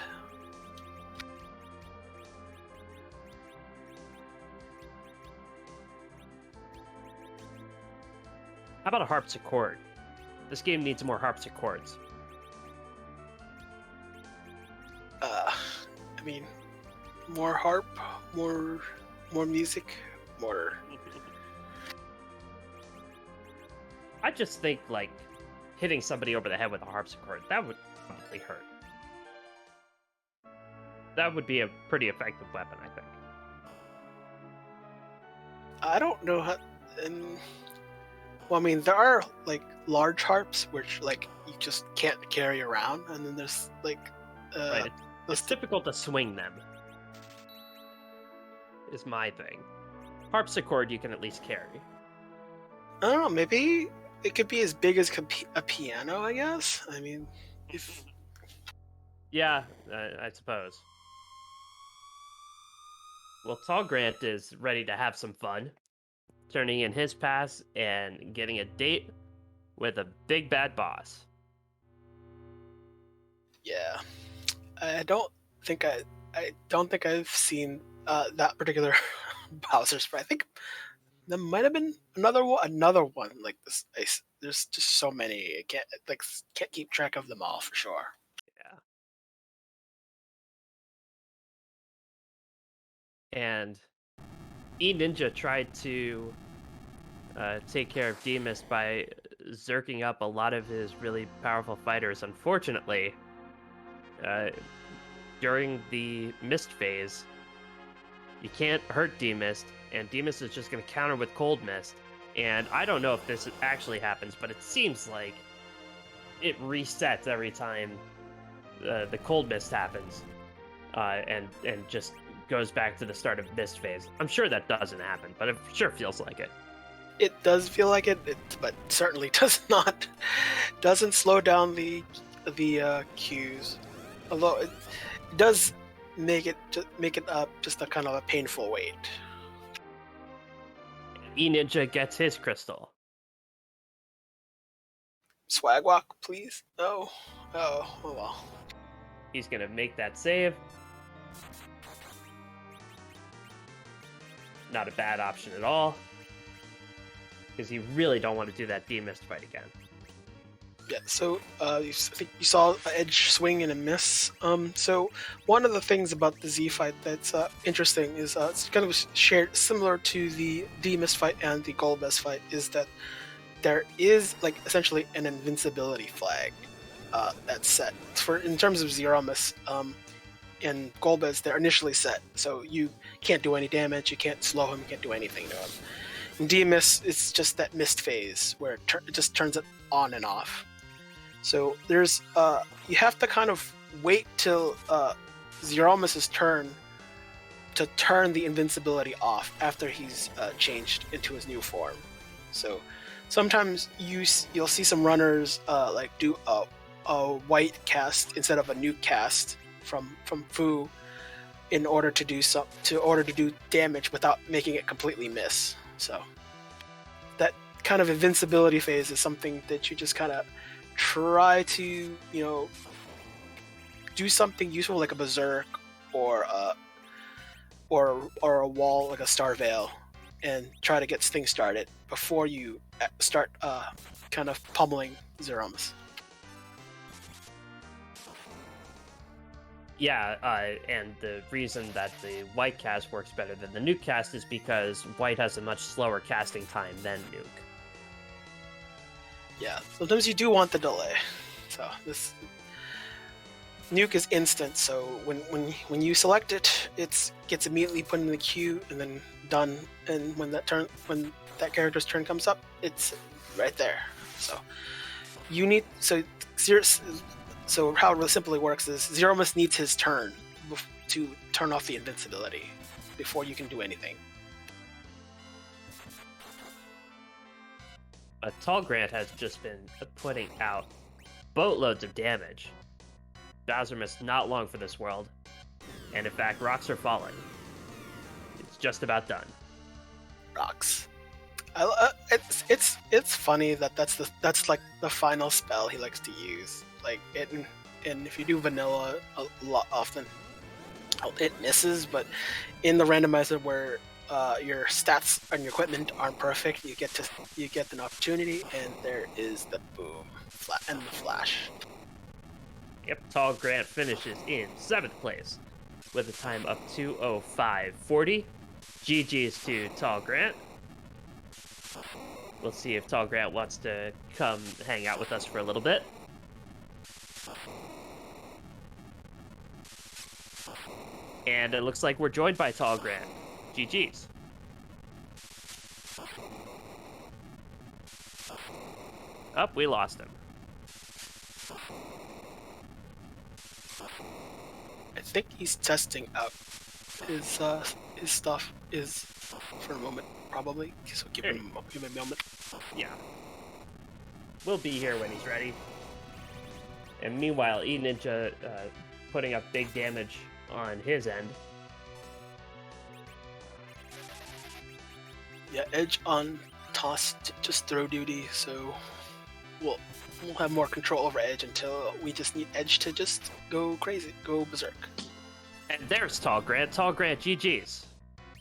How about a harpsichord? This game needs more harpsichords. I mean, more harp, more music, more. I just think like hitting somebody over the head with a harpsichord, that would probably hurt. That would be a pretty effective weapon, I think. I don't know how. Well, I mean, there are like large harps which like you just can't carry around, and then there's like Right. It's difficult to swing them. Is my thing. Harpsichord you can at least carry. I don't know. Maybe it could be as big as a piano. I guess. I mean, if Yeah, I suppose. Well, Tall Grant is ready to have some fun, turning in his pass and getting a date with a big bad boss. yeah, I don't think I've seen that particular Bowser sprite. I think there might have been another one like this. There's just so many. I can't keep track of them all for sure. Yeah. And E-Ninja tried to take care of Demus by zerking up a lot of his really powerful fighters. Unfortunately, during the Mist phase, you can't hurt Demus, and Demus is just going to counter with Cold Mist. And I don't know if this actually happens, but it seems like it resets every time the Cold Mist happens, and just goes back to the start of Mist phase. I'm sure that doesn't happen, but it sure feels like it. It does feel like it, but certainly doesn't slow down the cues. Although it does make it just a kind of a painful wait. E-Ninja gets his crystal. Swag walk, please. Oh well. He's gonna make that save. Not a bad option at all, because you really don't want to do that D-Mist fight again. Yeah, so I think you saw an edge swing and a miss. So one of the things about the Z fight that's interesting is it's kind of shared similar to the D-Mist fight and the Golbez fight, is that there is like essentially an invincibility flag that's set. In terms of Zeromus, in Golbez, they're initially set, so you can't do any damage, you can't slow him, you can't do anything to him. In D-Mist, it's just that mist phase where it just turns it on and off. So there's you have to kind of wait till Zeromus' turn to turn the invincibility off after he's changed into his new form. So sometimes you'll see some runners like do a white cast instead of a nuke cast from Fu in order to do damage without making it completely miss. So that kind of invincibility phase is something that you just kind of try to, do something useful like a berserk or a wall like a star veil, and try to get things started before you start kind of pummeling Zeromus. Yeah, and the reason that the white cast works better than the nuke cast is because white has a much slower casting time than nuke. Yeah, sometimes you do want the delay. So this nuke is instant, so when you select it, it gets immediately put in the queue and then done. And when that character's turn comes up, it's right there. So you need So how it really simply works is Zeromus needs his turn to turn off the invincibility before you can do anything. Tall Grant has just been putting out boatloads of damage. Bowser missed not long for this world, and in fact, rocks are falling. It's just about done. Rocks. It's funny that's like the final spell he likes to use. Like and if you do vanilla a lot often, it misses. But in the randomizer where your stats and your equipment aren't perfect, you get an opportunity, and there is the boom and the flash. Yep, Tall Grant finishes in 7th place with a time of 2:05:40. GG's to Tall Grant. We'll see if Tall Grant wants to come hang out with us for a little bit. And it looks like we're joined by Tall Grant. GG's. Up, we lost him. I think he's testing out his stuff is for a moment, probably. So give him a moment. Yeah. We'll be here when he's ready. And meanwhile, E-Ninja putting up big damage on his end. Yeah, Edge on toss, just throw duty, so we'll have more control over Edge until we just need Edge to just go crazy, go berserk. And there's Tall Grant. Tall Grant, GG's.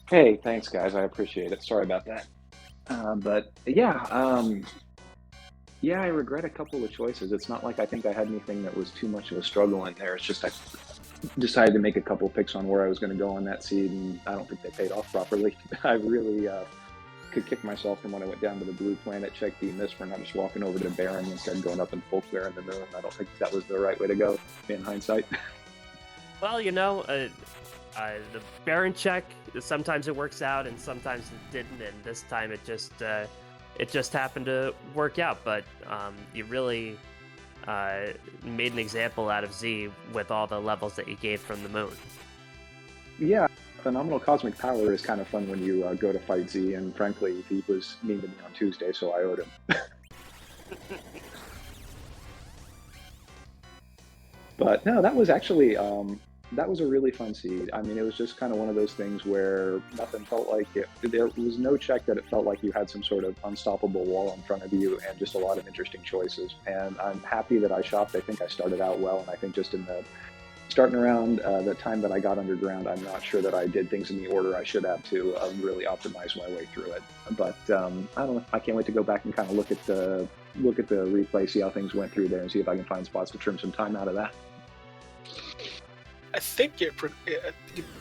Hey, thanks guys, I appreciate it. Sorry about that. But yeah, I regret a couple of choices. It's not like I think I had anything that was too much of a struggle in there. It's just I decided to make a couple picks on where I was going to go on that seed, and I don't think they paid off properly. I really could kick myself from when I went down to the blue planet, checked the mist for not just walking over to Baron instead of going up in full clear in the moon. I don't think that was the right way to go in hindsight. Well, you know, the Baron check, sometimes it works out and sometimes it didn't, and this time it just happened to work out. But you really made an example out of Z with all the levels that you gave from the moon. Yeah, phenomenal cosmic power is kind of fun when you go to fight Z, and frankly, he was mean to me on Tuesday, so I owed him. But no, that was actually that was a really fun seed. I mean, it was just kind of one of those things where nothing felt like it. There was no check that it felt like you had some sort of unstoppable wall in front of you, and just a lot of interesting choices. And I'm happy that I shopped. I think I started out well, and I think just in the starting around the time that I got underground, I'm not sure that I did things in the order I should have to really optimize my way through it. But I don't know. I can't wait to go back and kind of look at the replay, see how things went through there, and see if I can find spots to trim some time out of that. I think your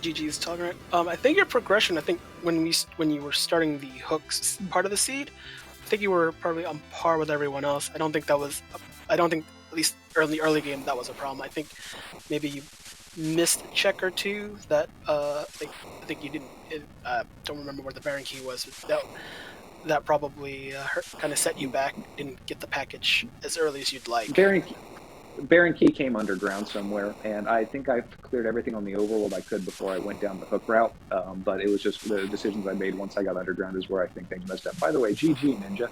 GG's tolerant. I think your progression. I think when you were starting the hooks part of the seed, I think you were probably on par with everyone else. I don't think at least early game that was a problem. I think maybe you missed a check or two that I think you didn't. Don't remember where the Baron key was. That probably kind of set you back. Didn't get the package as early as you'd like. Baron Key came underground somewhere, and I think I cleared everything on the overworld I could before I went down the hook route, but it was just the decisions I made once I got underground is where I think things messed up. By the way, GG Ninja.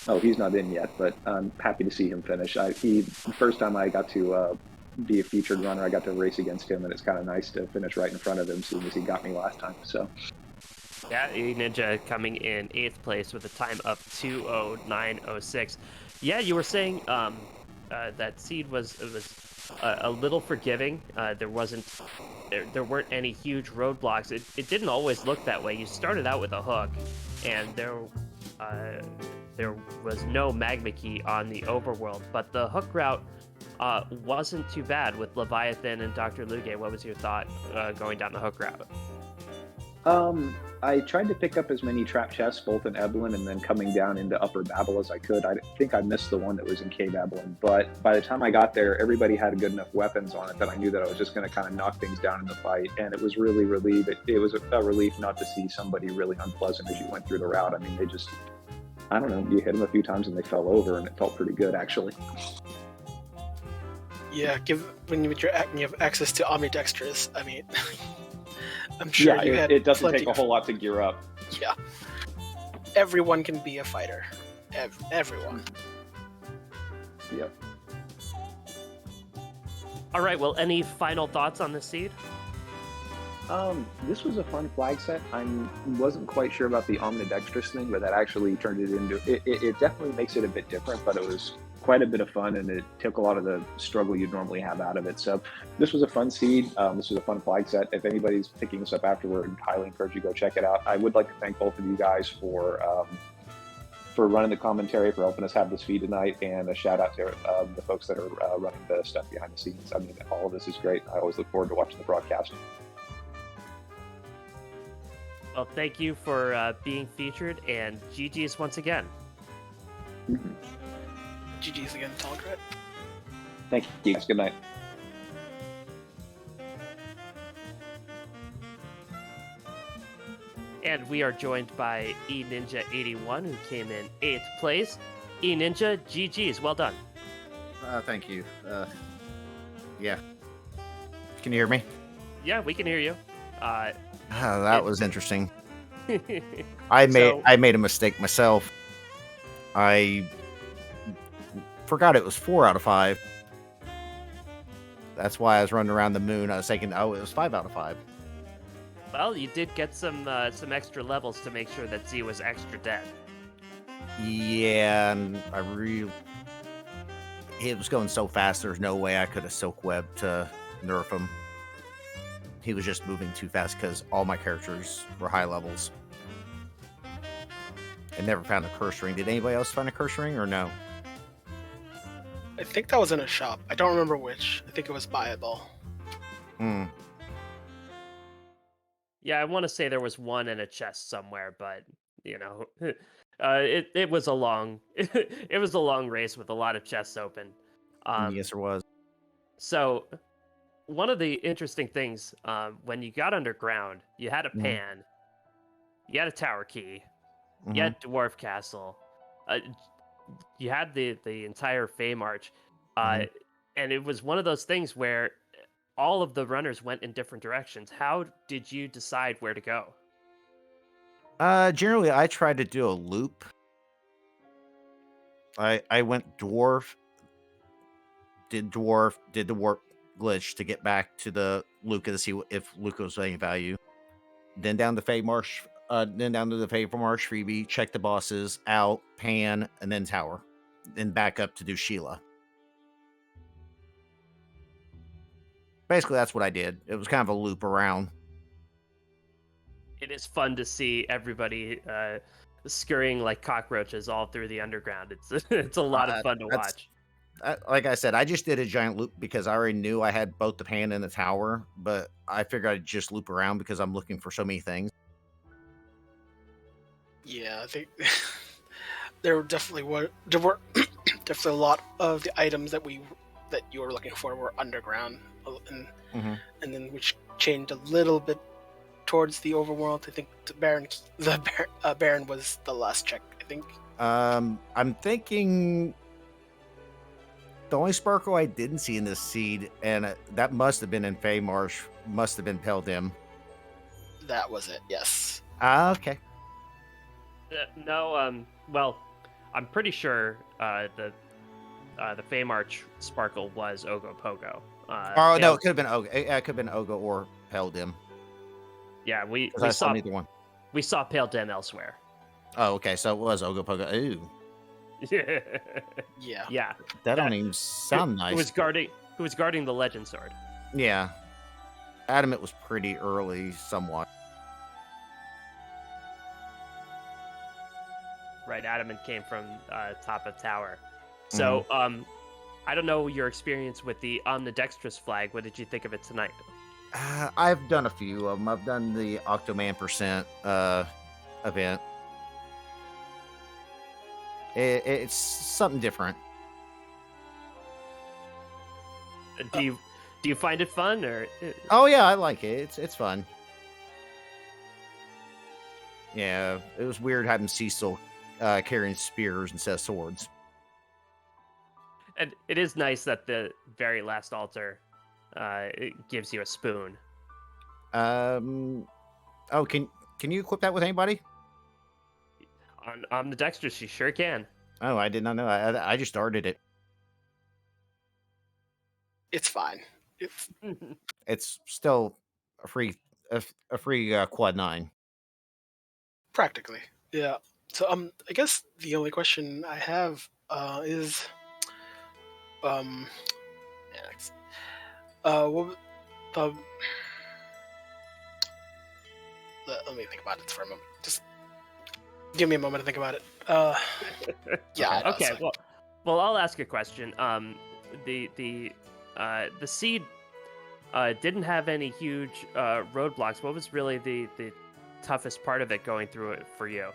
Oh, he's not in yet, but I'm happy to see him finish. The first time I got to be a featured runner, I got to race against him, and it's kind of nice to finish right in front of him, seeing as he got me last time. So. Yeah, Ninja coming in 8th place with a time of 2:09:06. Yeah, you were saying that seed was a little forgiving. There weren't any huge roadblocks. It didn't always look that way. You started out with a hook, and there was no magma key on the overworld, but the hook route wasn't too bad with Leviathan and Dr. Luge. What was your thought going down the hook route? I tried to pick up as many trap chests, both in Eblan and then coming down into Upper Babel as I could. I think I missed the one that was in Cave Eblan, but by the time I got there, everybody had good enough weapons on it that I knew that I was just going to kind of knock things down in the fight, and it was really it was a relief not to see somebody really unpleasant as you went through the route. I mean, they just, I don't know, you hit them a few times and they fell over, and it felt pretty good, actually. Yeah, when you have access to Omnidextrous, I mean... I'm sure it doesn't take a whole lot to gear up. Yeah. Everyone can be a fighter. Everyone. Yep. All right, well, any final thoughts on the seed? This was a fun flag set. I wasn't quite sure about the Omnidextrous thing, but that actually turned it into... It definitely makes it a bit different, but it was quite a bit of fun, and it took a lot of the struggle you'd normally have out of it. So this was a fun seed. This was a fun flag set. If anybody's picking this up afterward, I'd highly encourage you to go check it out. I would like to thank both of you guys for running the commentary, for helping us have this feed tonight, and a shout out to the folks that are running the stuff behind the scenes. I mean, all of this is great. I always look forward to watching the broadcast. Well, thank you for being featured, and GG's once again. Mhm. GG's again, Telecrat. Thank you. Good night. And we are joined by eNinja81, who came in 8th place. eNinja, GG's, well done. Thank you. Yeah. Can you hear me? Yeah, we can hear you. That was interesting. So- I made a mistake myself. I forgot it was 4 out of 5. That's why I was running around the moon. I was thinking, oh, it was 5 out of 5. Well, you did get some extra levels to make sure that Z was extra dead. Yeah, and it was going so fast. There's no way I could have silk webbed to nerf him. He was just moving too fast because all my characters were high levels. I never found a curse ring. Did anybody else find a curse ring or no? I think that was in a shop. I don't remember which. I think it was buyable. Hmm. Yeah, I want to say there was one in a chest somewhere, but it was a long it was a long race with a lot of chests open. Yes, there was. So one of the interesting things, when you got underground, you had a Mhm. pan, you had a tower key, you Mhm. had dwarf castle, you had the entire Fey March, Mhm. and it was one of those things where all of the runners went in different directions. How did you decide where to go? Generally, I tried to do a loop. I went dwarf, did the warp glitch to get back to the Luca to see if Luca was any value. Then down the Fey Marsh, then down to the Fey Marsh freebie, check the bosses out, pan, and then tower. Then back up to do Sheila. Basically, that's what I did. It was kind of a loop around. It is fun to see everybody scurrying like cockroaches all through the underground. It's a lot of fun to watch. Like I said, I just did a giant loop because I already knew I had both the pan and the tower, but I figured I'd just loop around because I'm looking for so many things. Yeah, I think there were definitely definitely a lot of the items that you were looking for were underground, and Mhm. and then which changed a little bit towards the overworld. I think the Baron was the last check. I think. I'm thinking the only sparkle I didn't see in this seed, and that must have been in Fey Marsh, must have been Peldim. That was it. Yes. Okay. No, well, I'm pretty sure the Fey March Sparkle was Ogopogo. Oh no, it could have been Ogo. It could have been Ogo or Peldim. Yeah, we I saw saw neither one. we saw Pale Den elsewhere. Oh, okay, so it was Ogopogo. Ooh, Yeah. Yeah, that don't even sound nice. Who was guarding the Legend Sword? Yeah, Adamant was pretty early, somewhat. Right, Adamant came from top of tower. So, I don't know your experience with the Omnidextrous flag. What did you think of it tonight? I've done a few of them. I've done the Octoman percent event. It's something different. Do you find it fun or? Oh yeah, I like it. It's fun. Yeah, it was weird having Cecil carrying spears instead of swords. And it is nice that the very last altar it gives you a spoon. Oh, can you equip that with anybody? On the Dexterous, you sure can. Oh, I did not know. I just started it. It's fine. It's still a free quad 9. Practically. Yeah. So I guess the only question I have is what let me think about it for a moment. Just give me a moment to think about it. Yeah. Okay. Well, I'll ask a question. The seed didn't have any huge roadblocks. What was really the toughest part of it going through it for you?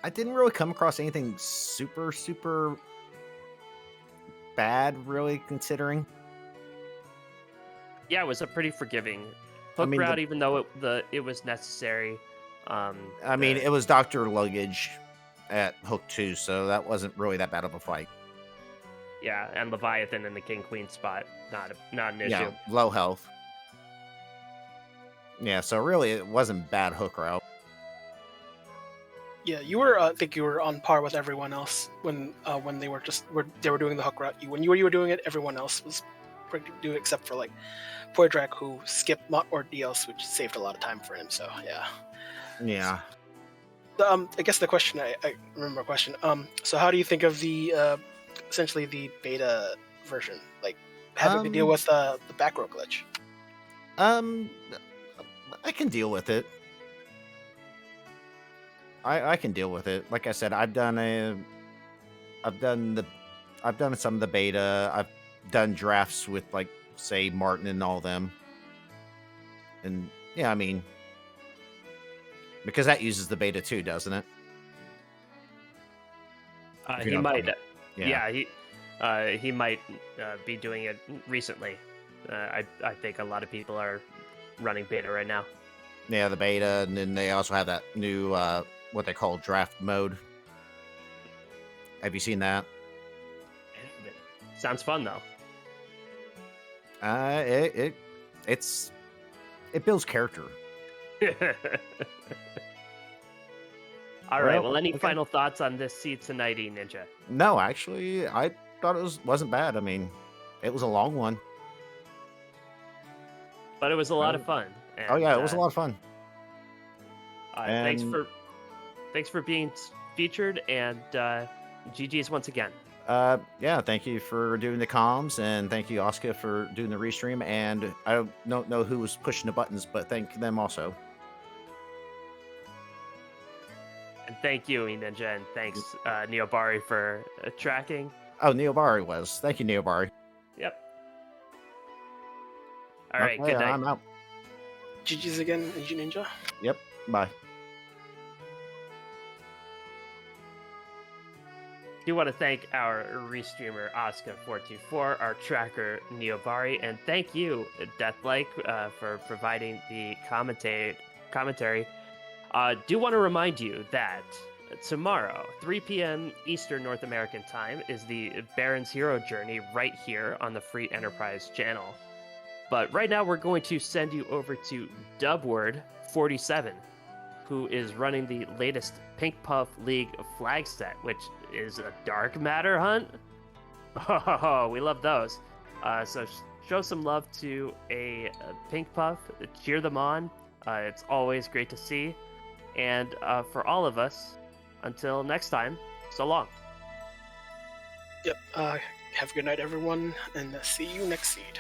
I didn't really come across anything super bad, really, considering. Yeah, it was a pretty forgiving I hook mean, route, even though it was necessary. I mean, it was Dr. Luggage at Hook 2, so that wasn't really that bad of a fight. Yeah, and Leviathan in the King Queen spot, not an Yeah, issue. low health. Yeah, so really it wasn't bad hook route. Yeah, you were. I think you were on par with everyone else when they were doing the hook route. When you were doing it, everyone else was doing it except for like Poydrak, who skipped Ordeals, which saved a lot of time for him. So yeah. Yeah. I guess the question I remember a question. So how do you think of the essentially the beta version, like having to deal with the back row glitch? I can deal with it. I can deal with it. Like I said, I've done some of the beta. I've done drafts with, like, say, Martin and all them. And yeah, I mean, because that uses the beta too, doesn't it? If He you're not might. talking- He might be doing it recently. I think a lot of people are running beta right now. Yeah, the beta, and then they also have that new what they call draft mode. Have you seen that? Sounds fun though. It builds character. All right. Well, Well, any okay. final thoughts on this Seeds to Nighty, Ninja? No, actually, I thought it wasn't bad. I mean, it was a long one. But it was a lot of fun. Oh yeah, and, it was a lot of fun. Thanks And- for being featured, and GG's once again. Yeah, thank you for doing the comms, and thank you, Oscar, for doing the restream. And I don't know who was pushing the buttons, but thank them also. And thank you, Ninja, and thanks, Neobari, for tracking. Oh, Neobari was. Thank you, Neobari. Yep. All right, Okay, good night. I'm out. GG's again, Ninja. Yep, bye. Do want to thank our restreamer Oscar424, our tracker Neobari, and thank you, Deathlike, for providing the commentary. Do want to remind you that tomorrow, 3 p.m. Eastern North American time, is the Baron's Hero Journey right here on the Free Enterprise channel. But right now, we're going to send you over to Dubword47, who is running the latest Pink Puff League flag set, which is a Dark Matter hunt. Oh, we love those. So show some love to a Pink Puff. Cheer them on. It's always great to see. And for all of us, until next time, so long. Yep. Have a good night, everyone, and see you next seed.